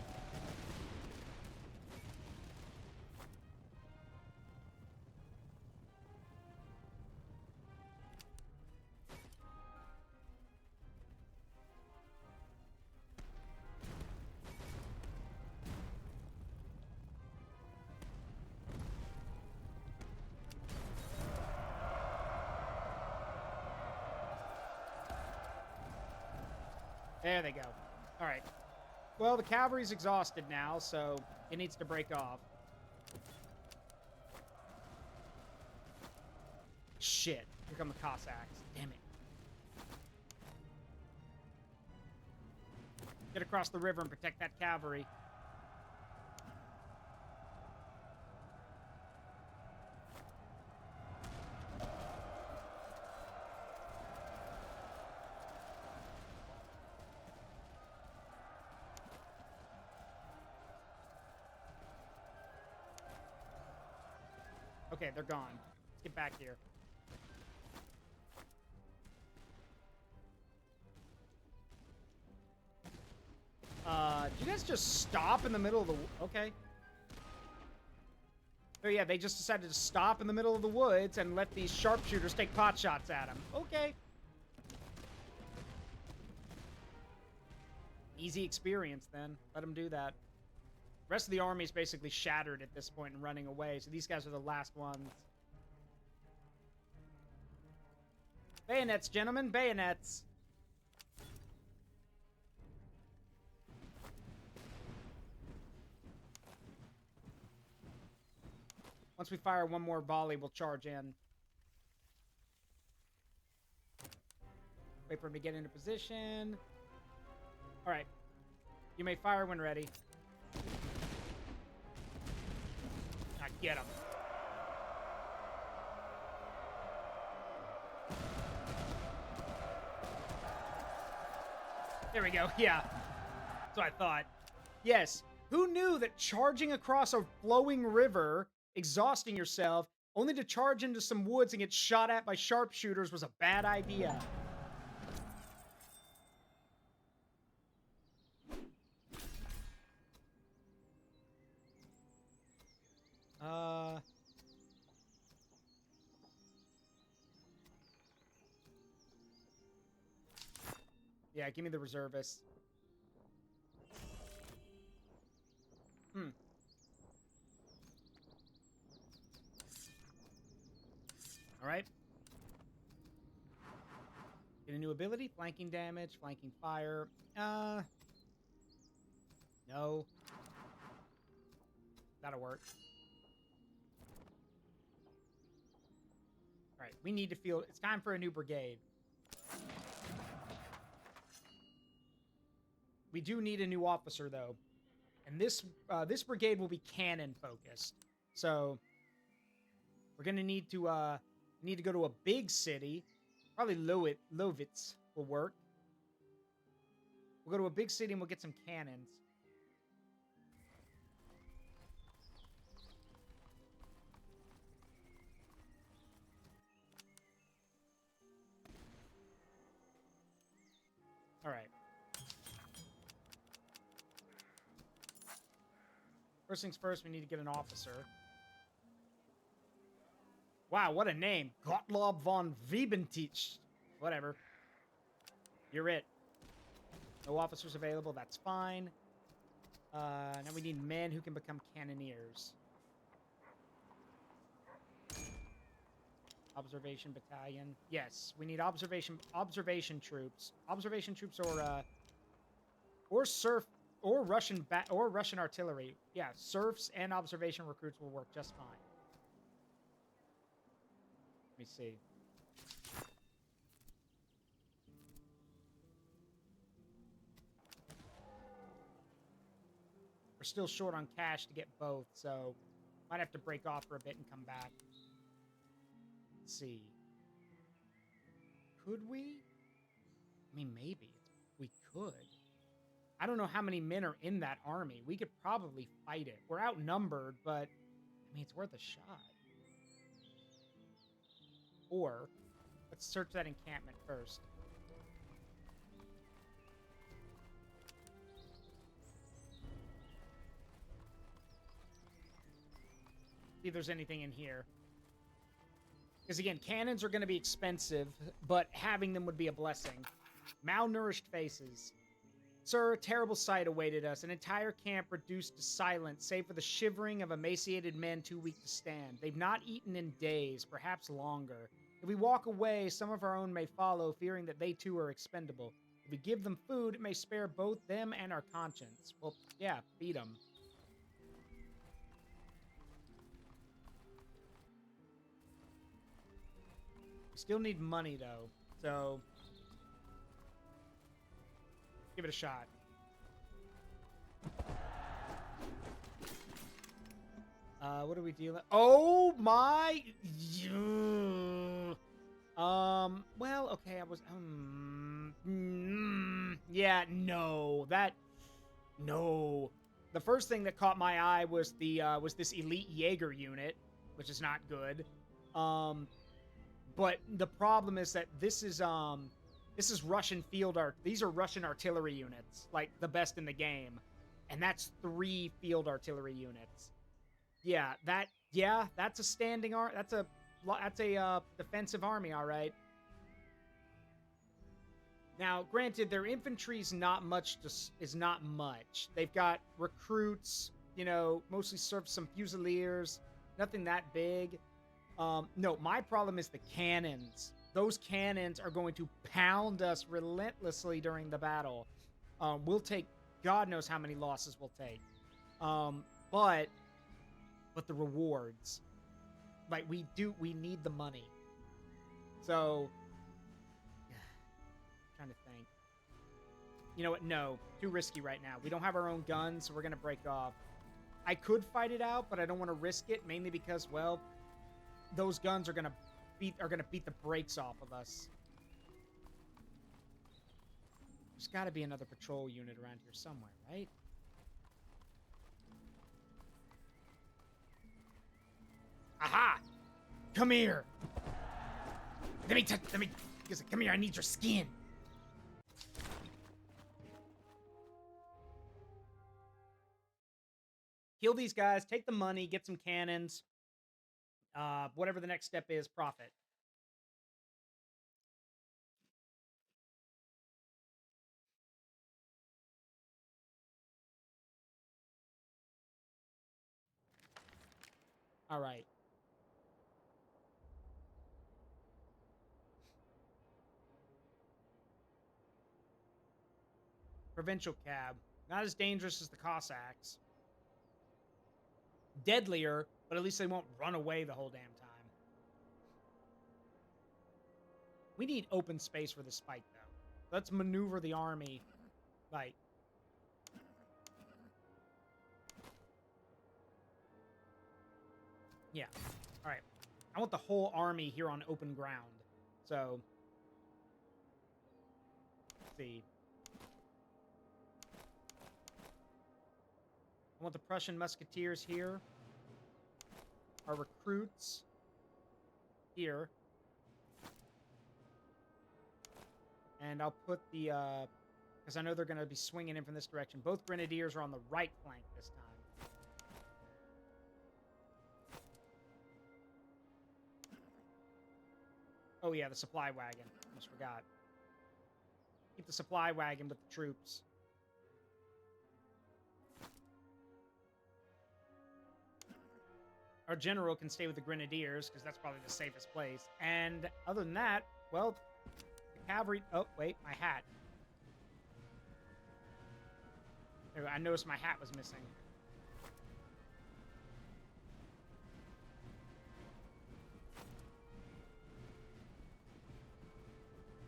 There they go. All right. Well, the cavalry's exhausted now, so it needs to break off. Shit. Here come the Cossacks. Damn it. Get across the river and protect that cavalry. Okay, they're gone. Let's get back here. Did you guys just stop in the middle of the... Okay. Oh yeah, they just decided to stop in the middle of the woods and let these sharpshooters take pot shots at them. Okay. Easy experience, then. Let them do that. The rest of the army is basically shattered at this point and running away, so these guys are the last ones. Bayonets, gentlemen, bayonets. Once we fire one more volley, we'll charge in. Wait for him to get into position. All right. You may fire when ready. Now get him. There we go. Yeah. That's what I thought. Yes. Who knew that charging across a flowing river, exhausting yourself, only to charge into some woods and get shot at by sharpshooters was a bad idea? Yeah, give me the reservists. All right. Get a new ability. Flanking damage, flanking fire. No. That'll work. All right, we need to field. It's time for a new brigade. We do need a new officer, though. And this brigade will be cannon focused. So we're gonna need to go to a big city. Probably Lovitz will work. We'll go to a big city and we'll get some cannons. All right. First things first, we need to get an officer. Wow, what a name. Gottlob von Wiebentich. Whatever. You're it. No officers available, that's fine. Now we need men who can become cannoneers. Observation battalion. Yes, we need observation troops. Observation troops or surf or Russian artillery. Yeah, serfs and observation recruits will work just fine. Let me see. We're still short on cash to get both, so might have to break off for a bit and come back. Let's see. Could we? I mean, maybe. We could. I don't know how many men are in that army. We could probably fight it. We're outnumbered, but, I mean, it's worth a shot. Or, let's search that encampment first. See if there's anything in here. Because, again, cannons are going to be expensive, but having them would be a blessing. Malnourished faces. Sir, a terrible sight awaited us. An entire camp reduced to silence, save for the shivering of emaciated men too weak to stand. They've not eaten in days, perhaps longer. If we walk away, some of our own may follow, fearing that they too are expendable. If we give them food, it may spare both them and our conscience. Well, yeah, feed them. We still need money, though, so give it a shot. What are we dealing? Oh my! Well, okay, I was. Yeah, no, no. The first thing that caught my eye was this elite Jaeger unit, which is not good. But the problem is that this is Russian these are Russian artillery units, like the best in the game. And that's 3 field artillery units. Yeah, that's a standing that's a defensive army, all right. Now, granted, their infantry's not much. They've got recruits, you know, mostly serve some fusiliers, nothing that big. No, my problem is the cannons. Those cannons are going to pound us relentlessly during the battle. We'll take God knows how many losses we'll take. But the rewards, like we need the money. So, trying to think. You know what? No, too risky right now. We don't have our own guns, so we're gonna break off. I could fight it out, but I don't want to risk it, mainly because, well, those guns are gonna beat the brakes off of us. There's got to be another patrol unit around here somewhere, right? Aha! Come here. Come here. I need your skin. Kill these guys. Take the money. Get some cannons. Whatever the next step is, profit. All right. Provincial cab. Not as dangerous as the Cossacks. Deadlier, but at least they won't run away the whole damn time. We need open space for this fight, though. Let's maneuver the army. Like, yeah. All right. I want the whole army here on open ground. So, let's see. I want the Prussian musketeers here. Our recruits here. And I'll put the, because I know they're going to be swinging in from this direction. Both grenadiers are on the right flank this time. Oh yeah, the supply wagon. Almost forgot. Keep the supply wagon with the troops. Our general can stay with the grenadiers, because that's probably the safest place. And other than that, well, the cavalry... Oh, wait, my hat. I noticed my hat was missing.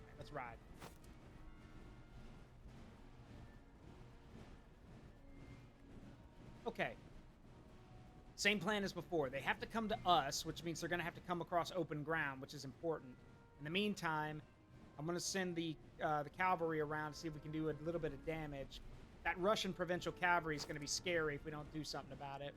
Right, let's ride. Okay. Same plan as before. They have to come to us, which means they're going to have to come across open ground, which is important. In the meantime, I'm going to send the cavalry around to see if we can do a little bit of damage. That Russian provincial cavalry is going to be scary if we don't do something about it.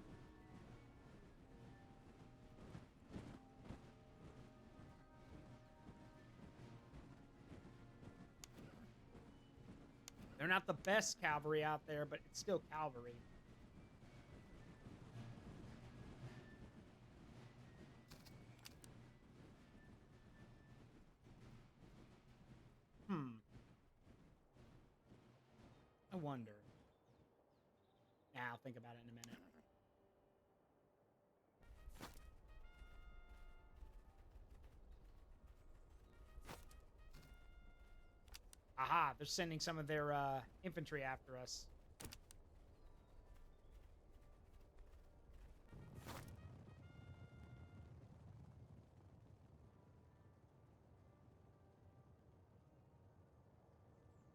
They're not the best cavalry out there, but it's still cavalry. I wonder. Nah, I'll think about it in a minute. Aha, they're sending some of their infantry after us.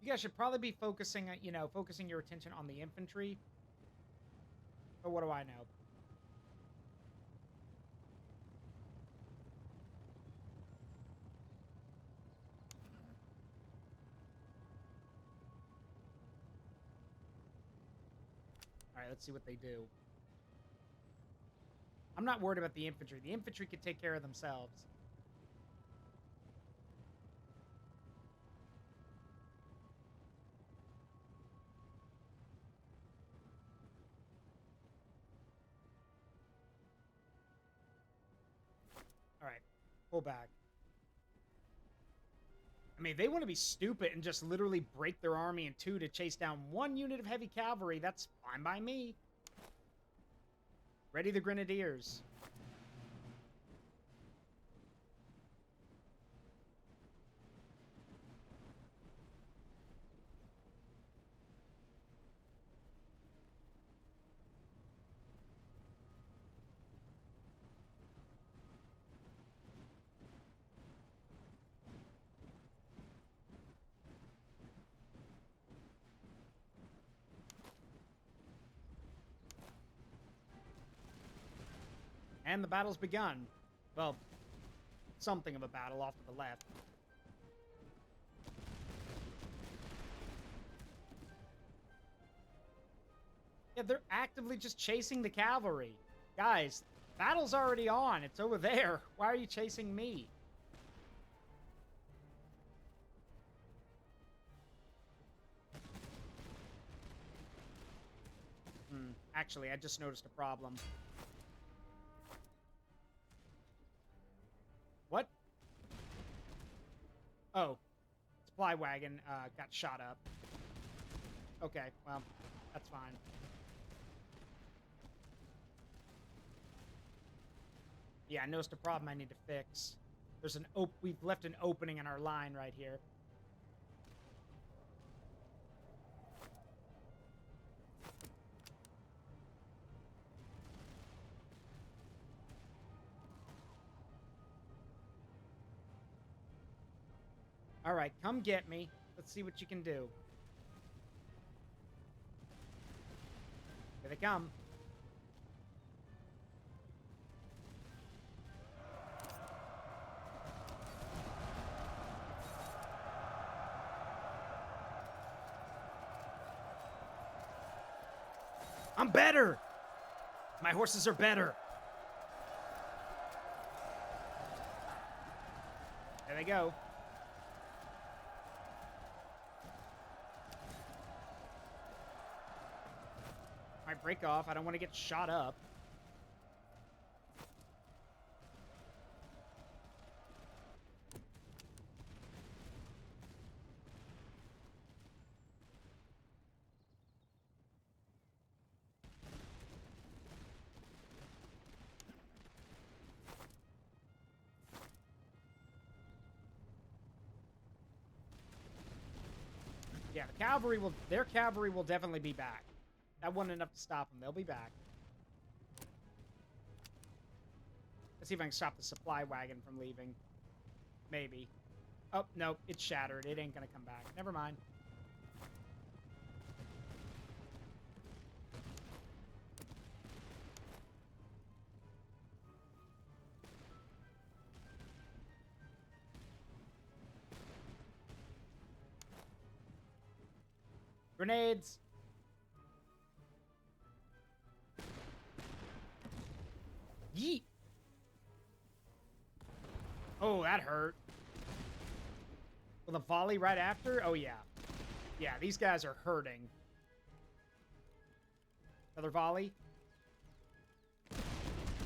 You guys should probably be focusing, focusing your attention on the infantry. But what do I know? All right, let's see what they do. I'm not worried about the infantry. The infantry could take care of themselves. All right, pull back. I mean, they want to be stupid and just literally break their army in two to chase down one unit of heavy cavalry. That's fine by me. Ready the grenadiers. And the battle's begun. Well, something of a battle off to the left. Yeah, they're actively just chasing the cavalry. Guys, battle's already on. It's over there. Why are you chasing me? Actually, I just noticed a problem. What? Oh. Supply wagon got shot up. Okay, well, that's fine. Yeah, I noticed a problem I need to fix. There's an we've left an opening in our line right here. All right, come get me. Let's see what you can do. Here they come. I'm better! My horses are better. There they go. Might break off. I don't want to get shot up. Yeah, their cavalry will definitely be back. That wasn't enough to stop them. They'll be back. Let's see if I can stop the supply wagon from leaving. Maybe. Oh, no, it's shattered. It ain't gonna come back. Never mind. Grenades! Yeet! Oh, that hurt. With a volley right after? Oh, yeah. Yeah, these guys are hurting. Another volley?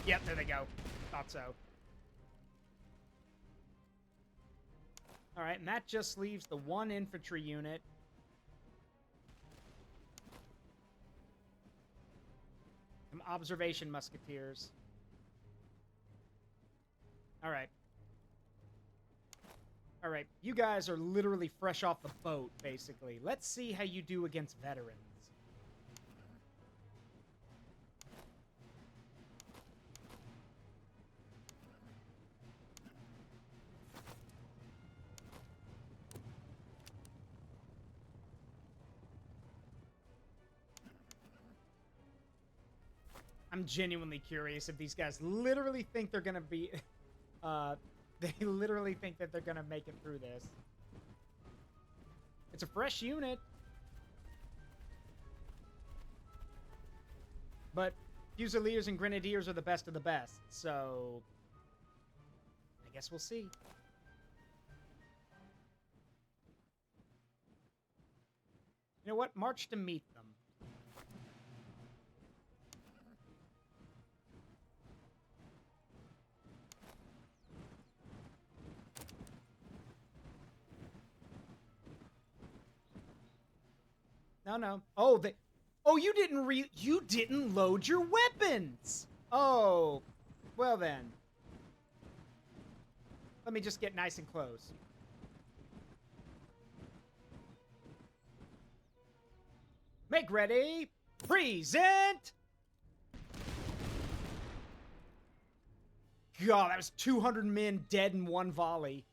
Yep, there they go. Thought so. Alright, and that just leaves the one infantry unit. Some observation musketeers. Alright. Alright, you guys are literally fresh off the boat, basically. Let's see how you do against veterans. I'm genuinely curious if these guys literally think they're gonna be... they literally think that they're gonna make it through this. It's a fresh unit. But Fusiliers and Grenadiers are the best of the best, so... I guess we'll see. You know what? March to meet them. No. Oh, you didn't load your weapons. Oh, well then. Let me just get nice and close. Make ready. Present. God, that was 200 men dead in one volley.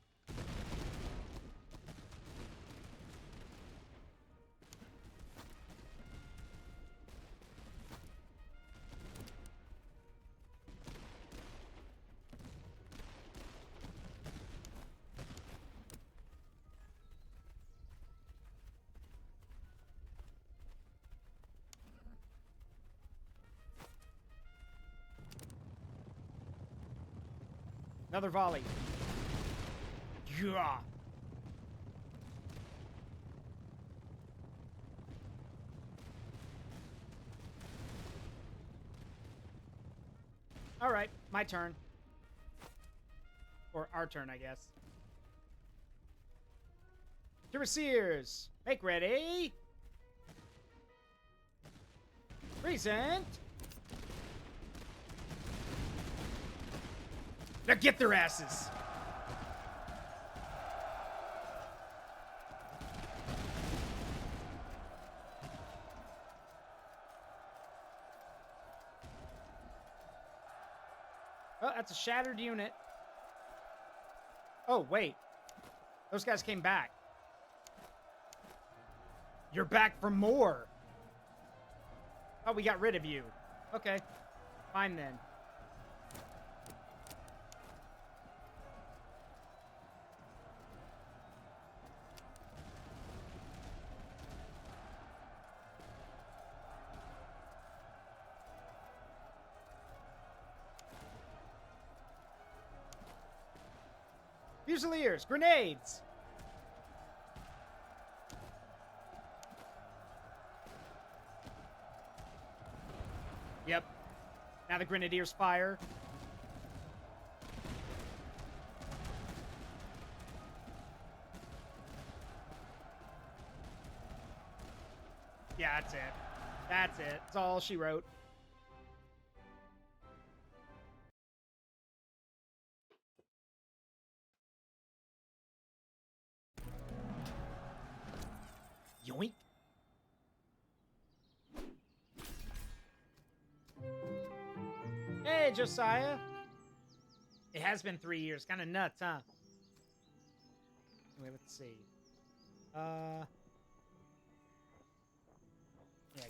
Another volley. Yeah. All right, my turn. Or our turn, I guess. Cuirassiers, make ready. Present. Now get their asses. Oh, that's a shattered unit. Oh, wait. Those guys came back. You're back for more. Oh, we got rid of you. Okay. Fine then. Fusiliers, grenades! Yep. Now the grenadiers fire. Yeah, that's it. That's it. That's all she wrote. Yoink. Hey, Josiah. It has been 3 years. Kind of nuts, huh? Anyway, let's see. Yeah,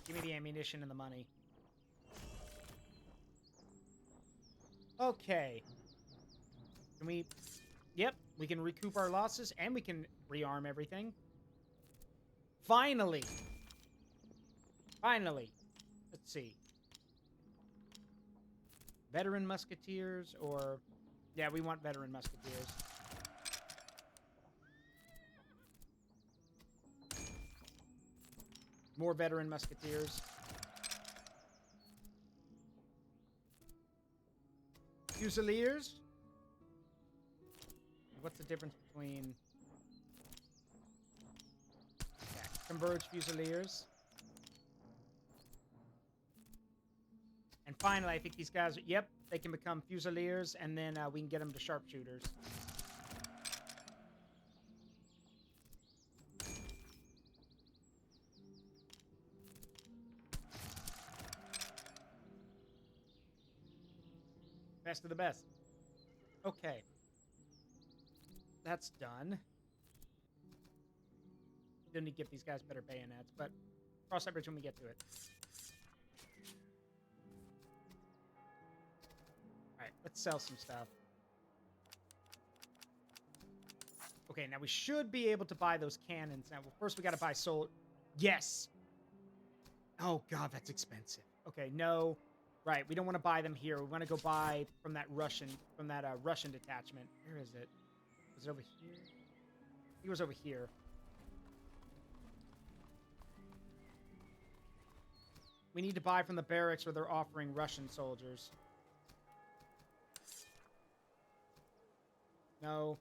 give me the ammunition and the money. Okay. Can we... Yep, we can recoup our losses, and we can rearm everything. Finally! Finally! Let's see. Veteran Musketeers, or... Yeah, we want Veteran Musketeers. More Veteran Musketeers. Fusiliers? What's the difference between... Yeah, Converge Fusiliers. And finally, I think these guys... Yep, they can become Fusiliers, and then we can get them to Sharpshooters. Best of the best. Okay. That's done. Still need to get these guys better bayonets, but cross that bridge when we get to it. Alright, let's sell some stuff. Okay, now we should be able to buy those cannons. Now, well, first we gotta buy soul... Yes! Oh, God, that's expensive. Okay, no... Right, we don't want to buy them here. We want to go buy from that Russian detachment. Where is it? Was it over here? I think it was over here. We need to buy from the barracks where they're offering Russian soldiers. No.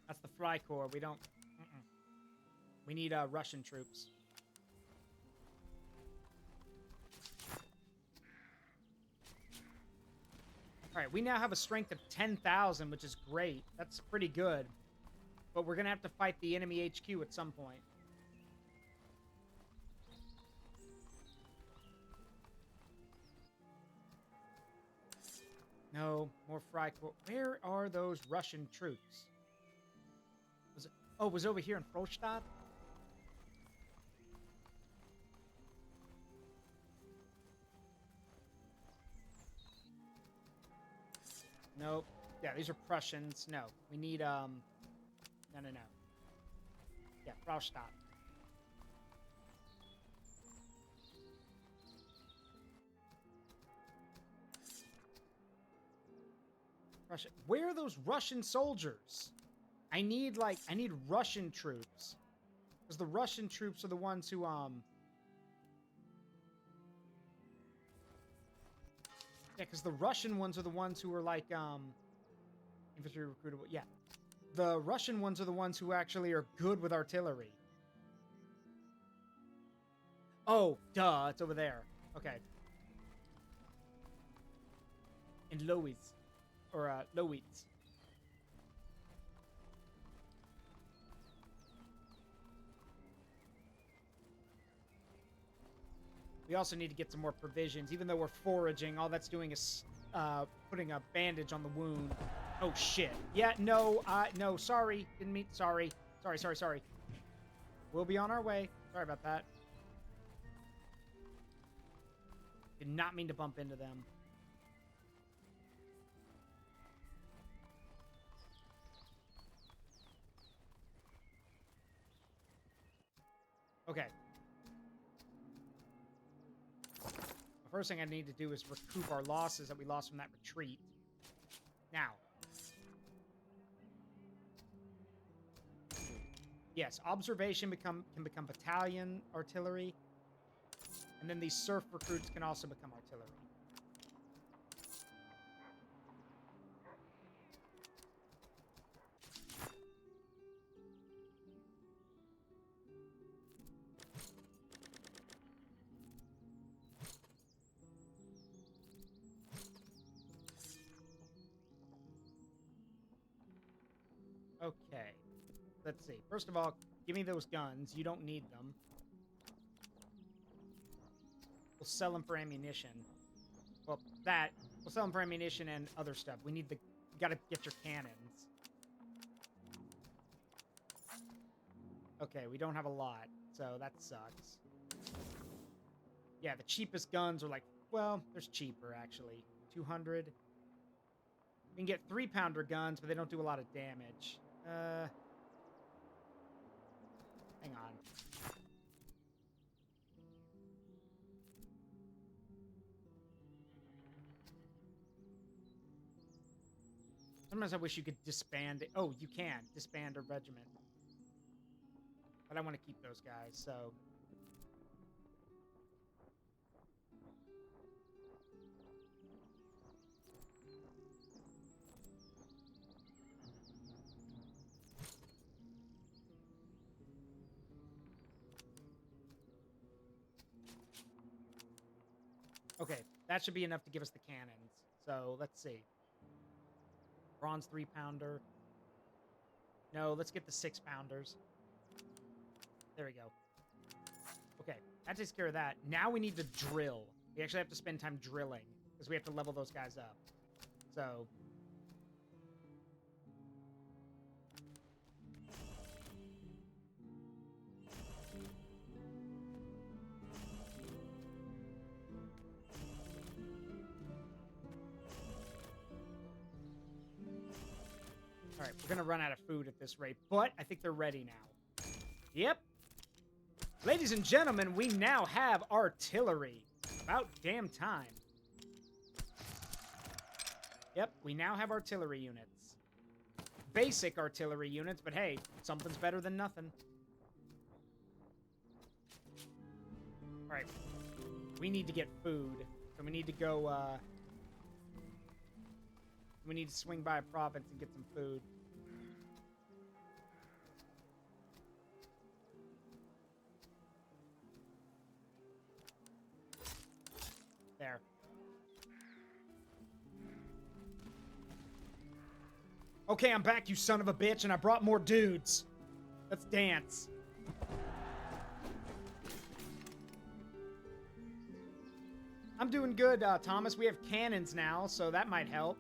That's the Freikorps. We don't... We need Russian troops. All right, we now have a strength of 10,000, which is great. That's pretty good. But we're going to have to fight the enemy HQ at some point. No, more Freikorps. Where are those Russian troops? Was it... Oh, it was over here in Frostadt? Nope. Yeah, these are Prussians. No, we need, No. Yeah, Frostadt. Russia. Where are those Russian soldiers? I need Russian troops. Because the Russian troops are the ones who, Yeah, because the Russian ones are the ones who are like, infantry recruitable. Yeah. The Russian ones are the ones who actually are good with artillery. Oh, duh, it's over there. Okay. In Lowitz. Or, Lowitz. We also need to get some more provisions. Even though we're foraging, all that's doing is putting a bandage on the wound. Oh, shit. Yeah, no, no, sorry. Didn't mean... Sorry. Sorry. We'll be on our way. Sorry about that. Did not mean to bump into them. Okay. The first thing I need to do is recoup our losses that we lost from that retreat. Now. Yes, observation can become battalion artillery. And then these surf recruits can also become artillery. Okay. Let's see. First of all, give me those guns. You don't need them. We'll sell them for ammunition. Well, that. We'll sell them for ammunition and other stuff. We need the... You gotta get your cannons. Okay, we don't have a lot, so that sucks. Yeah, the cheapest guns are like... Well, there's cheaper, actually. 200. We can get 3-pounder guns, but they don't do a lot of damage. Hang on. Sometimes I wish you could disband it. Oh, you can disband a regiment. But I want to keep those guys, so... Okay, that should be enough to give us the cannons. So, let's see. Bronze 3-pounder. No, let's get the 6-pounders. There we go. Okay, that takes care of that. Now we need to drill. We actually have to spend time drilling, because we have to level those guys up. So... Alright, we're gonna run out of food at this rate, but I think they're ready now. Yep. Ladies and gentlemen, we now have artillery. About damn time. Yep, we now have artillery units. Basic artillery units, but hey, something's better than nothing. Alright. We need to get food. So we need to go, we need to swing by a province and get some food. There. Okay, I'm back, you son of a bitch, and I brought more dudes. Let's dance. I'm doing good, Thomas. We have cannons now, so that might help.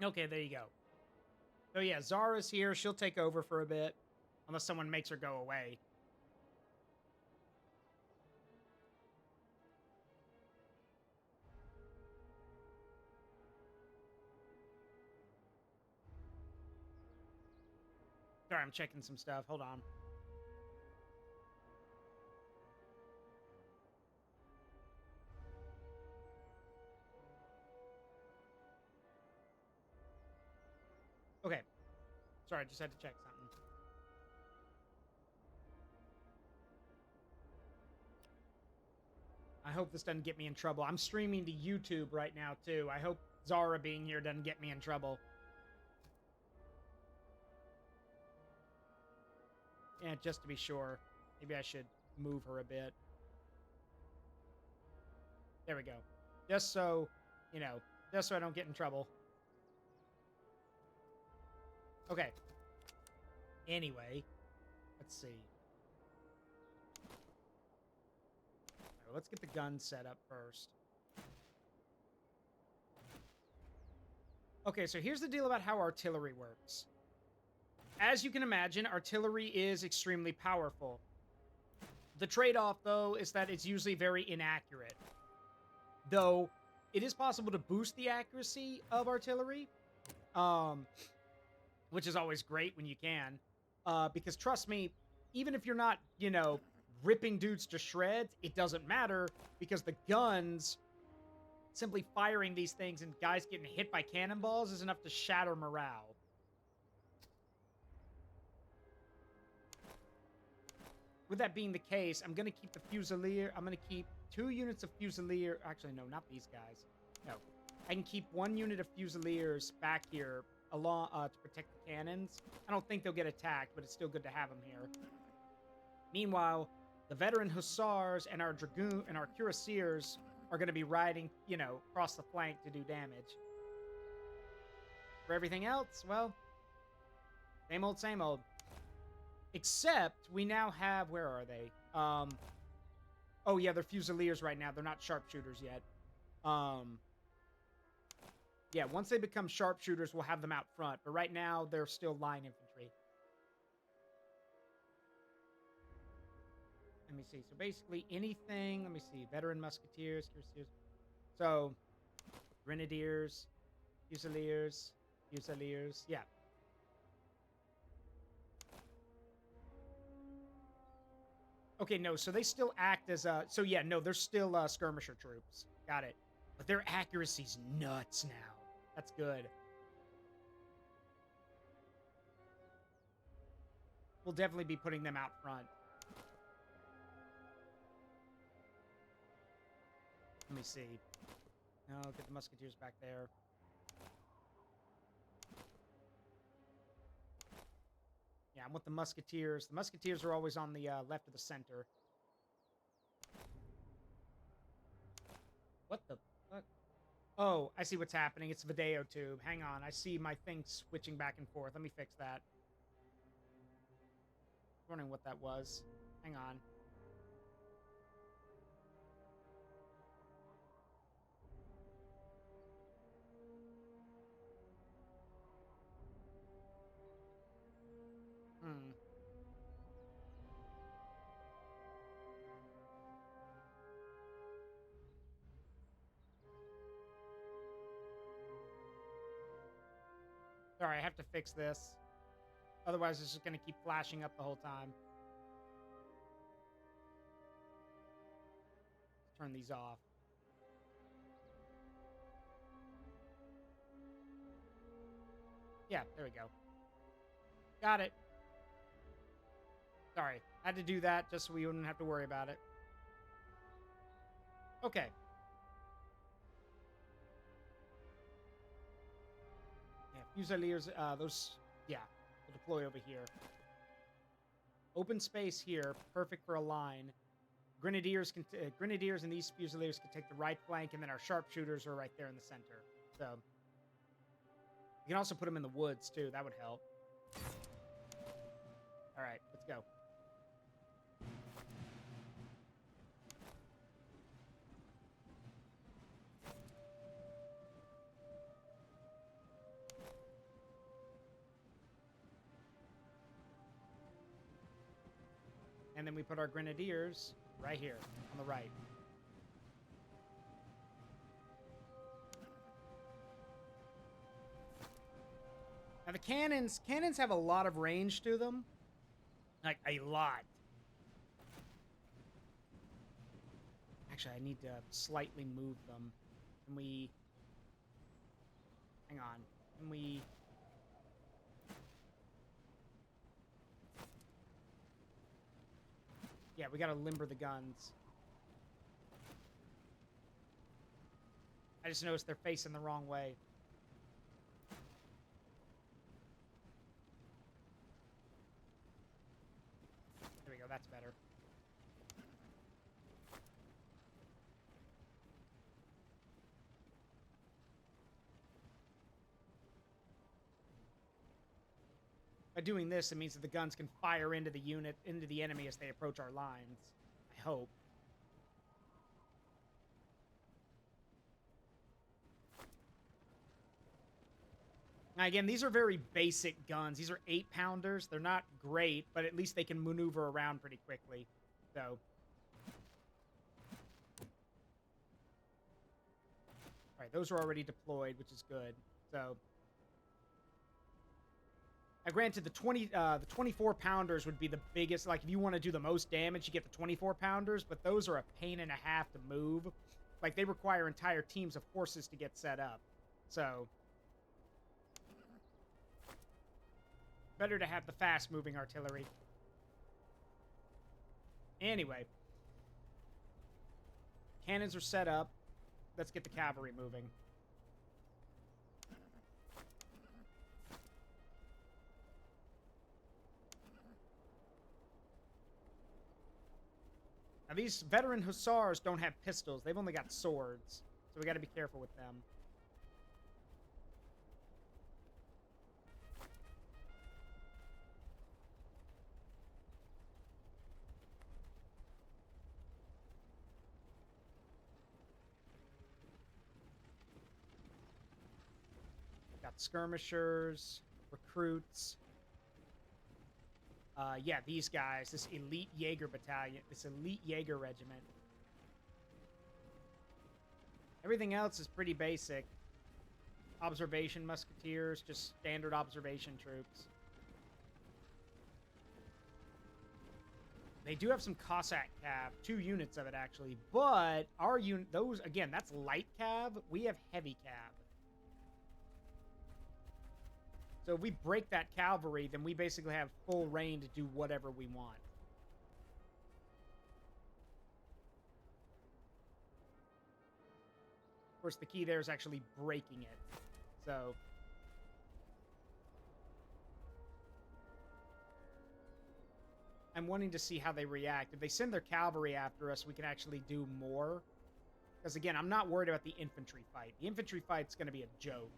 Okay, there you go. So yeah, Zara's here. She'll take over for a bit. Unless someone makes her go away. Sorry, I'm checking some stuff. Hold on. Okay. Sorry, I just had to check something. I hope this doesn't get me in trouble. I'm streaming to YouTube right now, too. I hope Zara being here doesn't get me in trouble. Yeah, just to be sure. Maybe I should move her a bit. There we go. Just so, you know, just so I don't get in trouble. Okay. Anyway, let's see. Right, let's get the gun set up first. Okay, so here's the deal about how artillery works. As you can imagine, artillery is extremely powerful. The trade-off, though, is that it's usually very inaccurate. Though, it is possible to boost the accuracy of artillery, um, which is always great when you can. Because trust me, even if you're not, ripping dudes to shreds, it doesn't matter because the guns, simply firing these things and guys getting hit by cannonballs is enough to shatter morale. With that being the case, I'm going to keep the Fusilier. I'm going to keep 2 units of Fusilier. Actually, no, not these guys. No. I can keep 1 unit of Fusiliers back here along to protect the cannons. I don't think they'll get attacked, but it's still good to have them here. Meanwhile, the veteran Hussars and our Dragoon and our Cuirassiers are going to be riding, across the flank to do damage. For everything else, well, same old, same old. Except we now have, where are they? Oh yeah, they're Fusiliers right now. They're not sharpshooters yet. Yeah, once they become sharpshooters, we'll have them out front. But right now, they're still line infantry. Let me see. So basically anything, let me see. Veteran Musketeers, Cuirassiers. So, Grenadiers, Fusiliers, yeah. Okay, no, so they still act as so yeah, no, they're still skirmisher troops. Got it. But their accuracy's nuts now. That's good. We'll definitely be putting them out front. Let me see. No, get the Musketeers back there. Yeah, I'm with the Musketeers. The Musketeers are always on the left of the center. What the fuck? Oh, I see what's happening. It's Video Tube. Hang on. I see my thing switching back and forth. Let me fix that. Wondering what that was. Hang on. Hmm. Sorry, I have to fix this. Otherwise, it's just going to keep flashing up the whole time. Let's turn these off. Yeah, there we go. Got it. Sorry, I had to do that just so we wouldn't have to worry about it. Okay. Yeah, Fusiliers, those, yeah, will deploy over here. Open space here, perfect for a line. Grenadiers and these Fusiliers can take the right flank, and then our sharpshooters are right there in the center. So you can also put them in the woods too. That would help. All right, let's go. And then we put our Grenadiers right here on the right. Now the cannons have a lot of range to them. Like, a lot. Actually, I need to slightly move them. Can we... Hang on. Can we... Yeah, we gotta limber the guns. I just noticed they're facing the wrong way. There we go, that's better. By doing this, it means that the guns can fire into the enemy as they approach our lines. I hope. Now, again, these are very basic guns. These are 8-pounders. They're not great, but at least they can maneuver around pretty quickly. So, all right, those are already deployed, which is good. So, now, granted, the 24-pounders would be the biggest. Like, if you want to do the most damage, you get the 24-pounders, but those are a pain and a half to move. Like, they require entire teams of horses to get set up. So, better to have the fast-moving artillery. Anyway. Cannons are set up. Let's get the cavalry moving. Now, these veteran hussars don't have pistols. They've only got swords. So we got to be careful with them. Got skirmishers, recruits. Yeah, these guys, this elite Jaeger battalion, this elite Jaeger regiment. Everything else is pretty basic. Observation musketeers, just standard observation troops. They do have some Cossack cav, 2 units of it actually, but our unit, those, again, that's light cav. We have heavy cav. So if we break that cavalry, then we basically have full reign to do whatever we want. Of course, the key there is actually breaking it. So I'm wanting to see how they react. If they send their cavalry after us, we can actually do more. Because again, I'm not worried about the infantry fight. The infantry fight's going to be a joke.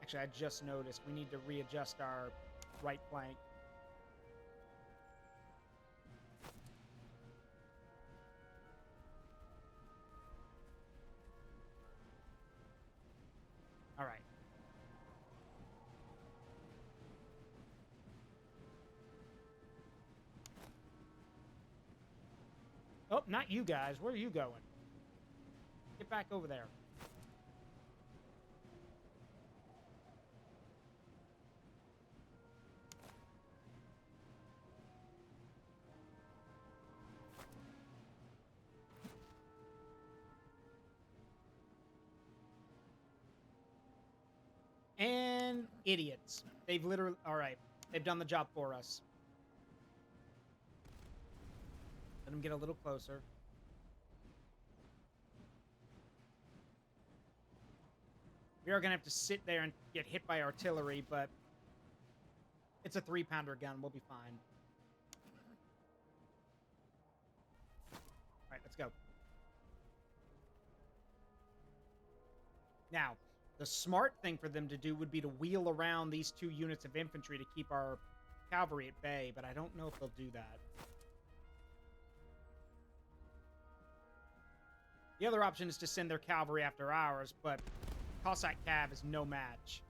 Actually, I just noticed we need to readjust our right flank. All right. Oh, not you guys. Where are you going? Get back over there. And idiots. They've literally... All right. They've done the job for us. Let them get a little closer. We are going to have to sit there and get hit by artillery, but it's a 3-pounder gun. We'll be fine. All right, let's go. Now, the smart thing for them to do would be to wheel around these 2 units of infantry to keep our cavalry at bay, but I don't know if they'll do that. The other option is to send their cavalry after ours, but Cossack Cav is no match.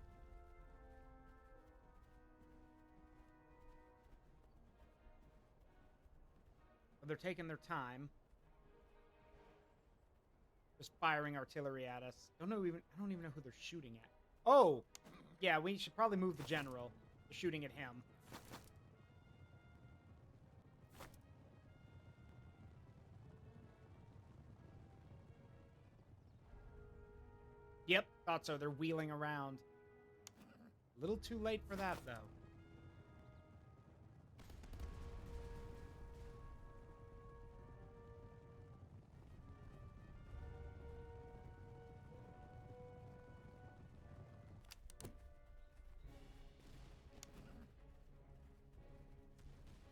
But they're taking their time. Just firing artillery at us. I don't even know who they're shooting at. Oh! Yeah, we should probably move the general. They're shooting at him. Yep, thought so. They're wheeling around. A little too late for that, though.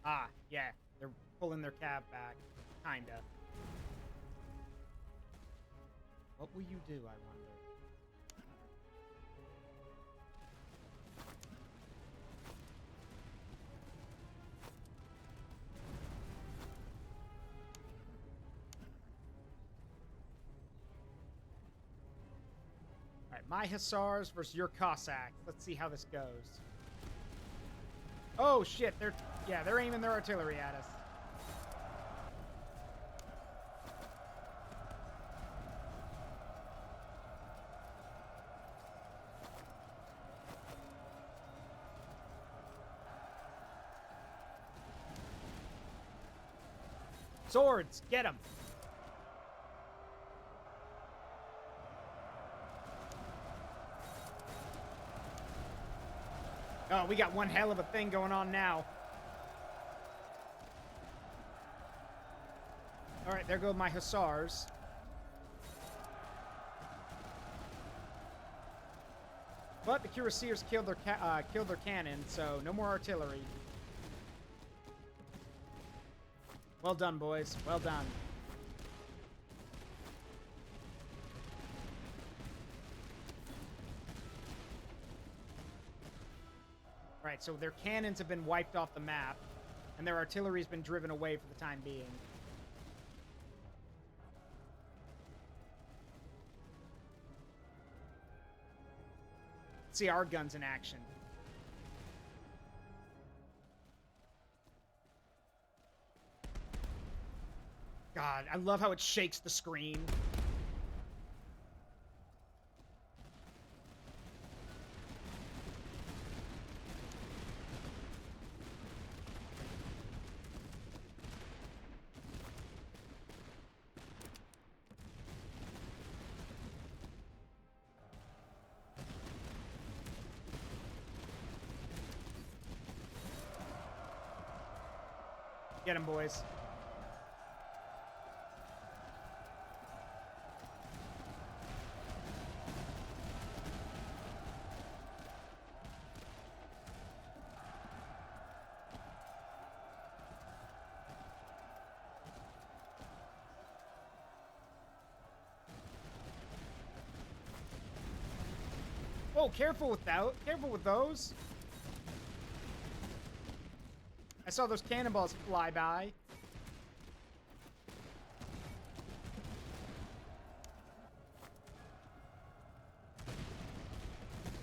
Ah, yeah. They're pulling their cab back. Kinda. What will you do, I wonder? My Hussars versus your Cossacks. Let's see how this goes. Oh, shit. They're aiming their artillery at us. Swords, get them. Oh, we got one hell of a thing going on now. All right, there go my Hussars. But the Cuirassiers killed their cannon, so no more artillery. Well done, boys. Well done. Right, so their cannons have been wiped off the map, and their artillery's been driven away for the time being. Let's see our guns in action. God, I love how it shakes the screen. Get him, boys. Oh, careful with that. Careful with those. I saw those cannonballs fly by.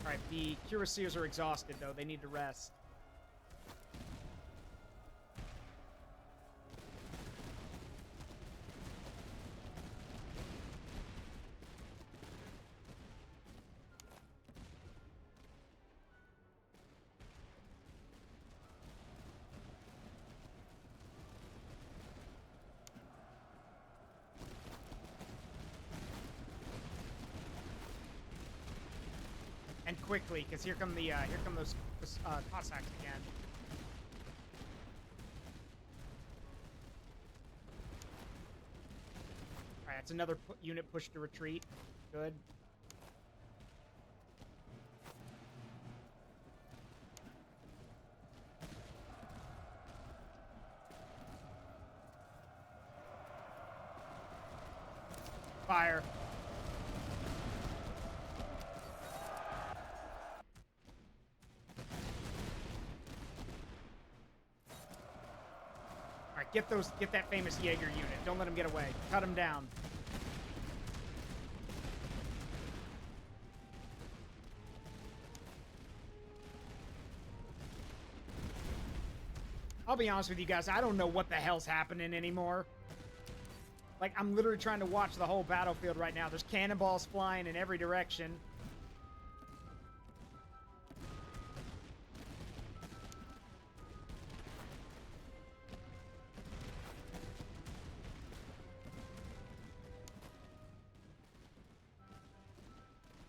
Alright, the Cuirassiers are exhausted, though. They need to rest. And quickly, because here come those Cossacks again. All right, that's another unit pushed to retreat. Good. Fire. Get that famous Jaeger unit. Don't let him get away. Cut him down. I'll be honest with you guys, I don't know what the hell's happening anymore. Like, I'm literally trying to watch the whole battlefield right now. There's cannonballs flying in every direction.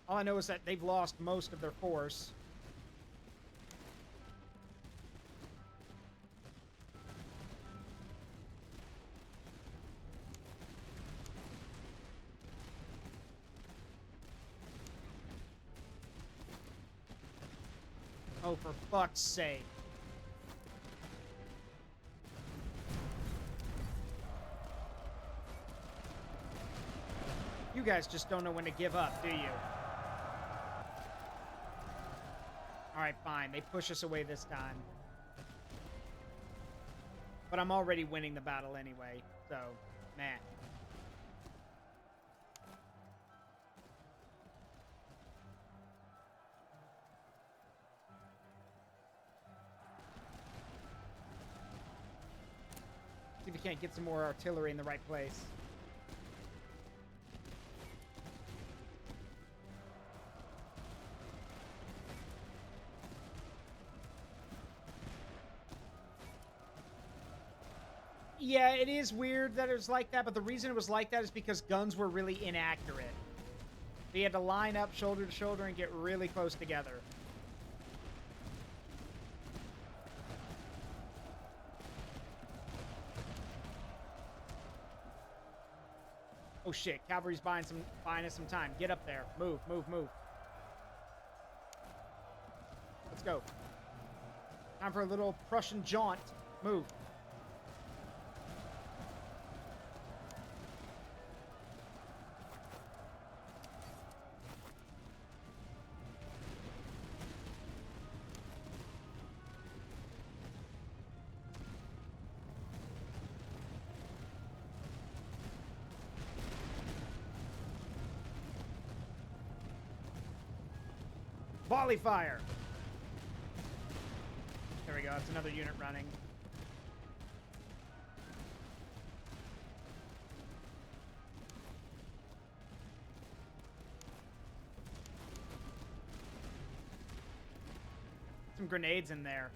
All I know is that they've lost most of their force. Oh, for fuck's sake. You guys just don't know when to give up, do you? Alright, fine. They push us away this time. But I'm already winning the battle anyway, so, meh. can't get some more artillery in the right place. Yeah, it is weird that it was like that, but the reason it was like that is because guns were really inaccurate. They had to line up shoulder to shoulder and get really close together. Oh shit, cavalry's buying us some time. Get up there. Move, move, move. Let's go. Time for a little Prussian jaunt. Move. Volley fire! There we go, that's another unit running. Some grenades in there.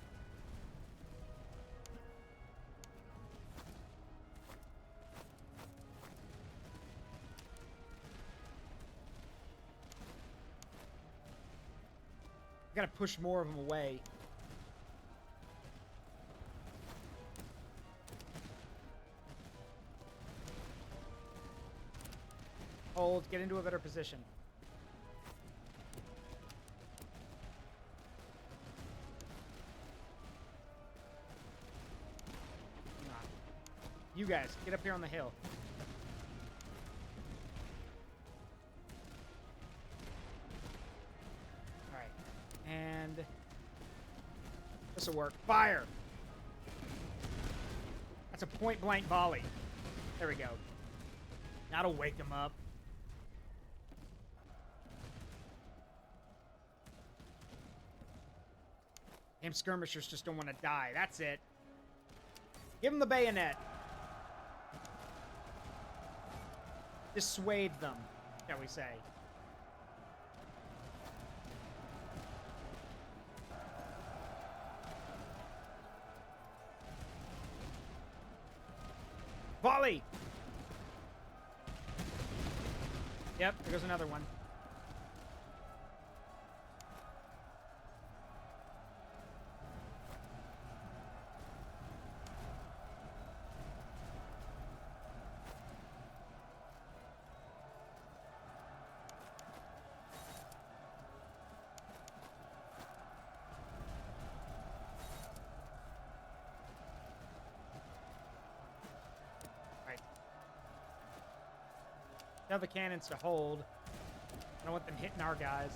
Gotta push more of them away. Hold, get into a better position. Come on. You guys, get up here on the hill. And this will work. Fire! That's a point-blank volley. There we go. That'll wake them up. Damn skirmishers just don't want to die. That's it. Give them the bayonet. Dissuade them, shall we say. Volley! Yep, there goes another one. Tell the cannons to hold. I don't want them hitting our guys.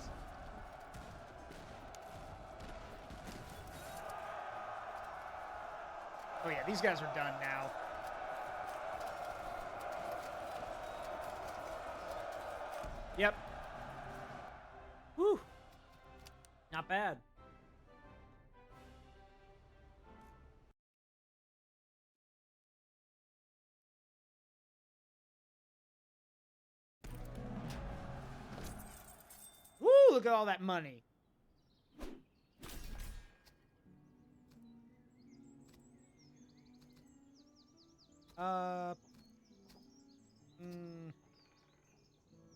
Oh yeah, these guys are done now. Yep. Whew. Not bad. Woo, look at all that money.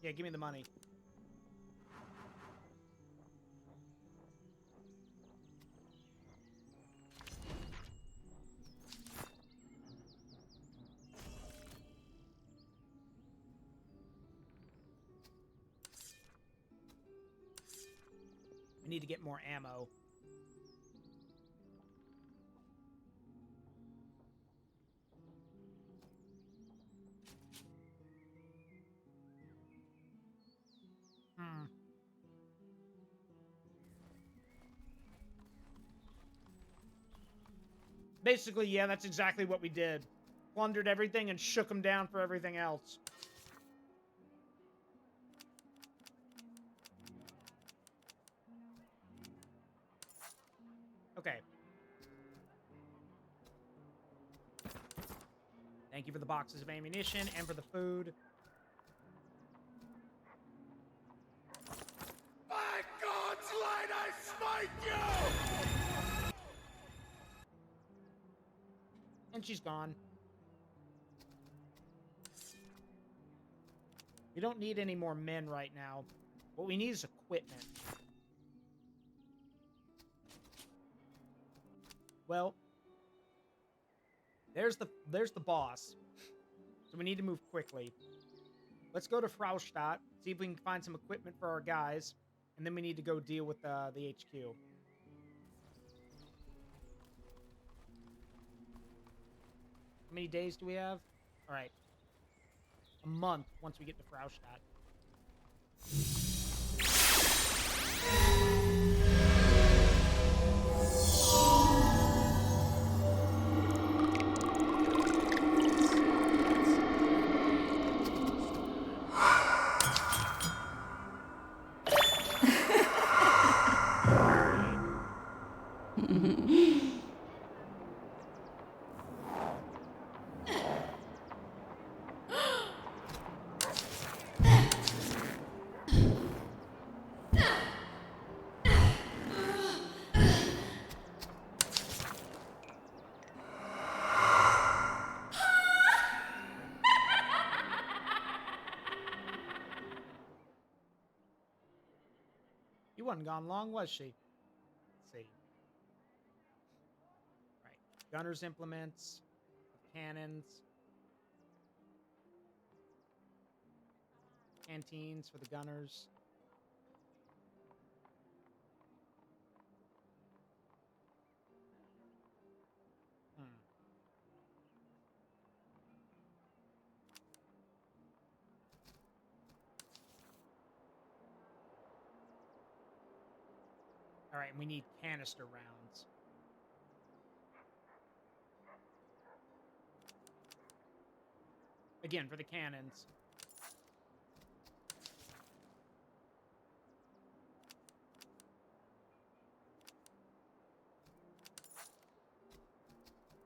Yeah, give me the money. I need to get more ammo. Basically, yeah, that's exactly what we did. Plundered everything and shook them down for everything else. Okay. Thank you for the boxes of ammunition and for the food. By God's light, I smite you! And she's gone. We don't need any more men right now. What we need is equipment. Well, there's the boss. So we need to move quickly. Let's go to Fraustadt, see if we can find some equipment for our guys, and then we need to go deal with the HQ. How many days do we have? All right. A month once we get to Fraustadt. You wasn't gone long, was she? Let's see. Right. Gunner's implements, cannons, canteens for the gunners. All right, we need canister rounds. Again, for the cannons.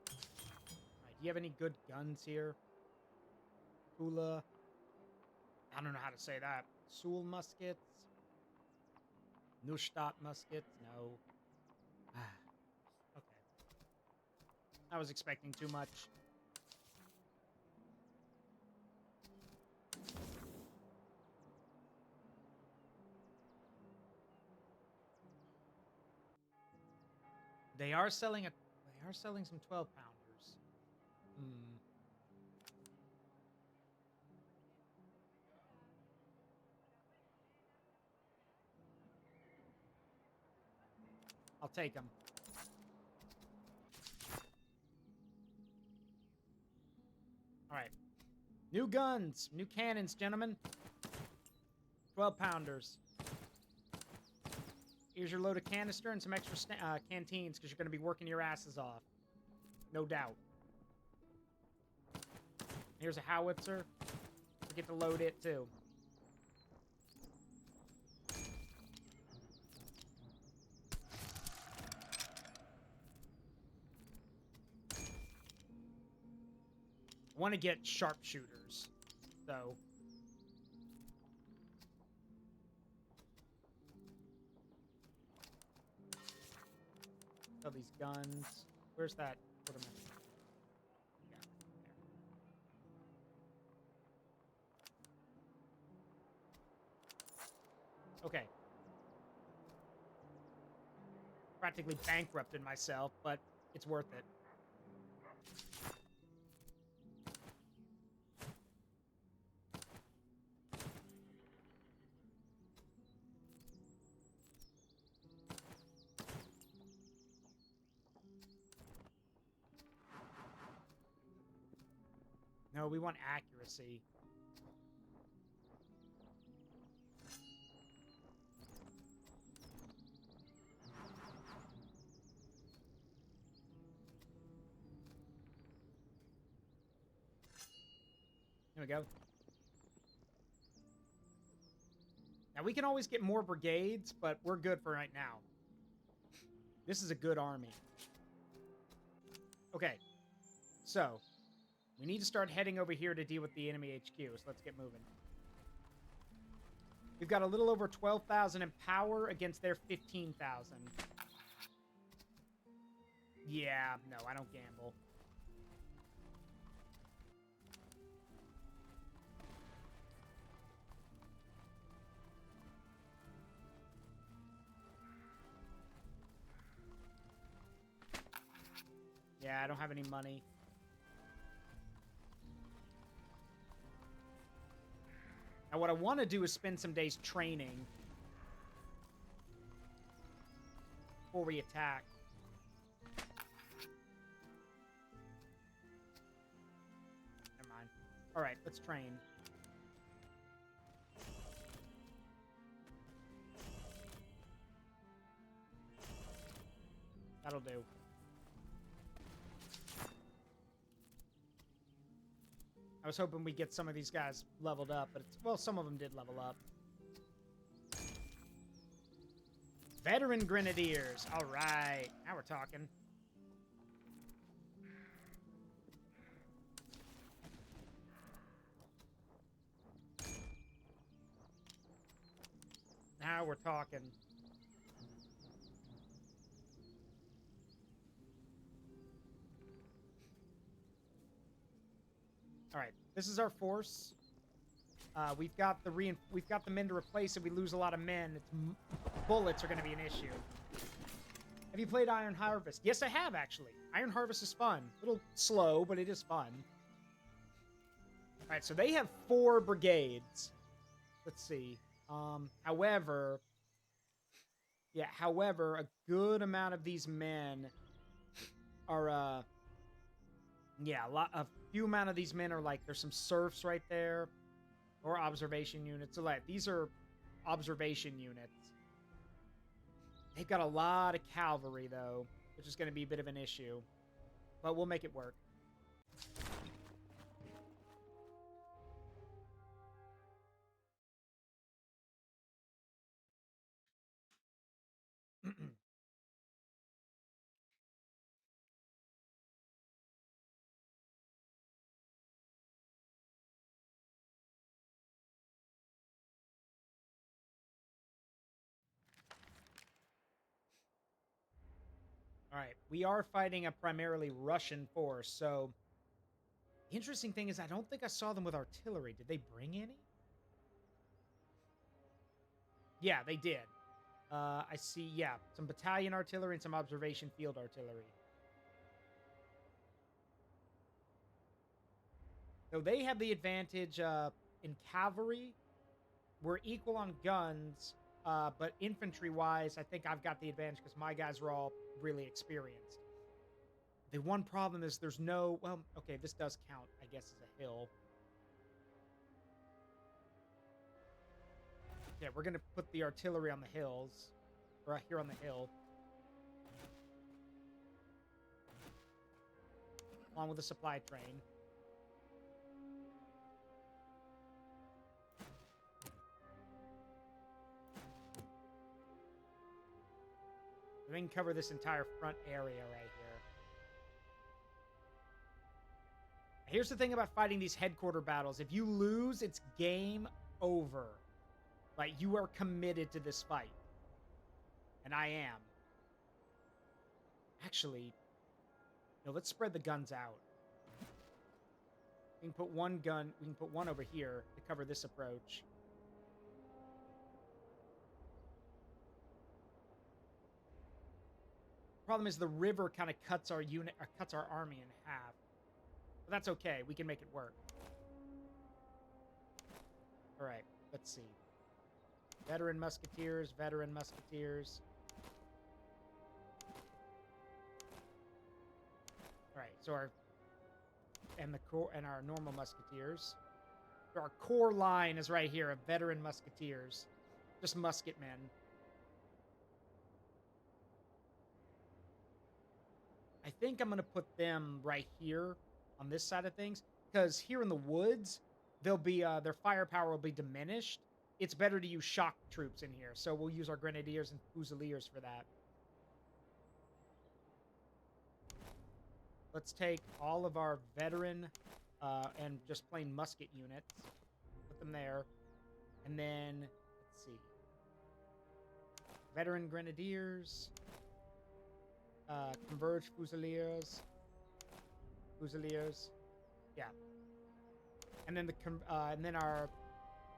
All right, do you have any good guns here? Kula. I don't know how to say that. Sul muskets. Neustadt muskets? No. Okay. I was expecting too much. They are selling some 12-pounders. I'll take them. All right. New guns. New cannons, gentlemen. 12-pounders. Here's your load of canister and some extra canteens because you're going to be working your asses off. No doubt. Here's a howitzer. Forget to load it, too. I want to get sharpshooters, so... These guns. Where's that? What am I? Yeah, there. Okay. Practically bankrupted myself, but it's worth it. No, we want accuracy. Here we go. Now, we can always get more brigades, but we're good for right now. This is a good army. Okay. So, We need to start heading over here to deal with the enemy HQ, so let's get moving. We've got a little over 12,000 in power against their 15,000. Yeah, no, I don't gamble. Yeah, I don't have any money. Now, what I want to do is spend some days training before we attack. Never mind. All right, let's train. That'll do. I was hoping we'd get some of these guys leveled up, but well, some of them did level up. Veteran Grenadiers. All right. Now we're talking. Now we're talking. All right, this is our force. We've got the men to replace it. We lose a lot of men. Bullets are going to be an issue. Have you played Iron Harvest? Yes, I have actually. Iron Harvest is fun. A little slow, but it is fun. All right, so they have 4 brigades. Let's see. However, a good amount of these men are a few amount of these men are like, there's some serfs right there, or observation units. So like, these are observation units. They've got a lot of cavalry though, which is going to be a bit of an issue, but we'll make it work. All right, we are fighting a primarily Russian force, so the interesting thing is I don't think I saw them with artillery. Did they bring any? Yeah, they did. I see, yeah, some battalion artillery and some observation field artillery. So they have the advantage in cavalry. We're equal on guns, but infantry-wise, I think I've got the advantage because my guys are all really experienced. The one problem is there's no... Well, okay, this does count, I guess, as a hill. Yeah, we're going to put the artillery on the hills. Or here on the hill. Along with the supply train. We can cover this entire front area right here. Here's the thing about fighting these headquarter battles. If you lose, it's game over. Like, you are committed to this fight. And I am. Actually, no, let's spread the guns out. We can put one gun, we can put one over here to cover this approach. Problem is the river kind of cuts our unit, or cuts our army in half. But that's okay, we can make it work. All right, let's see. Veteran musketeers, veteran musketeers. All right, so our normal musketeers. So our core line is right here of veteran musketeers, just musket men. I think I'm going to put them right here on this side of things, because here in the woods, they'll be their firepower will be diminished. It's better to use shock troops in here, so we'll use our grenadiers and fusiliers for that. Let's take all of our veteran and just plain musket units. Put them there. And then, let's see. Veteran Grenadiers. Converged Fusiliers. Fusiliers. Yeah. And then and then our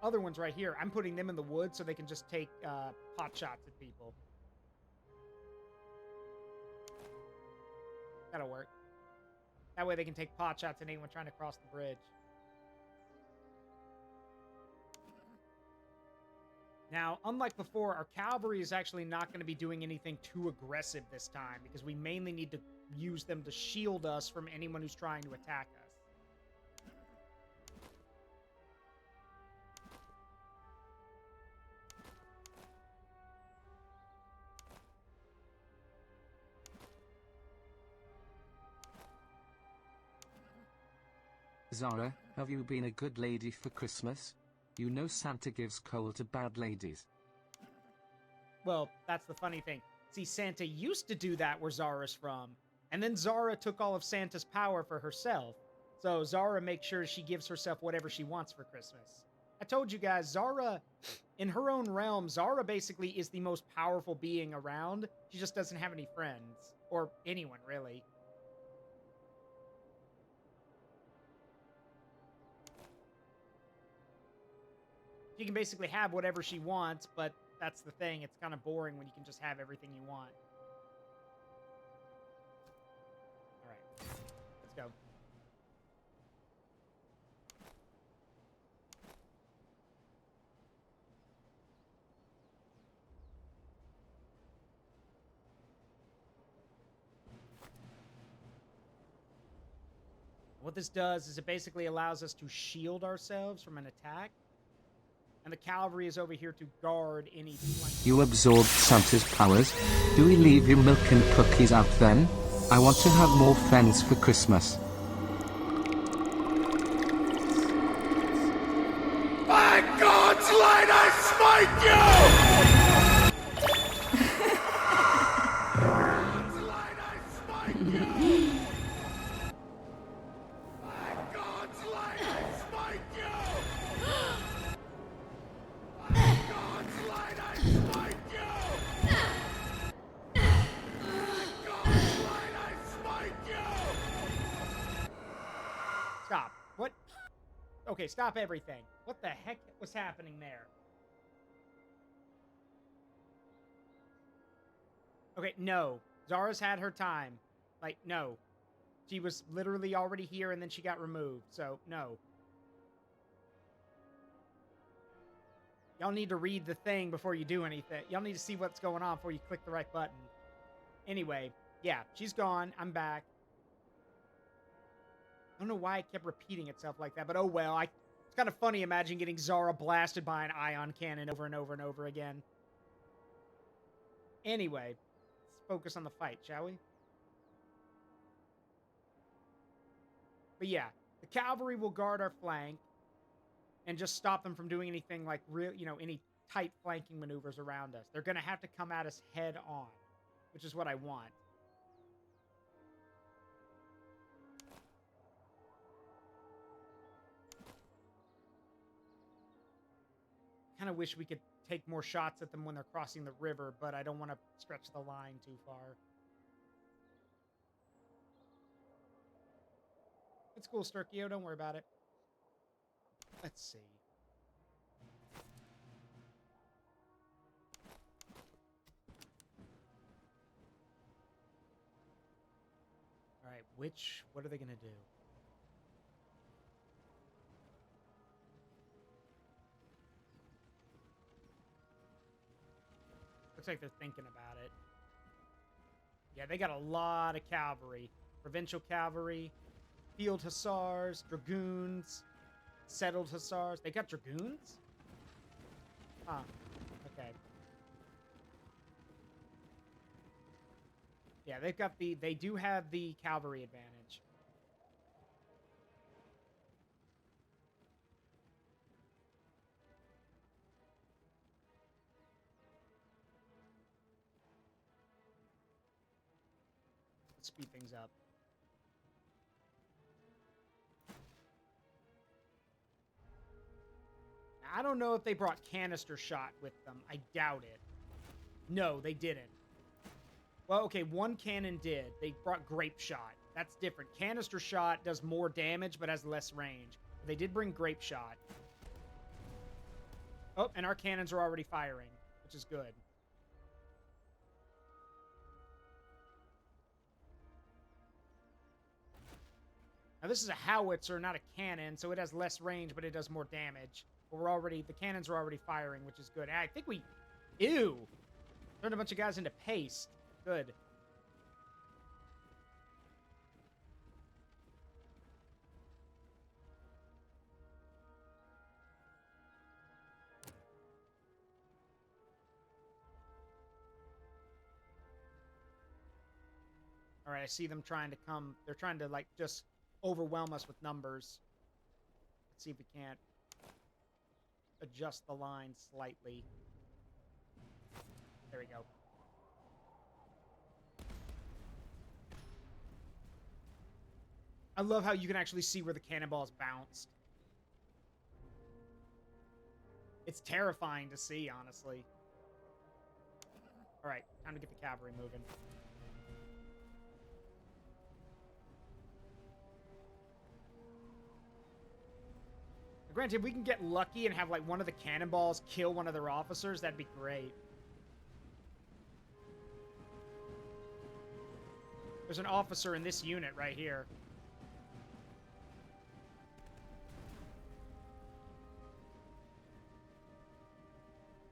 other ones right here, I'm putting them in the woods so they can just take pot shots at people. That'll work. That way they can take pot shots at anyone trying to cross the bridge. Now, unlike before, our cavalry is actually not going to be doing anything too aggressive this time because we mainly need to use them to shield us from anyone who's trying to attack us. Zara, have you been a good lady for Christmas? You know Santa gives coal to bad ladies. Well, that's the funny thing. See, Santa used to do that where Zara's from, and then Zara took all of Santa's power for herself. So Zara makes sure she gives herself whatever she wants for Christmas. I told you guys, Zara, in her own realm, Zara basically is the most powerful being around. She just doesn't have any friends. Or anyone, really. She can basically have whatever she wants, but that's the thing. It's kind of boring when you can just have everything you want. All right. Let's go. What this does is it basically allows us to shield ourselves from an attack. And the cavalry is over here to guard any flank. You absorbed Santa's powers. Do we leave your milk and cookies out then? I want to have more friends for Christmas. By God's light, I smite you! God's light, I smite you! By God's light, I smite you! By God's light, I smite you! By God's light, I smite you! Stop. What? Okay, stop everything. What the heck was happening there? Okay, no. Zara's had her time. Like, no. She was literally already here and then she got removed, so no. Y'all need to read the thing before you do anything. Y'all need to see what's going on before you click the right button. Anyway, yeah, she's gone. I'm back. I don't know why it kept repeating itself like that, but oh well. It's kind of funny imagine getting Zara blasted by an ion cannon over and over and over again. Anyway, let's focus on the fight, shall we? But yeah, the cavalry will guard our flank and just stop them from doing anything like real, any tight flanking maneuvers around us. They're going to have to come at us head on, which is what I want. Kind of wish we could take more shots at them when they're crossing the river, but I don't want to stretch the line too far. It's cool, Sturkio. Don't worry about it. Let's see. All right, what are they going to do? Looks like they're thinking about it. Yeah, they got a lot of cavalry. Provincial cavalry, field hussars, dragoons, settled hussars. They got dragoons? Huh. Okay. Yeah, they do have the cavalry advantage. Let's speed things up. I don't know if they brought canister shot with them. I doubt it. No, they didn't. Well, okay, one cannon did. They brought grape shot. That's different. Canister shot does more damage, but has less range. They did bring grape shot. Oh, and our cannons are already firing, which is good. Now, this is a howitzer, not a cannon, so it has less range, but it does more damage. But the cannons are already firing, which is good. I think we, ew, turned a bunch of guys into paste. Good. All right, I see them trying to come. They're trying to, like, just overwhelm us with numbers. Let's see if we can't adjust the line slightly. There we go. I love how you can actually see where the cannonballs bounced. It's terrifying to see, honestly. All right, time to get the cavalry moving. Granted, if we can get lucky and have, like, one of the cannonballs kill one of their officers, that'd be great. There's an officer in this unit right here.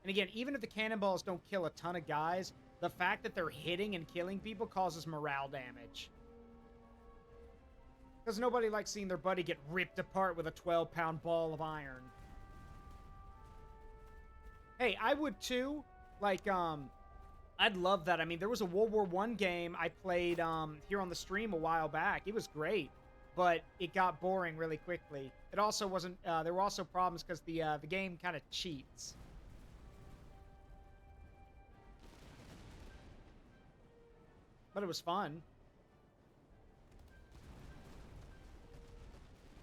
And again, even if the cannonballs don't kill a ton of guys, the fact that they're hitting and killing people causes morale damage. Because nobody likes seeing their buddy get ripped apart with a 12-pound ball of iron. Hey, I would too. Like, I'd love that. I mean, there was a World War I game I played here on the stream a while back. It was great, but it got boring really quickly. It also wasn't, there were also problems because the game kind of cheats. But it was fun.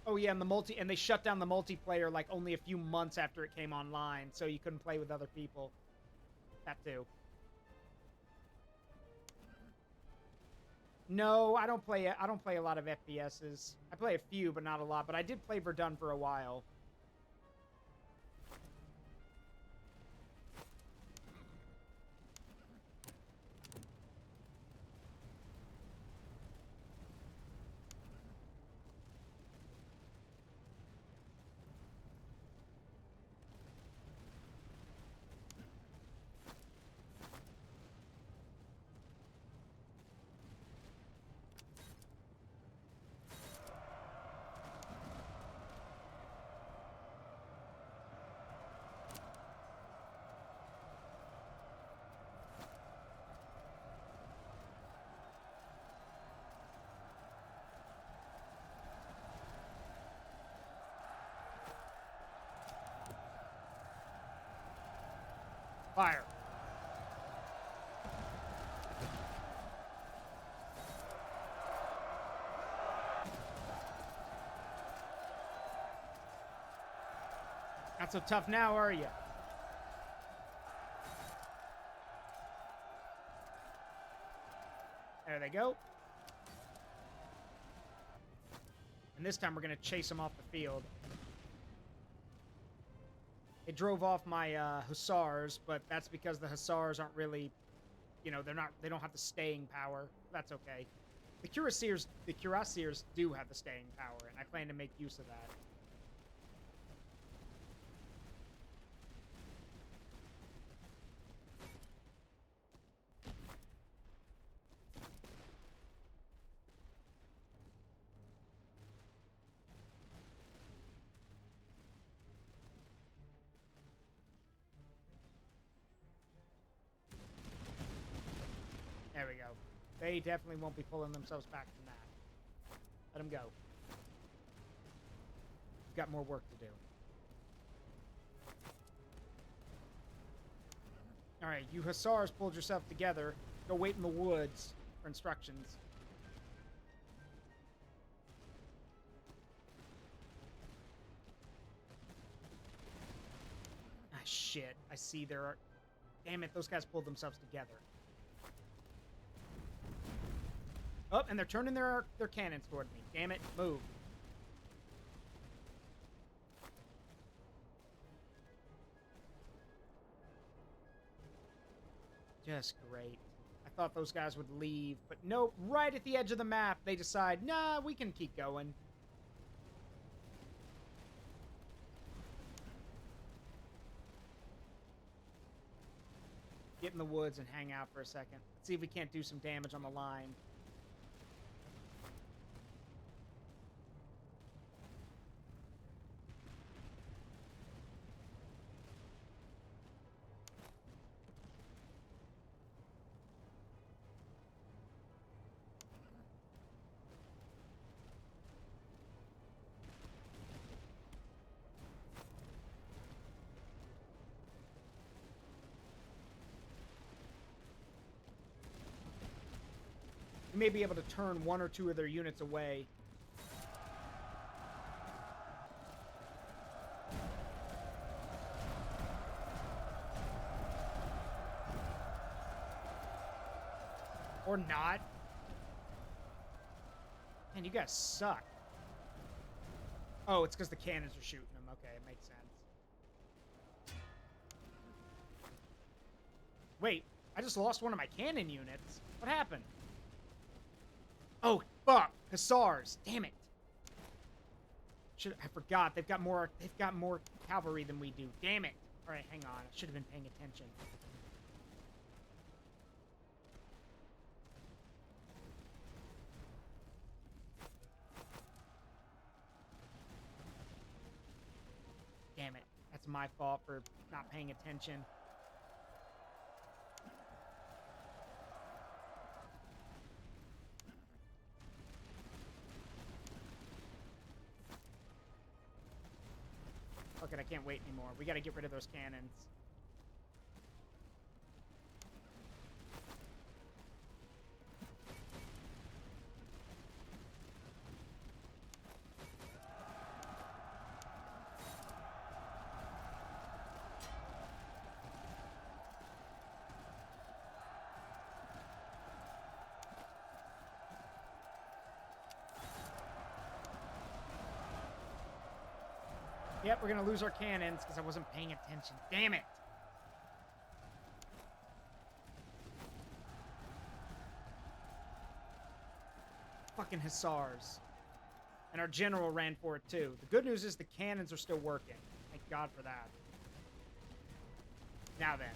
Oh yeah, and they shut down the multiplayer like only a few months after it came online, so you couldn't play with other people. That too. No, I don't play a lot of FPSs. I play a few, but not a lot. But I did play Verdun for a while. Fire. Not so tough now, are you? There they go. And this time we're going to chase them off the field. It drove off my hussars, but that's because the hussars aren't really, you know, they don't have the staying power. That's okay. The cuirassiers do have the staying power, and I plan to make use of that. There we go. They definitely won't be pulling themselves back from that. Let them go. We've got more work to do. Alright, you hussars pulled yourself together. Go wait in the woods for instructions. shit. I see there are... Damn it, those guys pulled themselves together. Oh, and they're turning their cannons toward me. Damn it, move. Just great. I thought those guys would leave, but nope, right at the edge of the map, they decide, nah, we can keep going. Get in the woods and hang out for a second. Let's see if we can't do some damage on the line. You may be able to turn one or two of their units away. Or not. Man, you guys suck. Oh, it's because the cannons are shooting them. Okay, it makes sense. Wait, I just lost one of my cannon units. What happened? Oh, fuck. Hussars. Damn it. I forgot. They've got more cavalry than we do. Damn it. All right, hang on. I should have been paying attention. Damn it. That's my fault for not paying attention. Fuck it, I can't wait anymore. We gotta get rid of those cannons. Yep, we're gonna lose our cannons because I wasn't paying attention. Damn it! Fucking hussars. And our general ran for it too. The good news is the cannons are still working. Thank God for that. Now then.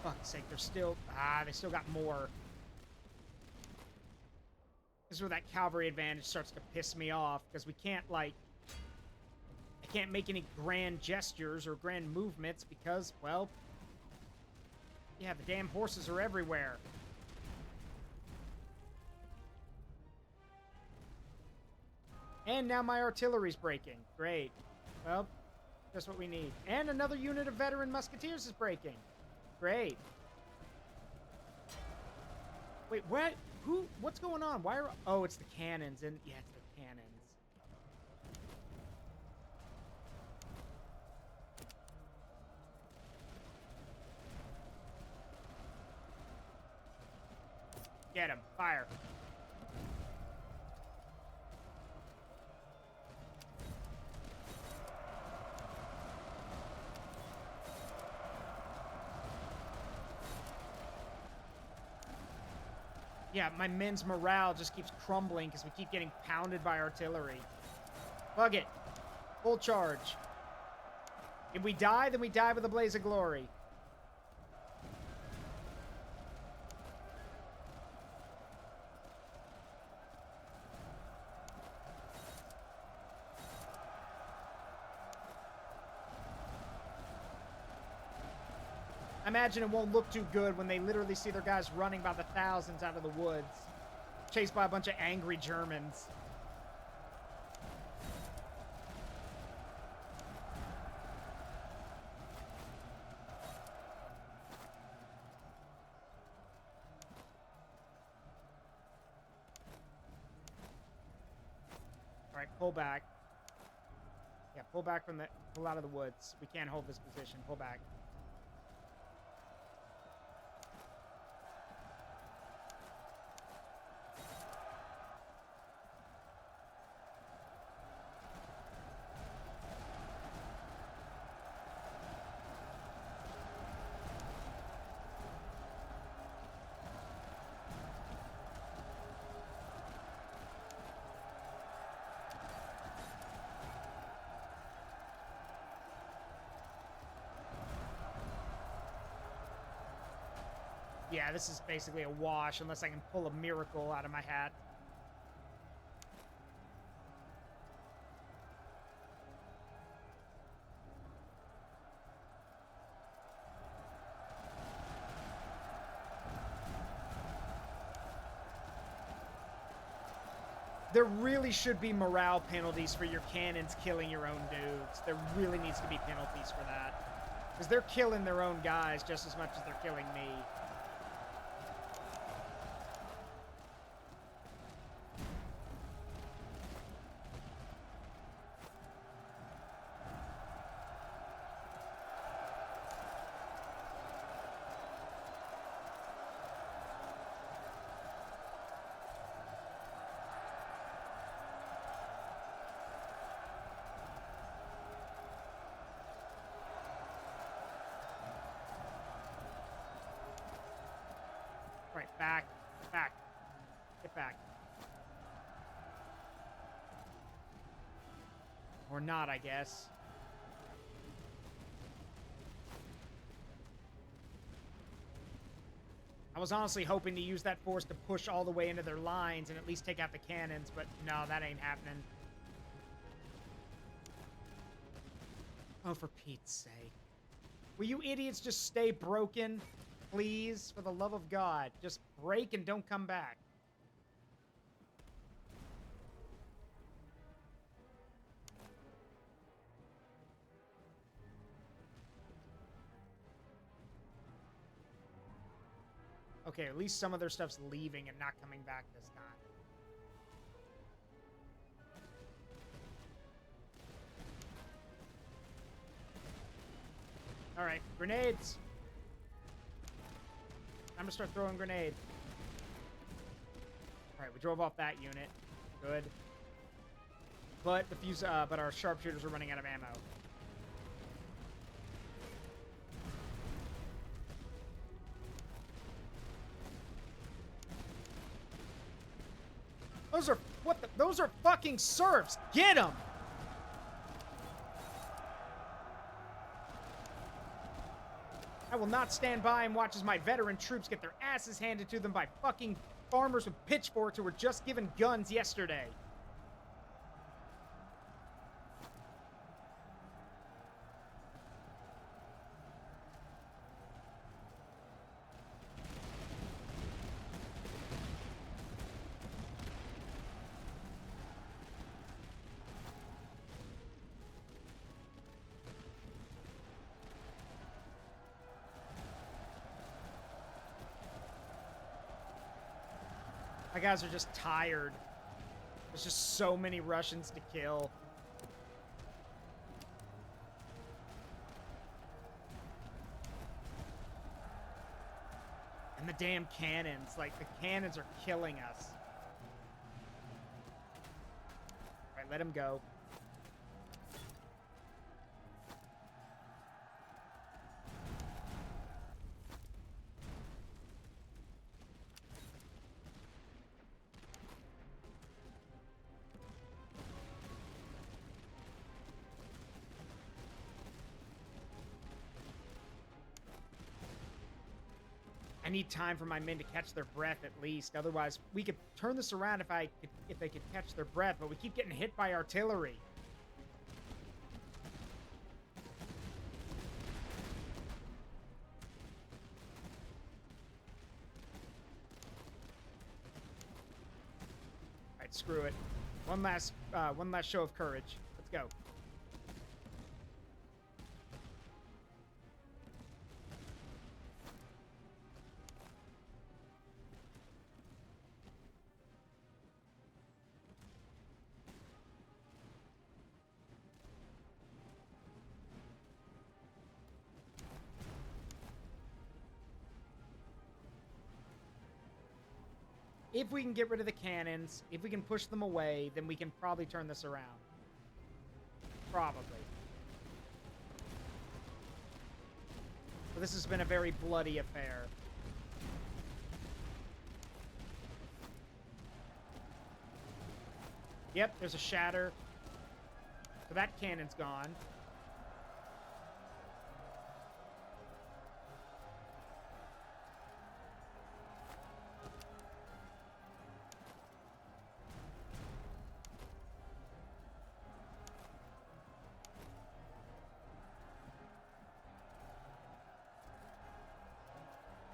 Fuck's sake, they're still... they still got more. This is where that cavalry advantage starts to piss me off, because we can't, like... I can't make any grand gestures or grand movements because, well... Yeah, the damn horses are everywhere. And now my artillery's breaking. Great. Well, just what we need. And another unit of veteran musketeers is breaking. Great. Wait, what? Who? What's going on? Why are... Oh, it's the cannons. And yeah, it's the cannons. Get him. Fire. Yeah, my men's morale just keeps crumbling because we keep getting pounded by artillery. Bug it. Full charge. If we die, then we die with a blaze of glory. I imagine it won't look too good when they literally see their guys running by the thousands out of the woods, chased by a bunch of angry Germans. pull back. Yeah, pull back from the... Pull out of the woods. We can't hold this position. Pull back. Yeah, this is basically a wash unless I can pull a miracle out of my hat. There really should be morale penalties for your cannons killing your own dudes. There really needs to be penalties for that. Because they're killing their own guys just as much as they're killing me. Right, back, back, get back. Or not, I guess. I was honestly hoping to use that force to push all the way into their lines and at least take out the cannons, but no, that ain't happening. Oh, for Pete's sake. Will you idiots just stay broken? Please, for the love of God, just break and don't come back. Okay, at least some of their stuff's leaving and not coming back this time. All right, grenades. I'm gonna start throwing grenades. All right, we drove off that unit. Good. But but our sharpshooters are running out of ammo. Those are those are fucking serfs. Get them. I will not stand by and watch as my veteran troops get their asses handed to them by fucking farmers with pitchforks who were just given guns yesterday. My guys are just tired. There's just so many Russians to kill. And the damn cannons. Like, the cannons are killing us. Alright, let him go. I need time for my men to catch their breath at least. Otherwise, we could turn this around if they could catch their breath, but we keep getting hit by artillery. All right, screw it. One last show of courage. Let's go. if we can get rid of the cannons, if we can push them away, then we can probably turn this around. Probably. But this has been a very bloody affair. Yep, there's a shatter. So that cannon's gone.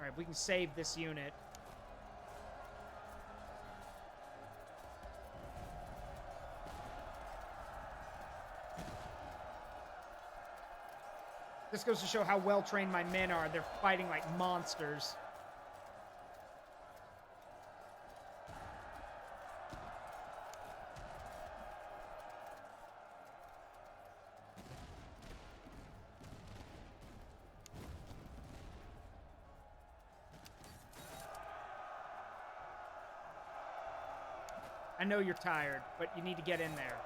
All right, we can save this unit. This goes to show how well-trained my men are. They're fighting like monsters. I know you're tired, but you need to get in there.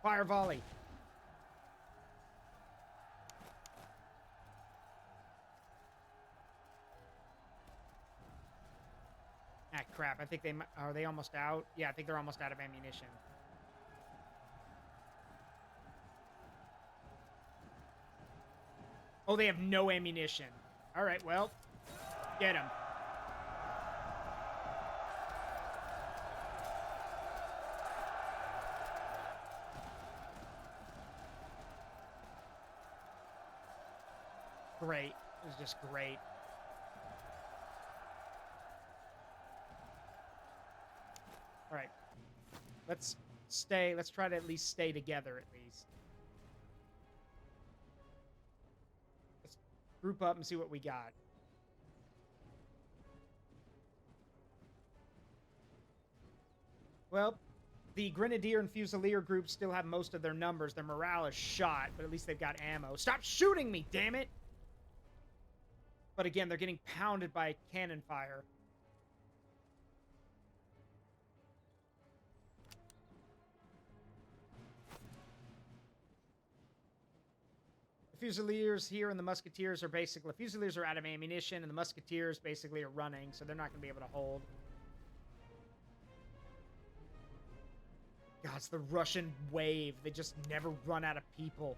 Fire volley. Ah, crap. I think they... Are they almost out? Yeah, I think they're almost out of ammunition. Oh, they have no ammunition. All right, well, get them. Great. It was just great. All right. Let's stay. Let's try to at least stay together at least. Let's group up and see what we got. Well, the Grenadier and Fusilier groups still have most of their numbers. Their morale is shot, but at least they've got ammo. Stop shooting me, damn it! But again, they're getting pounded by cannon fire. The Fusiliers here and the Musketeers are basically... The Fusiliers are out of ammunition, and the Musketeers basically are running, so they're not going to be able to hold. God, it's the Russian wave. They just never run out of people.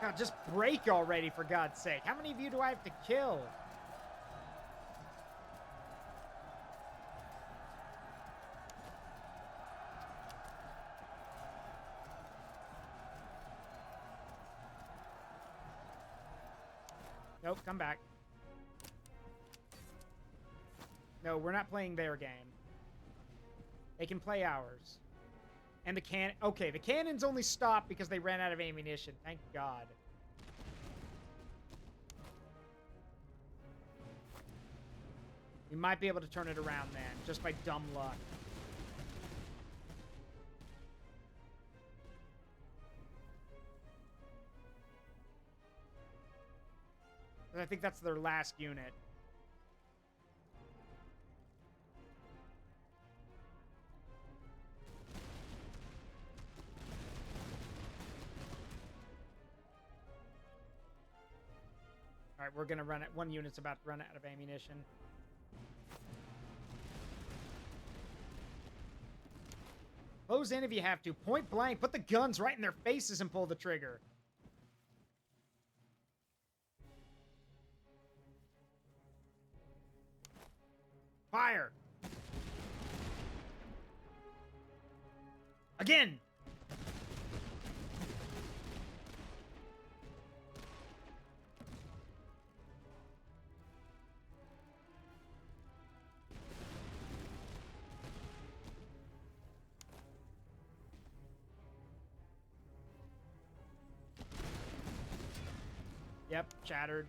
God, just break already, for God's sake. How many of you do I have to kill? Nope, come back. No, we're not playing their game. They can play ours. And the can... Okay, the cannons only stopped because they ran out of ammunition. Thank God. We might be able to turn it around then, just by dumb luck. I think that's their last unit. All right, we're gonna run it. One unit's about to run out of ammunition. Close in if you have to. Point blank. Put the guns right in their faces and pull the trigger. Fire! Again! Yep, shattered.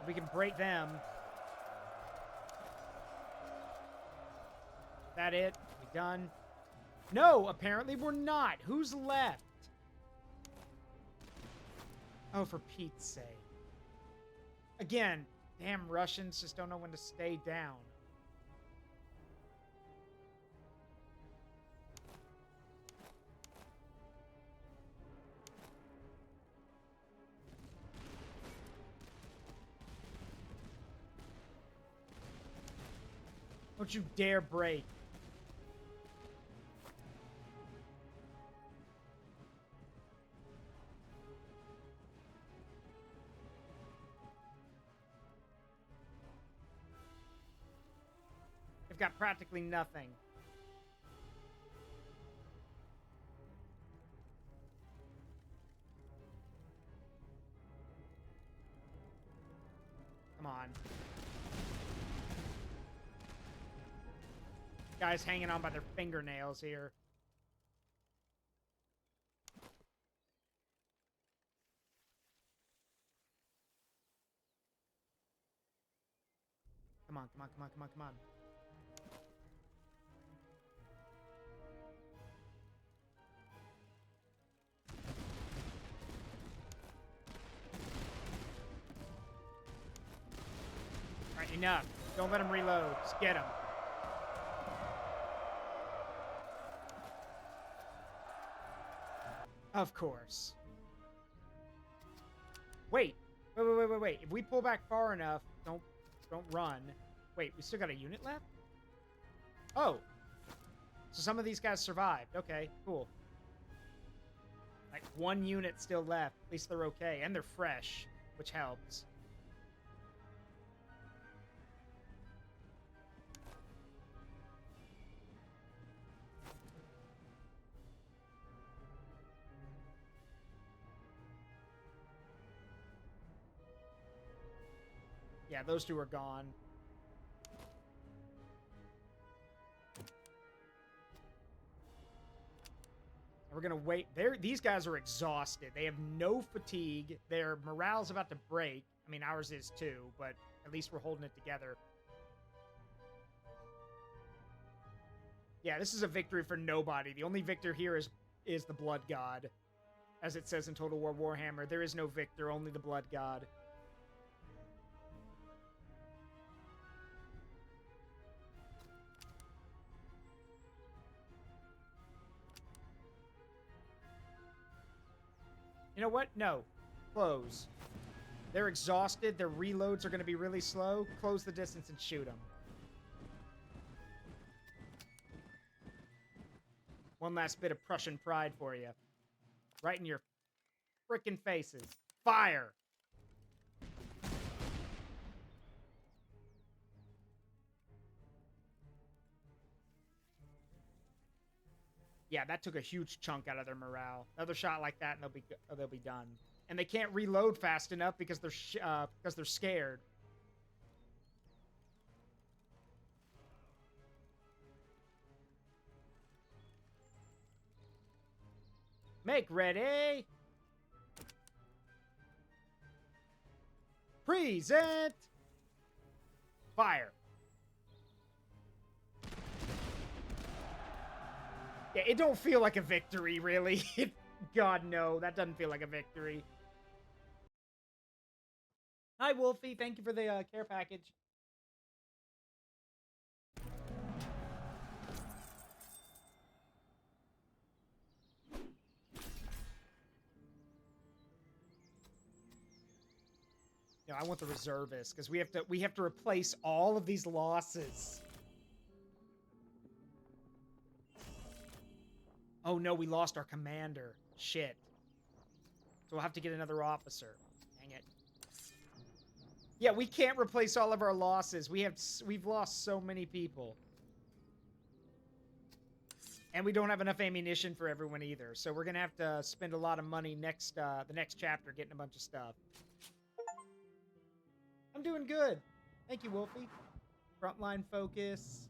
We can break them. That it? We done? No, apparently we're not. Who's left? Oh, for Pete's sake. Again, damn Russians just don't know when to stay down. Don't you dare break. They've got practically nothing. Come on. Guys hanging on by their fingernails here. Come on, come on, come on, come on, come on. Alright, enough. Don't let him reload. Just get him. Of course. Wait. Wait. If we pull back far enough, don't run. Wait, we still got a unit left? Oh. So some of these guys survived. Okay, cool. Like, one unit still left. At least they're okay. And they're fresh, which helps. Yeah, those two are gone. We're gonna wait. These guys are exhausted. They have no fatigue. Their morale's about to break. I mean, ours is too, but at least we're holding it together. Yeah, this is a victory for nobody. The only victor here is the Blood God. As it says in Total War Warhammer, there is no victor, only the Blood God. You know what? No. Close. They're exhausted. Their reloads are going to be really slow. Close the distance and shoot them. One last bit of Prussian pride for you. Right in your frickin' faces. Fire! Yeah, that took a huge chunk out of their morale. Another shot like that, and they'll be done. And they can't reload fast enough because they're scared. Make ready. Present. Fire. Yeah, it don't feel like a victory, really. God, no, that doesn't feel like a victory. Hi, Wolfie. Thank you for the care package. No, I want the reservists because we have to replace all of these losses. Oh no, we lost our commander. Shit. So we'll have to get another officer. Yeah, we can't replace all of our losses. We've lost so many people. And we don't have enough ammunition for everyone either. So we're going to have to spend a lot of money the next chapter getting a bunch of stuff. I'm doing good. Thank you, Wolfie. Frontline focus.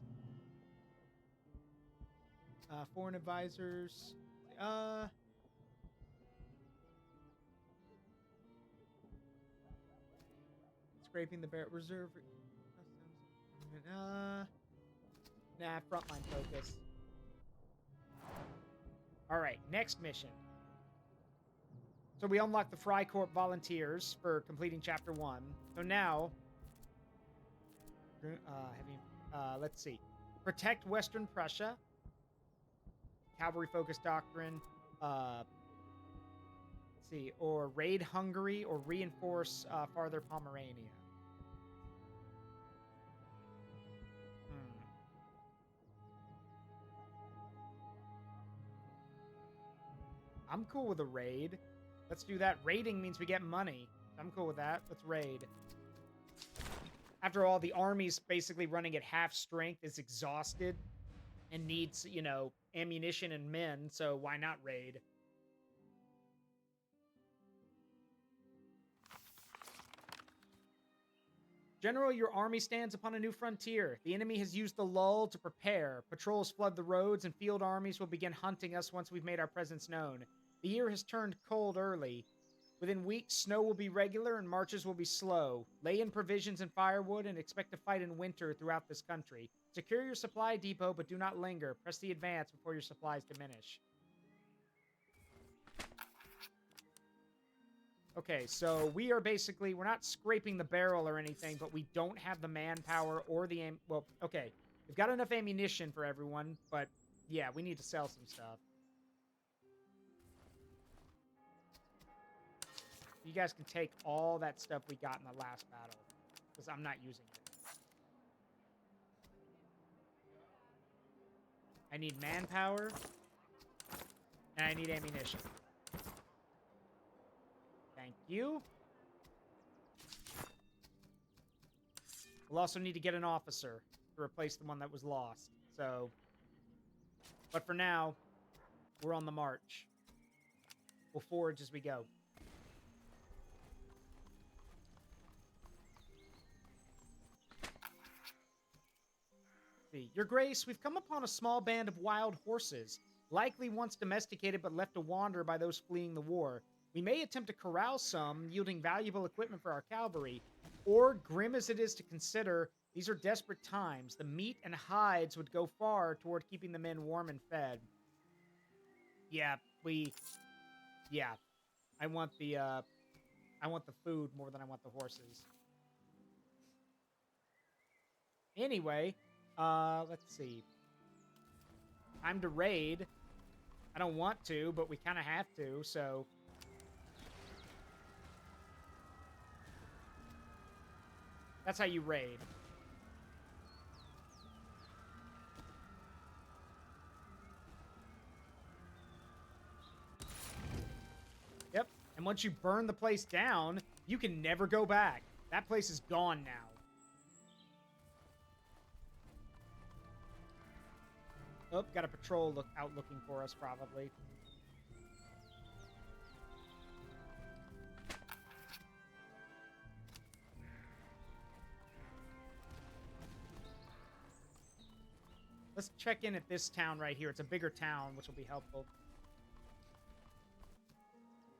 Foreign advisors. Scraping the bear reserve. Nah, frontline focus. All right, next mission. So we unlocked the Freikorps volunteers for completing chapter 1. So now, let's see. Protect Western Prussia. Cavalry focus doctrine. Let's see. Or raid Hungary or reinforce farther Pomerania. I'm cool with a raid. Let's do that. Raiding means we get money. I'm cool with that. Let's raid. After all, the army's basically running at half strength, is exhausted, and needs, you know, ammunition and men, so why not raid? General, your army stands upon a new frontier. The enemy has used the lull to prepare. Patrols flood the roads, and field armies will begin hunting us once we've made our presence known. The year has turned cold early. Within weeks, snow will be regular and marches will be slow. Lay in provisions and firewood and expect to fight in winter throughout this country. Secure your supply depot, but do not linger. Press the advance before your supplies diminish. Okay, so we're not scraping the barrel or anything, but we don't have the manpower or the well, okay. We've got enough ammunition for everyone, but yeah, we need to sell some stuff. You guys can take all that stuff we got in the last battle, because I'm not using it. I need manpower, and I need ammunition. Thank you. We'll also need to get an officer to replace the one that was lost. So, but for now, we're on the march. We'll forage as we go. See, Your Grace, we've come upon a small band of wild horses, likely once domesticated but left to wander by those fleeing the war. We may attempt to corral some, yielding valuable equipment for our cavalry, or, grim as it is to consider, these are desperate times. The meat and hides would go far toward keeping the men warm and fed. Yeah, I want the food more than I want the horses. Anyway, let's see. Time to raid. I don't want to, but we kind of have to, so... That's how you raid. Yep, and once you burn the place down, you can never go back. That place is gone now. Oh, got a patrol out looking for us, probably. Let's check in at this town right here. It's a bigger town, which will be helpful.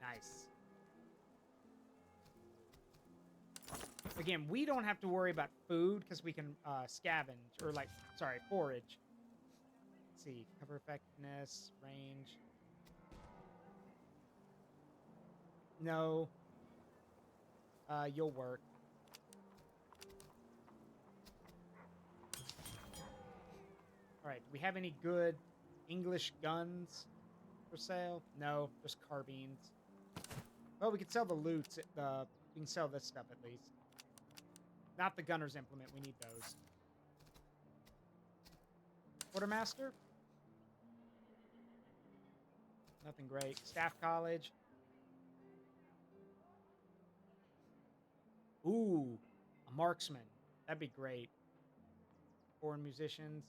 Nice. Again, we don't have to worry about food because we can scavenge, or forage. Let's see, cover effectiveness, range. No. You'll work. Alright, do we have any good English guns for sale? No, just carbines. Well, we could sell the loot. We can sell this stuff at least. Not the gunner's implement. We need those. Quartermaster? Nothing great. Staff college. Ooh. A marksman. That'd be great. Foreign musicians.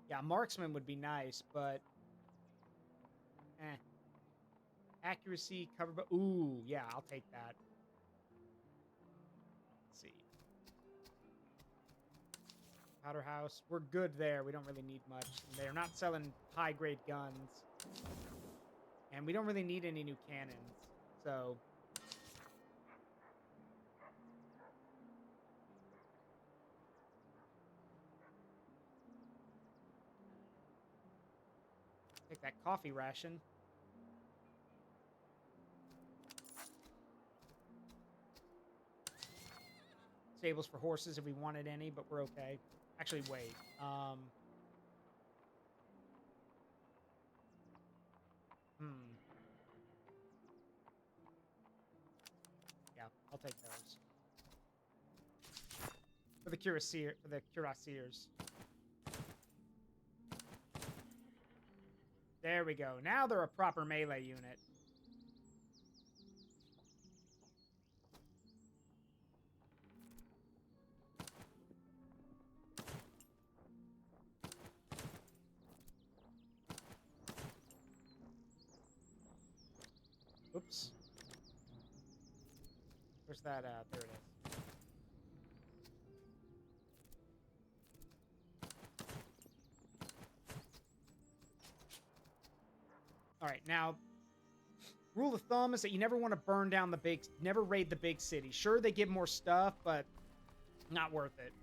Yeah, a marksman would be nice, but eh. Accuracy, cover, but ooh, yeah, I'll take that. Let's see. Powder house. We're good there. We don't really need much. They're not selling high-grade guns. And we don't really need any new cannons. So take that coffee ration. Stables for horses if we wanted any, but we're okay. Actually, wait. Yeah, I'll take those. For the cuirassiers. There we go. Now they're a proper melee unit. Oops. Where's that? There it is. All right, now, rule of thumb is that you never want to burn down never raid the big city. Sure, they give more stuff, but not worth it.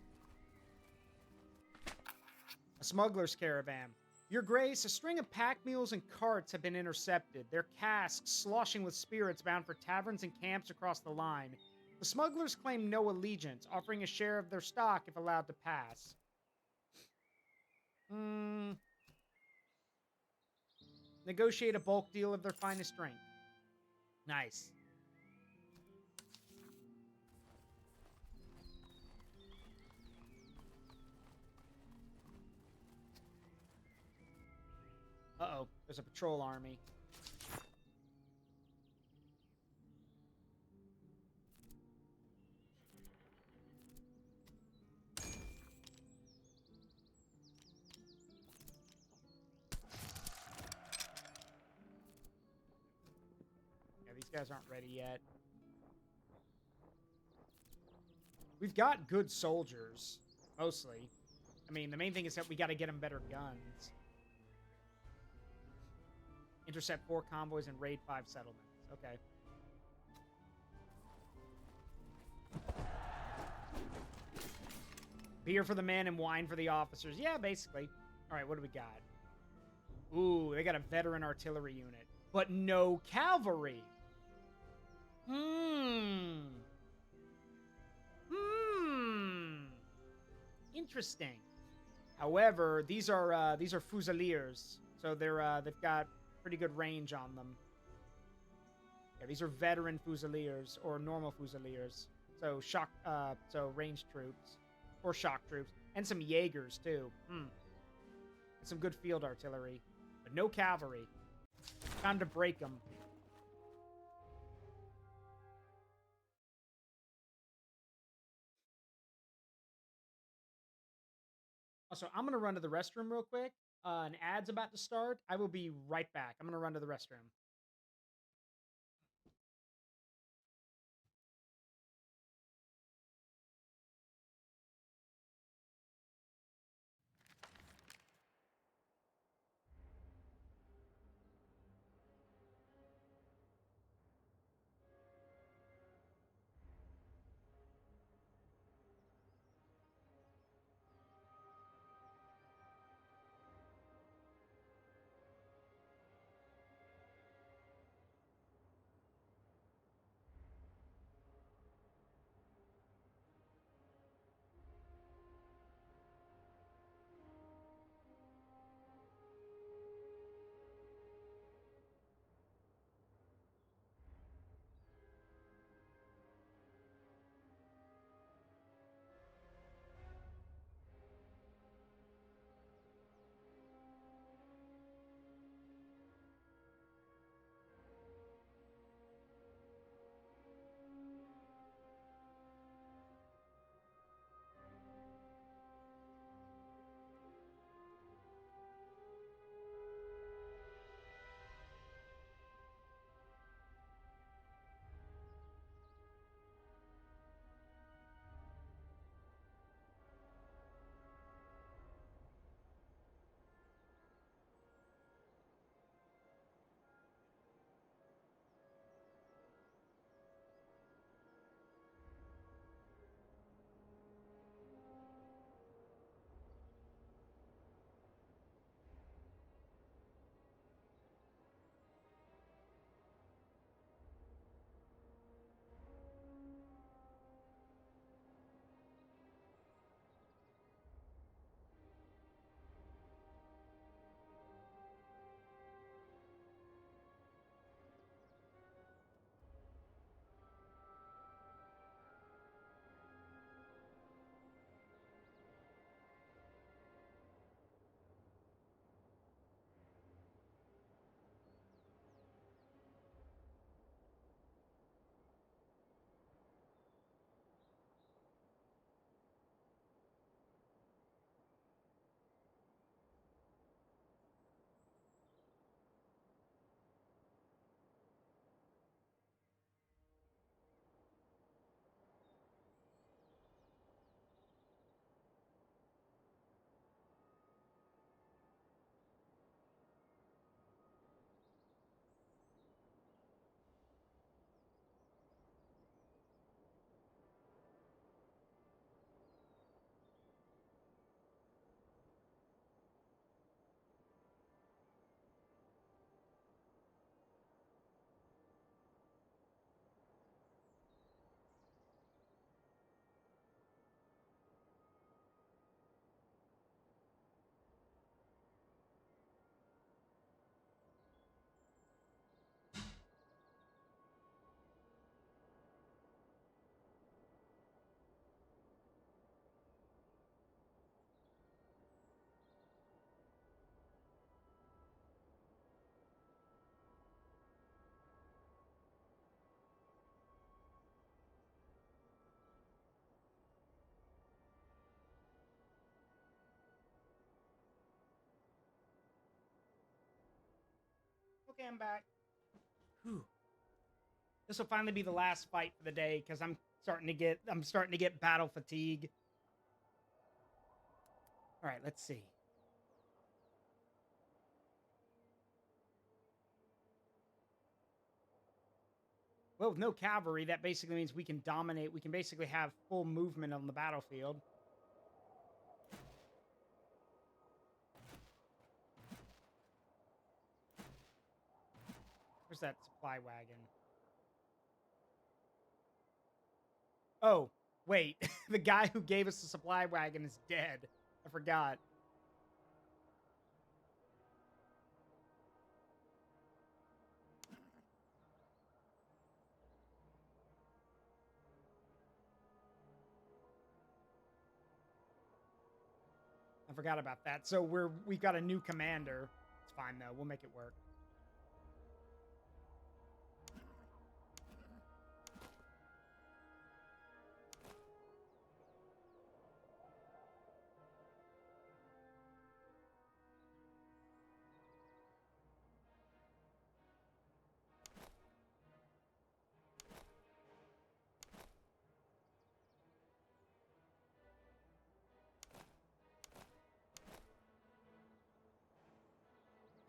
A smuggler's caravan. Your Grace, a string of pack mules and carts have been intercepted, their casks sloshing with spirits bound for taverns and camps across the line. The smugglers claim no allegiance, offering a share of their stock if allowed to pass. Negotiate a bulk deal of their finest drink. Nice. Uh-oh, there's a patrol army. Yeah, these guys aren't ready yet. We've got good soldiers, mostly. I mean, the main thing is that we got to get them better guns. Intercept 4 convoys and raid 5 settlements. Okay. Beer for the men and wine for the officers. Yeah, basically. All right, what do we got? Ooh, they got a veteran artillery unit, but no cavalry. Interesting. However, these are fusiliers, so they've got pretty good range on them. Yeah, these are veteran fusiliers or normal fusiliers. So so ranged troops or shock troops, and some Jaegers too. And some good field artillery, but no cavalry. Time to break them. Also, I'm gonna run to the restroom real quick. An ad's about to start. I will be right back. I'm gonna run to the restroom. Okay, I'm back. Whew. This will finally be the last fight for the day because I'm starting to get battle fatigue. All right, let's see. Well, with no cavalry, that basically means we can dominate. We can basically have full movement on the battlefield. Where's that supply wagon? Oh, wait. The guy who gave us the supply wagon is dead. I forgot. I forgot about that. So we've got a new commander. It's fine though. We'll make it work.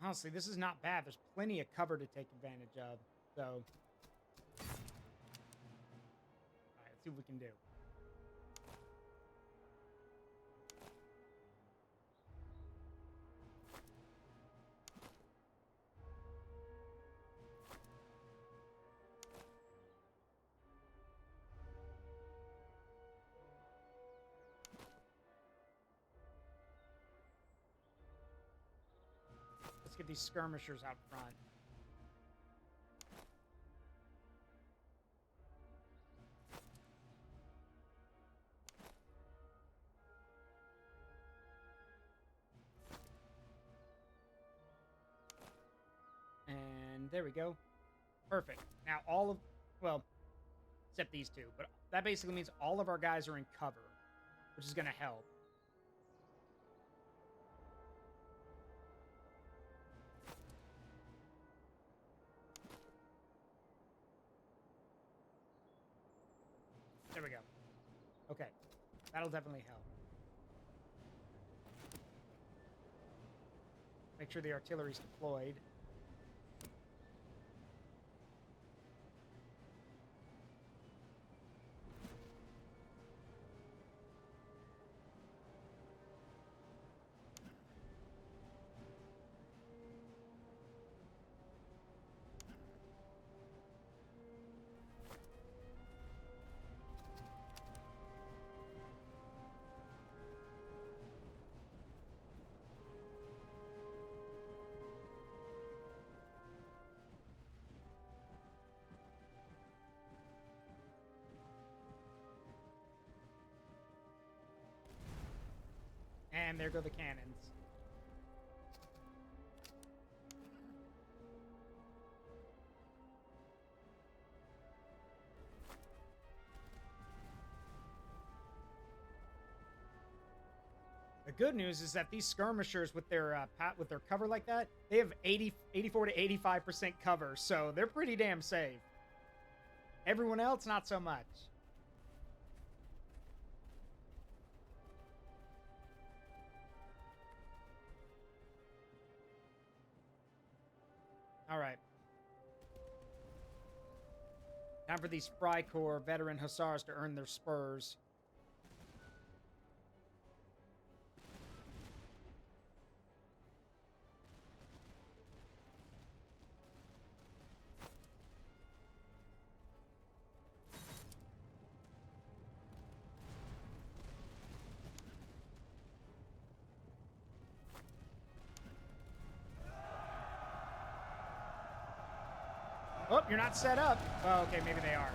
Honestly, this is not bad. There's plenty of cover to take advantage of. So, all right, let's see what we can do. Let's get these skirmishers out front. And there we go. Perfect. Now well, except these two, but that basically means all of our guys are in cover, which is going to help. There we go. Okay. That'll definitely help. Make sure the artillery's deployed. And there go the cannons. The good news is that these skirmishers with their cover like that, they have 84 to 85% cover, so they're pretty damn safe. Everyone else, not so much. All right. Time for these Freikorps veteran hussars to earn their spurs. Oh, you're not set up. Oh, okay, maybe they are.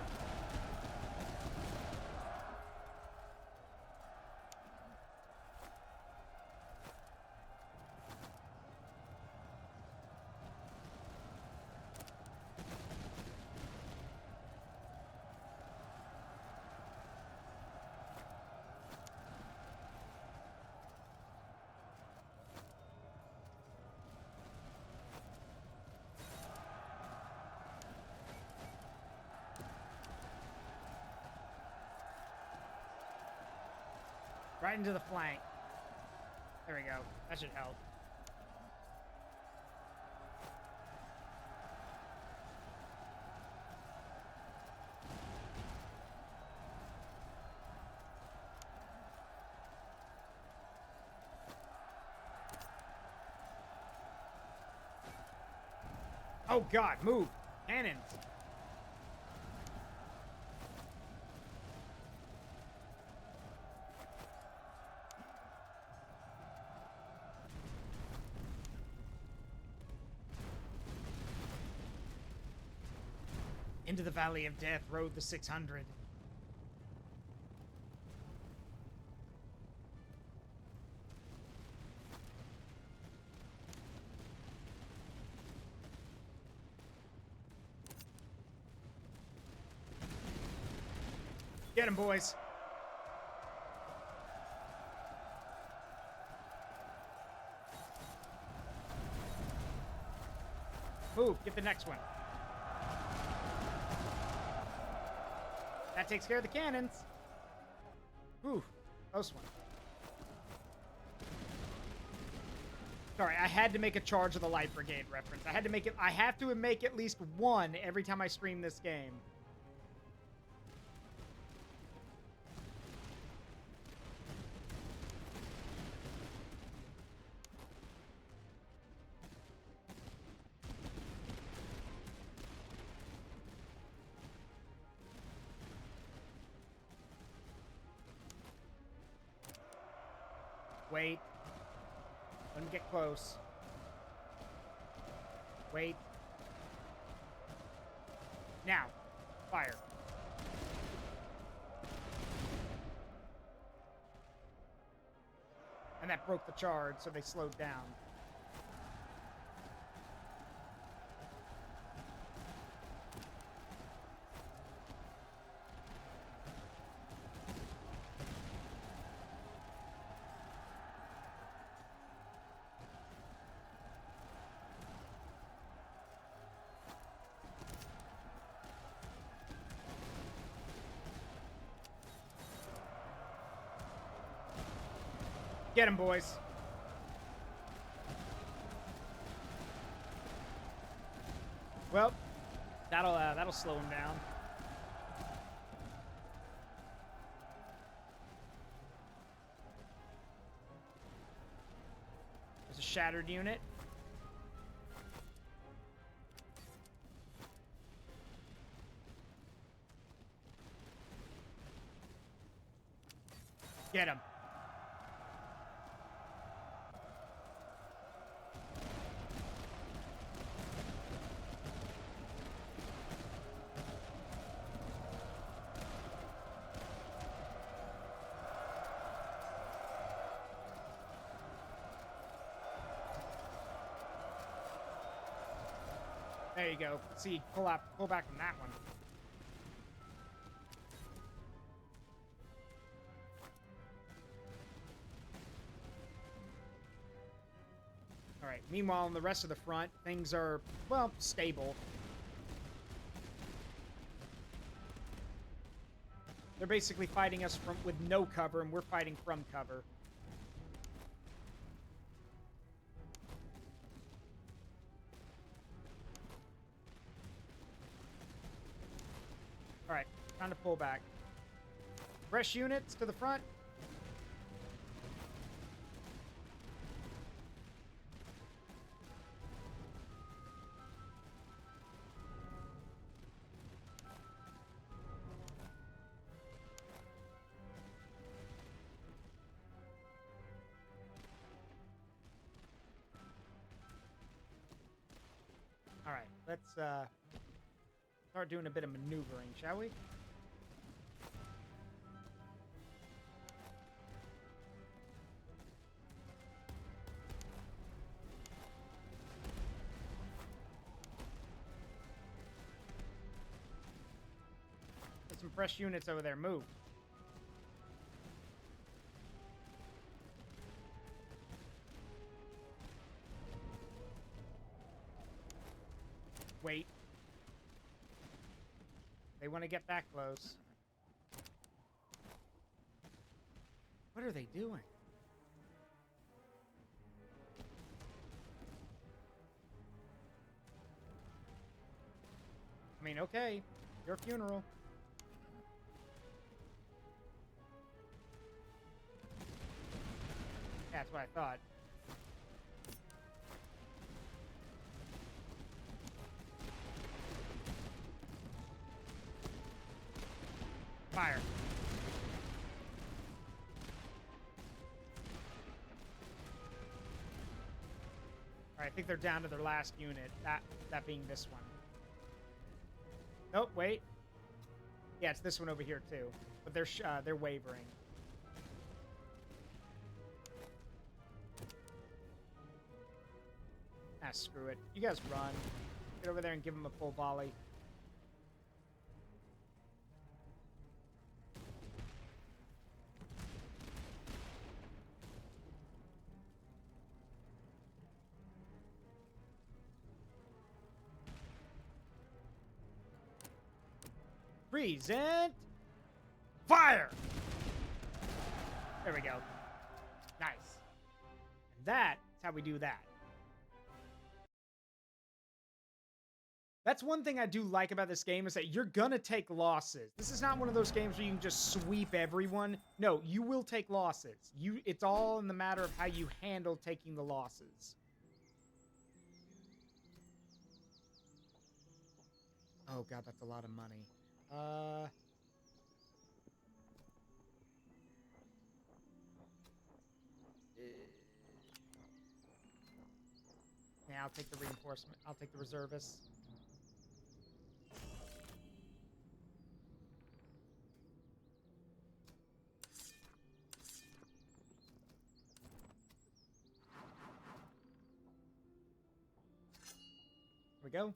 Right into the flank. There we go. That should help. Oh God, move! Cannons! Into the Valley of Death rode the 600. Get him, boys. Move, get the next one. That takes care of the cannons. Ooh, close one. Sorry, I had to make a Charge of the Light Brigade reference. I have to make at least one every time I stream this game. Wait. Let me get close. Wait. Now. Fire. And that broke the charge, so they slowed down. Get him, boys. Well, that'll slow him down. There's a shattered unit. Get him. There you go. See, pull back from that one. All right. Meanwhile, on the rest of the front, things are, well, stable. They're basically fighting us with no cover, and we're fighting from cover. All right, time to pull back. Fresh units to the front. All right, let's start doing a bit of maneuvering, shall we? Get some fresh units over there. Move. Wait. They want to get that close. What are they doing? I mean, okay. Your funeral. Yeah, that's what I thought. Fire. Alright, I think they're down to their last unit. That being this one. Nope, wait. Yeah, it's this one over here too. But they're wavering. Ah, screw it. You guys run. Get over there and give them a full volley. Present fire! There we go. Nice. And that's how we do that. That's one thing I do like about this game is that you're gonna take losses. This is not one of those games where you can just sweep everyone. No, you will take losses. It's all in the matter of how you handle taking the losses. Oh god, that's a lot of money. Yeah, I'll take the reinforcement. I'll take the reservists. Here we go.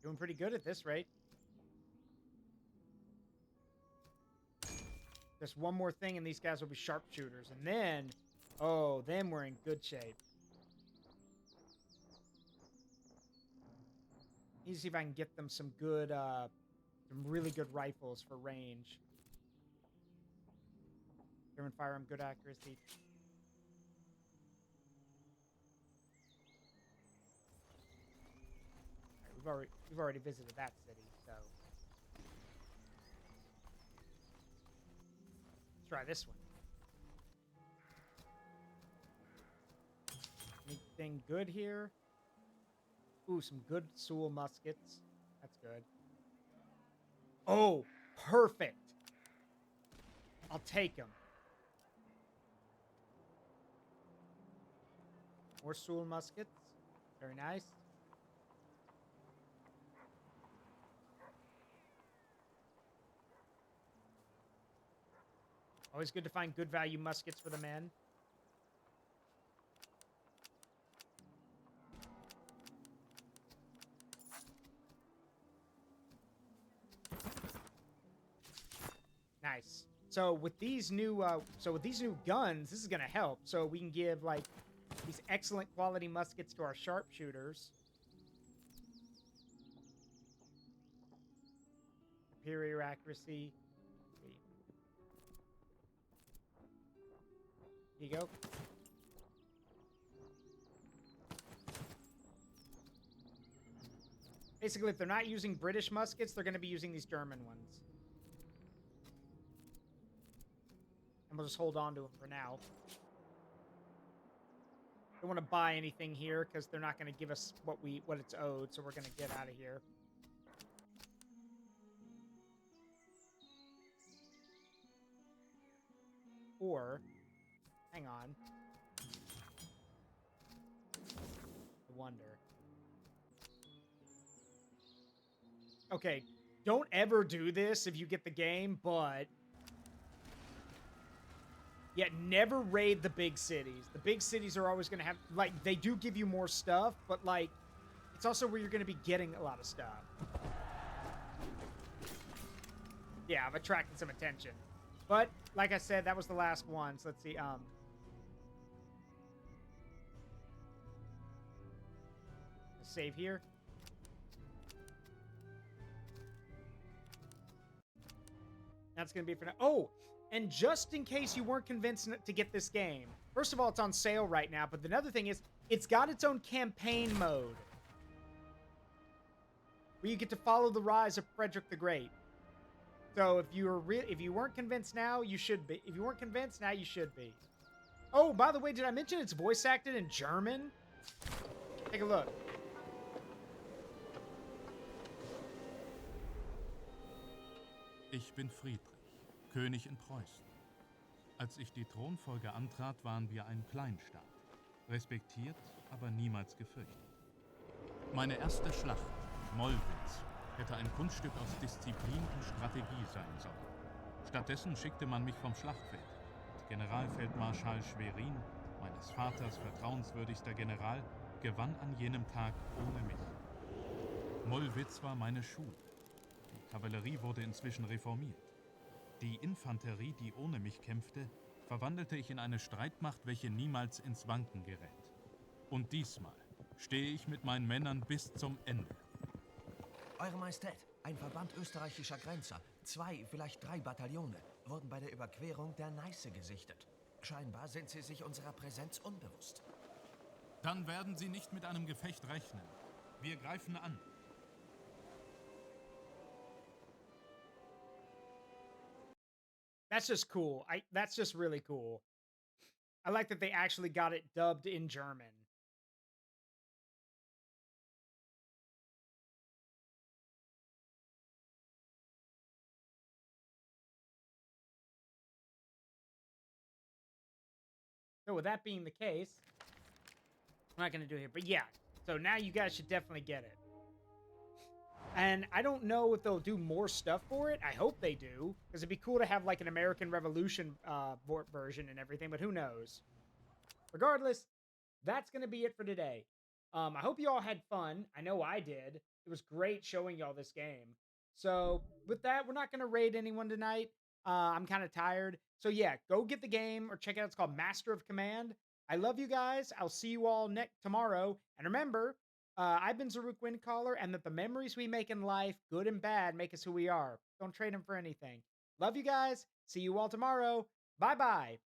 Doing pretty good at this rate. Just one more thing and these guys will be sharpshooters. And then, oh, then we're in good shape. Need to see if I can get them some good, some really good rifles for range. German firearm, good accuracy. All right, we've already visited that city, so let's try this one. Anything good here? Ooh, some good Sewell muskets. That's good. Oh, perfect. I'll take them. More Sewell muskets. Very nice. Always good to find good value muskets for the men. Nice. So with these new guns, this is gonna help. So we can give like these excellent quality muskets to our sharpshooters. Superior accuracy. Here you go. Basically, if they're not using British muskets, they're going to be using these German ones. And we'll just hold on to them for now. Don't want to buy anything here because they're not going to give us what it's owed, so we're going to get out of here. Or, hang on. I wonder. Okay, don't ever do this if you get the game, but yeah, never raid the big cities. The big cities are always going to have, like, they do give you more stuff, but, like, it's also where you're going to be getting a lot of stuff. Yeah, I'm attracting some attention. But, like I said, that was the last one. So let's see, Save here. That's going to be for now. Oh, and just in case you weren't convinced to get this game, first of all, it's on sale right now. But another thing is, it's got its own campaign mode where you get to follow the rise of Frederick the Great. So if you weren't convinced now, you should be. If you weren't convinced now, you should be. Oh, by the way, did I mention it's voice acted in German? Take a look. Ich bin Friedrich, König in Preußen. Als ich die Thronfolge antrat, waren wir ein Kleinstaat. Respektiert, aber niemals gefürchtet. Meine erste Schlacht, Mollwitz, hätte ein Kunststück aus Disziplin und Strategie sein sollen. Stattdessen schickte man mich vom Schlachtfeld. Und Generalfeldmarschall Schwerin, meines Vaters vertrauenswürdigster General, gewann an jenem Tag ohne mich. Mollwitz war meine Schule. Die Kavallerie wurde inzwischen reformiert. Die Infanterie, die ohne mich kämpfte, verwandelte ich in eine Streitmacht, welche niemals ins Wanken gerät. Und diesmal stehe ich mit meinen Männern bis zum Ende. Eure Majestät, ein Verband österreichischer Grenzer, 2, vielleicht 3 Bataillone, wurden bei der Überquerung der Neiße gesichtet. Scheinbar sind sie sich unserer Präsenz unbewusst. Dann werden sie nicht mit einem Gefecht rechnen. Wir greifen an. That's just cool. That's just really cool. I like that they actually got it dubbed in German. So with that being the case, I'm not going to do it here. But yeah, so now you guys should definitely get it. And I don't know if they'll do more stuff for it. I hope they do, because it'd be cool to have like an American Revolution version and everything, but who knows? Regardless, that's going to be it for today. I hope you all had fun. I know I did. It was great showing y'all this game. So with that, we're not going to raid anyone tonight. I'm kind of tired. So yeah, go get the game or check it out. It's called Master of Command. I love you guys. I'll see you all tomorrow. And remember, I've been Zaruk Windcaller, and that the memories we make in life, good and bad, make us who we are. Don't trade them for anything. Love you guys. See you all tomorrow. Bye-bye.